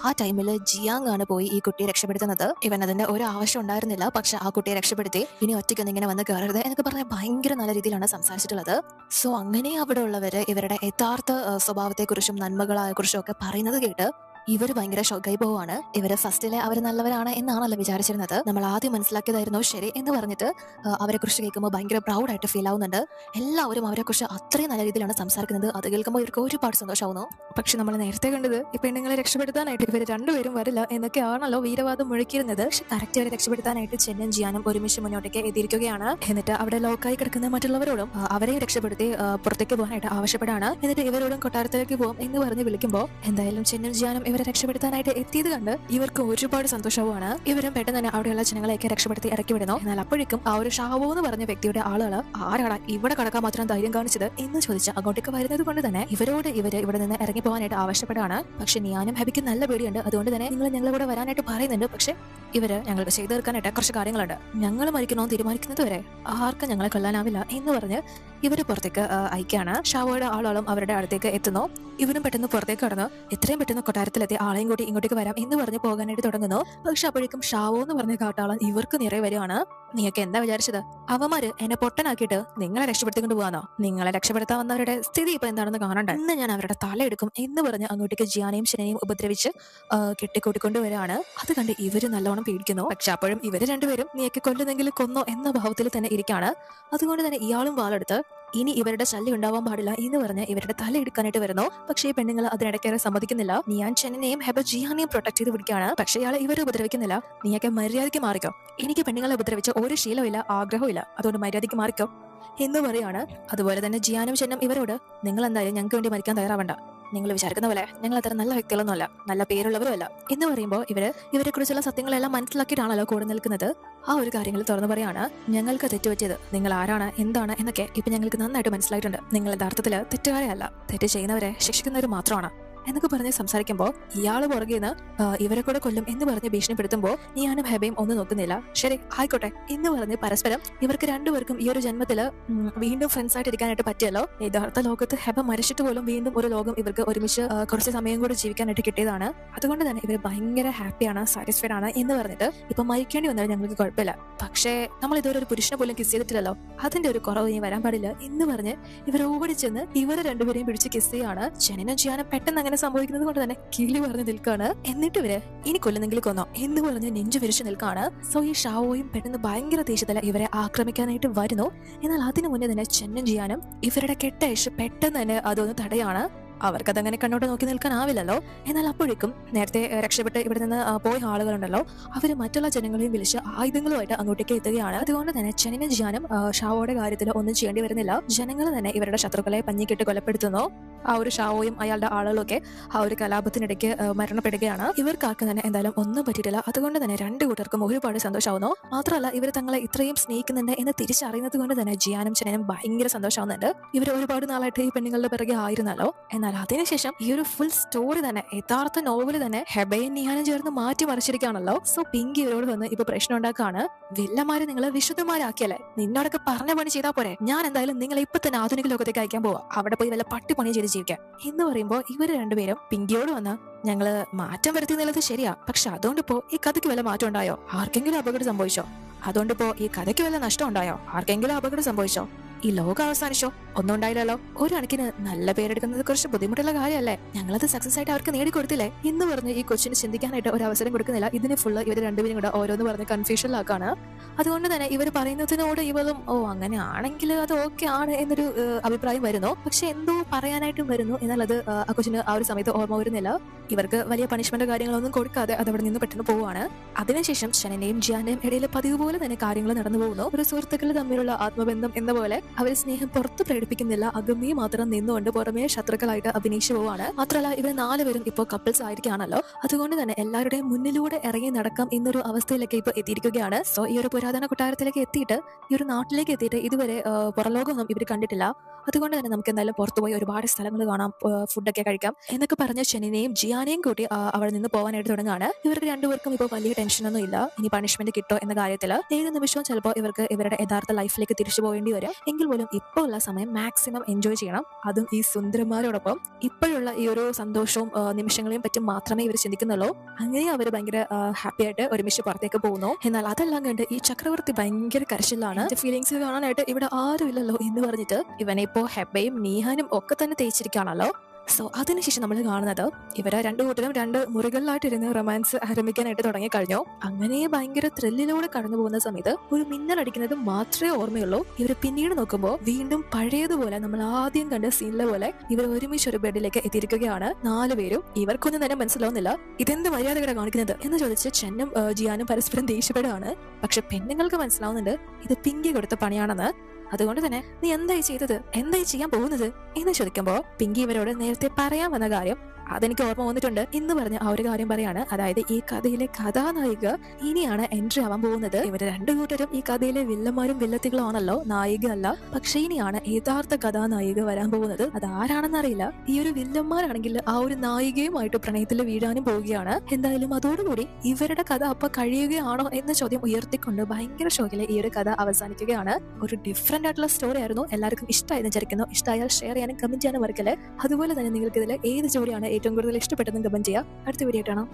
ആ ടൈമിൽ ജിയാങ് ആണ് പോയി ഈ കുട്ടിയെ രക്ഷപ്പെടുത്തുന്നത്. ഇവൻ അതിന്റെ ഒരു ആവശ്യം ഉണ്ടായിരുന്നില്ല, പക്ഷെ ആ കുട്ടിയെ രക്ഷപ്പെടുത്തി ഇനി ഒറ്റയ്ക്കൊന്നും ഇങ്ങനെ വന്ന് കയറരുത് എന്നൊക്കെ പറഞ്ഞാൽ ഭയങ്കര നല്ല രീതിയിലാണ് സംസാരിച്ചിട്ടുള്ളത്. സോ അങ്ങനെ അവിടെ ഉള്ളവര് ഇവരുടെ യഥാർത്ഥ സ്വഭാവത്തെക്കുറിച്ചും നന്മകളെ കുറിച്ചും ഒക്കെ പറയുന്നത് കേട്ട് ഇവർ ഭയങ്കര ഷോക്കായി പോവാണ്. ഇവര് ഫസ്റ്റിലെ അവർ നല്ലവരാണ് എന്നാണല്ലോ വിചാരിച്ചിരുന്നത്. നമ്മൾ ആദ്യം മനസ്സിലാക്കിയതായിരുന്നു ശരി എന്ന് പറഞ്ഞിട്ട് അവരെ കുറിച്ച് കേൾക്കുമ്പോൾ ഭയങ്കര പ്രൗഡായിട്ട് ഫീൽ ആവുന്നുണ്ട്. എല്ലാവരും അവരെ കുറിച്ച് അത്രയും നല്ല രീതിയിലാണ് സംസാരിക്കുന്നത്. അത് കേൾക്കുമ്പോൾ ഇവർക്ക് ഒരുപാട് സന്തോഷമാവുന്നു. പക്ഷെ നമ്മൾ നേരത്തെ കണ്ടത് ഈ പെണ്ണുങ്ങളെ രക്ഷപ്പെടുത്താനായിട്ട് ഇവർ രണ്ടുപേരും വരില്ല എന്നൊക്കെയാണല്ലോ വീരവാദം മുഴക്കിയിരുന്നത്. പക്ഷെ കറക്റ്റ് അവരെ രക്ഷപ്പെടുത്താനായിട്ട് ചെന്നും ജിയാനും ഒരുമിച്ച് മുന്നോട്ടേക്ക് എത്തിയിരിക്കുകയാണ്. എന്നിട്ട് അവിടെ ലോക്കായി കിടക്കുന്ന മറ്റുള്ളവരോടും അവരെയും രക്ഷപ്പെടുത്തി പുറത്തേക്ക് പോകാനായിട്ട് ആവശ്യപ്പെടാണ്. എന്നിട്ട് ഇവരോടും കൊട്ടാരത്തിലേക്ക് പോകും എന്ന് പറഞ്ഞ് വിളിക്കുമ്പോൾ എന്തായാലും ചെന്നും ജിയാനും ഇവരെ രക്ഷപ്പെടുത്താനായിട്ട് എത്തിയത് കണ്ട് ഇവർക്ക് ഒരുപാട് സന്തോഷവുമാണ്. ഇവരും പെട്ടെന്ന് തന്നെ അവിടെയുള്ള ജനങ്ങളെയൊക്കെ രക്ഷപ്പെടുത്തി ഇറക്കി വിടുന്നു. എന്നാൽ അപ്പോഴേക്കും ആ ഒരു ഷാവോ എന്ന് പറഞ്ഞ വ്യക്തിയുടെ ആളുകൾ ആരാണ് ഇവിടെ കടക്കാൻ മാത്രം ധൈര്യം കാണിച്ചത് എന്ന് ചോദിച്ച് അങ്ങോട്ടേക്ക് വരുന്നത് കൊണ്ട് തന്നെ ഇവരോട് ഇവര് ഇവിടെ നിന്ന് ഇറങ്ങി പോകാനായിട്ട് ആവശ്യപ്പെടാണ്. പക്ഷെ നിയാനും ഹെബിക്കും നല്ല പേടിയുണ്ട്. അതുകൊണ്ട് തന്നെ നിങ്ങൾ ഞങ്ങളിവിടെ വരാനായിട്ട് പറയുന്നുണ്ട്. പക്ഷെ ഇവര് ഞങ്ങൾക്ക് ചെയ്തു തീർക്കാനായിട്ട് കുറച്ച് കാര്യങ്ങളുണ്ട്, ഞങ്ങൾ മരിക്കണോ തീരുമാനിക്കുന്നത് വരെ ആർക്കും ഞങ്ങളെ കൊല്ലാനാവില്ല എന്ന് പറഞ്ഞ് ഇവര് പുറത്തേക്ക് അയക്കാണ്. ഷാവോയുടെ ആളുകളും അവരുടെ അടുത്തേക്ക് എത്തുന്നു. ഇവരും പെട്ടെന്ന് പുറത്തേക്ക് കടന്നു എത്രയും പെട്ടെന്ന് കൊട്ടാരത്തിലെത്തി ആളെയും കൂടി ഇങ്ങോട്ടേക്ക് വരാം എന്ന് പറഞ്ഞ് പോകാനായിട്ട് തുടങ്ങുന്നു. പക്ഷെ അപ്പോഴേക്കും ഷാവോ എന്ന് പറഞ്ഞ കാട്ടാളൻ ഇവർക്ക് നിറയെ വരികയാണ്. നീയൊക്കെ എന്താ വിചാരിച്ചത്? അവന്മാര് എന്നെ പൊട്ടനാക്കിയിട്ട് നിങ്ങളെ രക്ഷപ്പെടുത്തിക്കൊണ്ട് പോകാനോ? നിങ്ങളെ രക്ഷപ്പെടുത്താൻ വന്നവരുടെ സ്ഥിതി ഇപ്പൊ എന്താണെന്ന് കാണണ്ട, ഇന്ന് ഞാൻ അവരുടെ തല എടുക്കും എന്ന് പറഞ്ഞ് അങ്ങോട്ടേക്ക് ജിയാനെയും ശനെയും ഉപദ്രവിച്ച് കെട്ടിക്കൂട്ടിക്കൊണ്ടുവരാണ്. അത് കണ്ട് ഇവര് നല്ലോണം പേടിക്കുന്നു. പക്ഷെ അപ്പോഴും ഇവര് രണ്ടുപേരും നീയൊക്കെ കൊല്ലുന്നെങ്കിൽ കൊന്നോ എന്ന ഭാവത്തിൽ തന്നെ ഇരിക്കുകയാണ്. അതുകൊണ്ട് തന്നെ ഇയാളും വാളെടുത്ത് ഇനി ഇവരുടെ ശല്യം ഉണ്ടാവാൻ പാടില്ല എന്ന് പറഞ്ഞ് ഇവരുടെ തല എടുക്കാനായിട്ട് വരുന്നു. പക്ഷേ ഈ പെണ്ണുങ്ങൾ അതിനിടയ്ക്കേറെ സമ്മതിക്കുന്നില്ല. നിയാൻ ചെന്നിനെയും ഹെബ ജിയാനെയും പ്രൊട്ടക്ട് ചെയ്ത് പിടിക്കുകയാണ്. പക്ഷേ ഇയാളെ ഇവരെ ഉപദ്രവിക്കുന്നില്ല. നീയൊക്കെ മര്യാദയ്ക്ക് മാറിക്കോ, എനിക്ക് പെണ്ണുങ്ങളെ ഉപദ്രവിച്ച ഒരു ശീലമില്ല, ആഗ്രഹമില്ല, അതുകൊണ്ട് മര്യാദയ്ക്ക് മാറിക്കോ എന്ന് പറയാണ്. അതുപോലെ തന്നെ ജിയാനും ചെന്നും ഇവരോട് നിങ്ങൾ എന്തായാലും ഞങ്ങൾക്ക് വേണ്ടി മരിക്കാൻ തയ്യാറാവണ്ട, നിങ്ങൾ വിചാരിക്കുന്ന പോലെ ഞങ്ങൾ അത്ര നല്ല വ്യക്തികളൊന്നും അല്ല, നല്ല പേരുള്ളവരും അല്ല എന്ന് പറയുമ്പോൾ ഇവരെ കുറിച്ചുള്ള സത്യങ്ങളെല്ലാം മനസ്സിലാക്കിയിട്ടാണല്ലോ കൂടെ നിൽക്കുന്നത്. ആ ഒരു കാര്യങ്ങൾ തുറന്നു പറയാണ്. ഞങ്ങൾക്ക് തെറ്റുപറ്റിയത് നിങ്ങൾ ആരാണ് എന്താണ് എന്നൊക്കെ ഇപ്പൊ ഞങ്ങൾക്ക് നന്നായിട്ട് മനസ്സിലായിട്ടുണ്ട്. നിങ്ങൾ യഥാർത്ഥത്തില് തെറ്റുകാരെ അല്ല, തെറ്റ് ചെയ്യുന്നവരെ ശിക്ഷിക്കുന്നവർ മാത്രമാണ്. എന്നൊക്കെ പറഞ്ഞ് സംസാരിക്കുമ്പോൾ ഇയാള് പുറകെ നിന്ന് ഇവരെ കൂടെ കൊല്ലും എന്ന് പറഞ്ഞ് ഭീഷണിപ്പെടുത്തുമ്പോൾ നീയാനും ഹെബയും ഒന്നും നോക്കുന്നില്ല. ശരി ആയിക്കോട്ടെ എന്ന് പറഞ്ഞ് പരസ്പരം ഇവർക്ക് രണ്ടുപേർക്കും ഈ ഒരു ജന്മത്തില് വീണ്ടും ഫ്രണ്ട്സ് ആയിട്ട് ഇരിക്കാനായിട്ട് പറ്റിയല്ലോ. യഥാർത്ഥ ലോകത്ത് ഹെബ മരിച്ചിട്ട് പോലും വീണ്ടും ഒരു ലോകം ഇവർക്ക് ഒരുമിച്ച് കുറച്ച് സമയം കൂടി ജീവിക്കാനായിട്ട് കിട്ടിയതാണ്. അതുകൊണ്ട് തന്നെ ഇവർ ഭയങ്കര ഹാപ്പിയാണ്, സാറ്റിസ്ഫൈഡ് ആണ് എന്ന് പറഞ്ഞിട്ട് ഇപ്പൊ മരിക്കേണ്ടി വന്നാലും ഞങ്ങൾക്ക് കുഴപ്പമില്ല. പക്ഷേ നമ്മൾ ഇതുവരെ ഒരു പുരുഷനെ പോലും കിസ് ചെയ്തിട്ടില്ലല്ലോ, അതിന്റെ ഒരു കുറവ് ഇനി വരാൻ പാടില്ല എന്ന് പറഞ്ഞ് ഇവർ ഓടിച്ചെന്ന് ഇവരെ രണ്ടുപേരെയും പിടിച്ച് കിസ് ചെയ്യാണ്. ചെനിനും ജിയാനും പെട്ടെന്ന് അങ്ങനെ സംഭവിക്കുന്നത് കൊണ്ട് തന്നെ കിളി പറഞ്ഞ് നിൽക്കാണ്. എന്നിട്ട് ഇവര് ഇനി കൊല്ലുന്നെങ്കിൽ കൊന്നോ എന്ന് പറഞ്ഞ് നെഞ്ചു വിരിച്ചു നിൽക്കാണ്. സോ ഈ ഷാവോയും പെട്ടെന്ന് ഭയങ്കര ദേഷ്യത്തില് ഇവരെ ആക്രമിക്കാനായിട്ട് വരുന്നു. എന്നാൽ അതിനു മുന്നേ തന്നെ ചെന്നും ജിയാനും ഇവരുടെ കെട്ടയച്ച് പെട്ടെന്ന് തന്നെ അതൊന്ന് തടയാണ്. അവർക്കതങ്ങനെ കണ്ണോട്ട് നോക്കി നിൽക്കാനാവില്ലല്ലോ. എന്നാൽ അപ്പോഴേക്കും നേരത്തെ രക്ഷപ്പെട്ട് ഇവിടെ നിന്ന് പോയ ആളുകളുണ്ടല്ലോ, അവര് മറ്റുള്ള ജനങ്ങളെയും വിളിച്ച് ആയുധങ്ങളുമായിട്ട് അങ്ങോട്ടേക്ക് എത്തുകയാണ്. അതുകൊണ്ട് തന്നെ ചെനിനും ജിയാനും ഷാവോയുടെ കാര്യത്തിൽ ഒന്നും ചെയ്യേണ്ടി വരുന്നില്ല. ജനങ്ങൾ തന്നെ ഇവരുടെ ശത്രുക്കളെ പഞ്ഞിക്കിട്ട് കൊലപ്പെടുത്തുന്നു. ആ ഒരു ഷാവോയും അയാളുടെ ആളുകളൊക്കെ ആ ഒരു കലാപത്തിനിടയ്ക്ക് മരണപ്പെടുകയാണ്. ഇവർക്കാർക്ക് തന്നെ എന്തായാലും ഒന്നും പറ്റിയിട്ടില്ല. അതുകൊണ്ട് തന്നെ രണ്ടു കൂട്ടർക്കും ഒരുപാട് സന്തോഷമാവുന്നു. മാത്രമല്ല ഇവർ തങ്ങളെ ഇത്രയും സ്നേഹിക്കുന്നുണ്ട് എന്ന് തിരിച്ചറിയുന്നത് കൊണ്ട് തന്നെ ജിയാനും ചെനനും ഭയങ്കര സന്തോഷമാവുന്നുണ്ട്. ഇവർ ഒരുപാട് നാളായിട്ട് ഈ പെണ്ണുങ്ങളുടെ പിറകെ ആയിരുന്നല്ലോ. എന്നാൽ അതിനുശേഷം ഈ ഒരു ഫുൾ സ്റ്റോറി തന്നെ യഥാർത്ഥ നോവല് തന്നെ ഹെബയും നിയാനും ചേർന്ന് മാറ്റി മറിച്ചിരിക്കുകയാണല്ലോ. സോ പിങ്കി ഇവരോട് വന്ന് ഇപ്പൊ പ്രശ്നം ഉണ്ടാക്കാണ്. വില്ലന്മാരെ നിങ്ങൾ വിശുദ്ധന്മാരാക്കിയല്ലേ, നിന്നോടൊക്കെ പറഞ്ഞ പണി ചെയ്താൽ പോരെ, ഞാൻ എന്തായാലും നിങ്ങളെ ഇപ്പൊ തന്നെ ആധുനിക ലോകത്തേക്ക് അയക്കാൻ പോവാ, അവിടെ പോയി വല്ല പണി ചെയ്ത് ജീവിക്കാം എന്ന് പറയുമ്പോൾ ഇവര് രണ്ടുപേരും പിങ്കിയോട് വന്ന് ഞങ്ങള് മാറ്റം വരുത്തി എന്നുള്ളത് ശരിയാ, പക്ഷെ അതുകൊണ്ടിപ്പോ ഈ കഥയ്ക്ക് വല്ല മാറ്റം ഉണ്ടായോ, ആർക്കെങ്കിലും അപകടം സംഭവിച്ചോ, അതുകൊണ്ടിപ്പോ ഈ കഥയ്ക്ക് വല്ല നഷ്ടം ഉണ്ടായോ, ആർക്കെങ്കിലും അപകടം സംഭവിച്ചോ, ഈ ലോകം അവസാനിച്ചോ, ഒന്നും ഉണ്ടായില്ലല്ലോ, ഒരു കണക്കിന് നല്ല പേരെടുക്കുന്നത് കുറച്ച് ബുദ്ധിമുട്ടുള്ള കാര്യമല്ലേ, ഞങ്ങളത് സക്സസ് ആയിട്ട് അവർക്ക് നേടിക്കൊടുത്തില്ലേ എന്ന് പറഞ്ഞ് ഈ കൊച്ചിന് ചിന്തിക്കാനായിട്ട് ഒരു അവസരം കൊടുക്കുന്നില്ല. ഇതിന് ഫുള്ള് ഇവർ രണ്ടുപേരും കൂടെ ഓരോന്ന് പറഞ്ഞ് കൺഫ്യൂഷനിലാക്കാണ്. അതുകൊണ്ട് തന്നെ ഇവർ പറയുന്നതിനോട് ഇവളും അങ്ങനെ ആണെങ്കിൽ അത് ഓക്കെ ആണ് എന്നൊരു അഭിപ്രായം വരുന്നു. പക്ഷെ എന്തോ പറയാനായിട്ടും വരുന്നു. എന്നാൽ അത് ആ കൊച്ചിന് ആ ഒരു സമയത്ത് ഓർമ്മ വരുന്നില്ല. ഇവർക്ക് വലിയ പണിഷ്മെന്റ് കാര്യങ്ങളൊന്നും കൊടുക്കാതെ അത് അവിടെ നിന്ന് പെട്ടെന്ന് പോവാണ്. അതിനുശേഷം ഷനന്റെയും ജിയാന്റെയും ഇടയിൽ പതിവ് പോലെ തന്നെ കാര്യങ്ങൾ നടന്നു പോകുന്നു. ഒരു സുഹൃത്തുക്കൾ തമ്മിലുള്ള ആത്മബന്ധം എന്ന പോലെ അവർ സ്നേഹം പുറത്ത് പ്രകടിപ്പിക്കുന്നില്ല, അകമേ മാത്രം നിന്നുകൊണ്ട് പുറമേ ശത്രുക്കളായിട്ട് അഭിനയിച്ചു പോവാണ്. മാത്രമല്ല ഇവർ നാലുപേരും ഇപ്പോൾ കപ്പിൾസ് ആയിരിക്കുകയാണല്ലോ. അതുകൊണ്ട് തന്നെ എല്ലാവരുടെയും മുന്നിലൂടെ ഇറങ്ങി നടക്കാം എന്നൊരു അവസ്ഥയിലേക്ക് ഇപ്പൊ എത്തിയിരിക്കുകയാണ്. സോ ഈ ഒരു പുരാതന കൊട്ടാരത്തിലേക്ക് എത്തിയിട്ട് ഈ ഒരു നാട്ടിലേക്ക് എത്തിയിട്ട് ഇതുവരെ പുറലോകമൊന്നും ഇവർ കണ്ടിട്ടില്ല. അതുകൊണ്ട് തന്നെ നമുക്ക് എന്തായാലും പുറത്തുപോയി ഒരുപാട് സ്ഥലങ്ങൾ കാണാം, ഫുഡൊക്കെ കഴിക്കാം എന്നൊക്കെ പറഞ്ഞ ഷെനിനെയും ജിയാനെയും കൂട്ടി അവിടെ നിന്ന് പോകാനായിട്ട് തുടങ്ങുകയാണ്. ഇവർക്ക് രണ്ടുപേർക്കും ഇപ്പോൾ വലിയ ടെൻഷനൊന്നും ഇല്ല ഇനി പണിഷ്മെന്റ് കിട്ടോ എന്ന കാര്യത്തിൽ. ഏത് നിമിഷവും ചിലപ്പോൾ ഇവർക്ക് ഇവരുടെ യഥാർത്ഥ ലൈഫിലേക്ക് തിരിച്ചു പോകേണ്ടി വരും. എങ്കിൽ പോലും ഇപ്പോൾ ഉള്ള സമയം മാക്സിമം എൻജോയ് ചെയ്യണം. അതും ഈ സുന്ദരന്മാരോടൊപ്പം ഇപ്പോഴുള്ള ഈ ഒരു സന്തോഷവും നിമിഷങ്ങളെയും പറ്റി മാത്രമേ ഇവർ ചിന്തിക്കുന്നുള്ളൂ. അങ്ങനെ അവർ ഭയങ്കര ഹാപ്പി ആയിട്ട് ഒരുമിച്ച് പുറത്തേക്ക് പോകുന്നു. എന്നാൽ അതെല്ലാം കണ്ട് ഈ ചക്രവർത്തി ഭയങ്കര കരച്ചിലാണ്. ഫീലിങ്സ് കാണാനായിട്ട് ഇവിടെ ആരും ഇല്ലല്ലോ എന്ന് പറഞ്ഞിട്ട് ഇവനെ ഇപ്പോ ഹെബയും നീഹാനും ഒക്കെ തന്നെ തേച്ചിരിക്കുകയാണല്ലോ. സോ അതിനുശേഷം നമ്മൾ കാണുന്നത് ഇവരെ രണ്ടു കൂട്ടരും രണ്ട് മുറികളിലായിട്ടിരുന്ന് റൊമാൻസ് ആരംഭിക്കാനായിട്ട് തുടങ്ങി കഴിഞ്ഞു. അങ്ങനെ ഭയങ്കര ത്രില്ലിലൂടെ കടന്നു പോകുന്ന സമയത്ത് ഒരു മിന്നൽ അടിക്കുന്നത് മാത്രമേ ഓർമ്മയുള്ളൂ. ഇവർ പിന്നീട് നോക്കുമ്പോൾ വീണ്ടും പഴയതുപോലെ നമ്മൾ ആദ്യം കണ്ട സീനിലെ പോലെ ഇവർ ഒരുമിച്ച് ഒരു ബെഡിലേക്ക് എത്തിയിരിക്കുകയാണ് നാലുപേരും. ഇവർക്കൊന്നും തന്നെ മനസ്സിലാവുന്നില്ല ഇതെന്ത് മര്യാദകളെ കാണിക്കുന്നത് എന്ന് ചോദിച്ച് ചെന്നും ജിയാനും പരസ്പരം ദേഷ്യപ്പെടുകയാണ്. പക്ഷെ പെണ്ണുങ്ങൾക്ക് മനസ്സിലാവുന്നുണ്ട് ഇത് പിങ്കി കൊടുത്ത പണിയാണെന്ന്. അതുകൊണ്ട് തന്നെ നീ എന്തായി ചെയ്തത്, എന്തായി ചെയ്യാൻ പോകുന്നത് എന്ന് ചോദിക്കുമ്പോ പിങ്കി ഇവരോട് നേരത്തെ പറയാൻ വന്ന കാര്യം അതെനിക്ക് ഓർമ്മ വന്നിട്ടുണ്ട് എന്ന് പറഞ്ഞ് ആ ഒരു കാര്യം പറയാണ്. അതായത് ഈ കഥയിലെ കഥാനായിക ഇനിയാണ് എൻട്രി ആവാൻ പോകുന്നത്. ഇവര് രണ്ടു കൂട്ടരും ഈ കഥയിലെ വില്ലന്മാരും വില്ലത്തികളും ആണല്ലോ, നായിക അല്ല. പക്ഷെ ഇനിയാണ് യഥാർത്ഥ കഥാനായിക വരാൻ പോകുന്നത്. അത് ആരാണെന്ന് അറിയില്ല. ഈ ഒരു വില്ലന്മാരാണെങ്കിൽ ആ ഒരു നായികയുമായിട്ട് പ്രണയത്തിൽ വീഴാനും പോവുകയാണ്. എന്തായാലും അതോടുകൂടി ഇവരുടെ കഥ അപ്പൊ കഴിയുകയാണോ എന്ന ചോദ്യം ഉയർത്തിക്കൊണ്ട് ഭയങ്കര ഷോക്കില് ഈ ഒരു കഥ അവസാനിക്കുകയാണ്. ഒരു ഡിഫറെന്റ് ആയിട്ടുള്ള സ്റ്റോറി ആയിരുന്നു. എല്ലാവർക്കും ഇഷ്ടമായെന്ന് വിചാരിക്കുന്നു. ഇഷ്ടമായാൽ ഷെയർ ചെയ്യാനും കമന്റ് ചെയ്യാനും മറക്കല്ലേ. അതുപോലെ തന്നെ നിങ്ങൾക്ക് ഇതിൽ ഏത് സ്റ്റോറിയാണ് ഏറ്റവും കൂടുതൽ ഇഷ്ടപ്പെട്ടതെന്ന് കമന്റ് ചെയ്യുക. അടുത്ത വീഡിയോ കാണാം.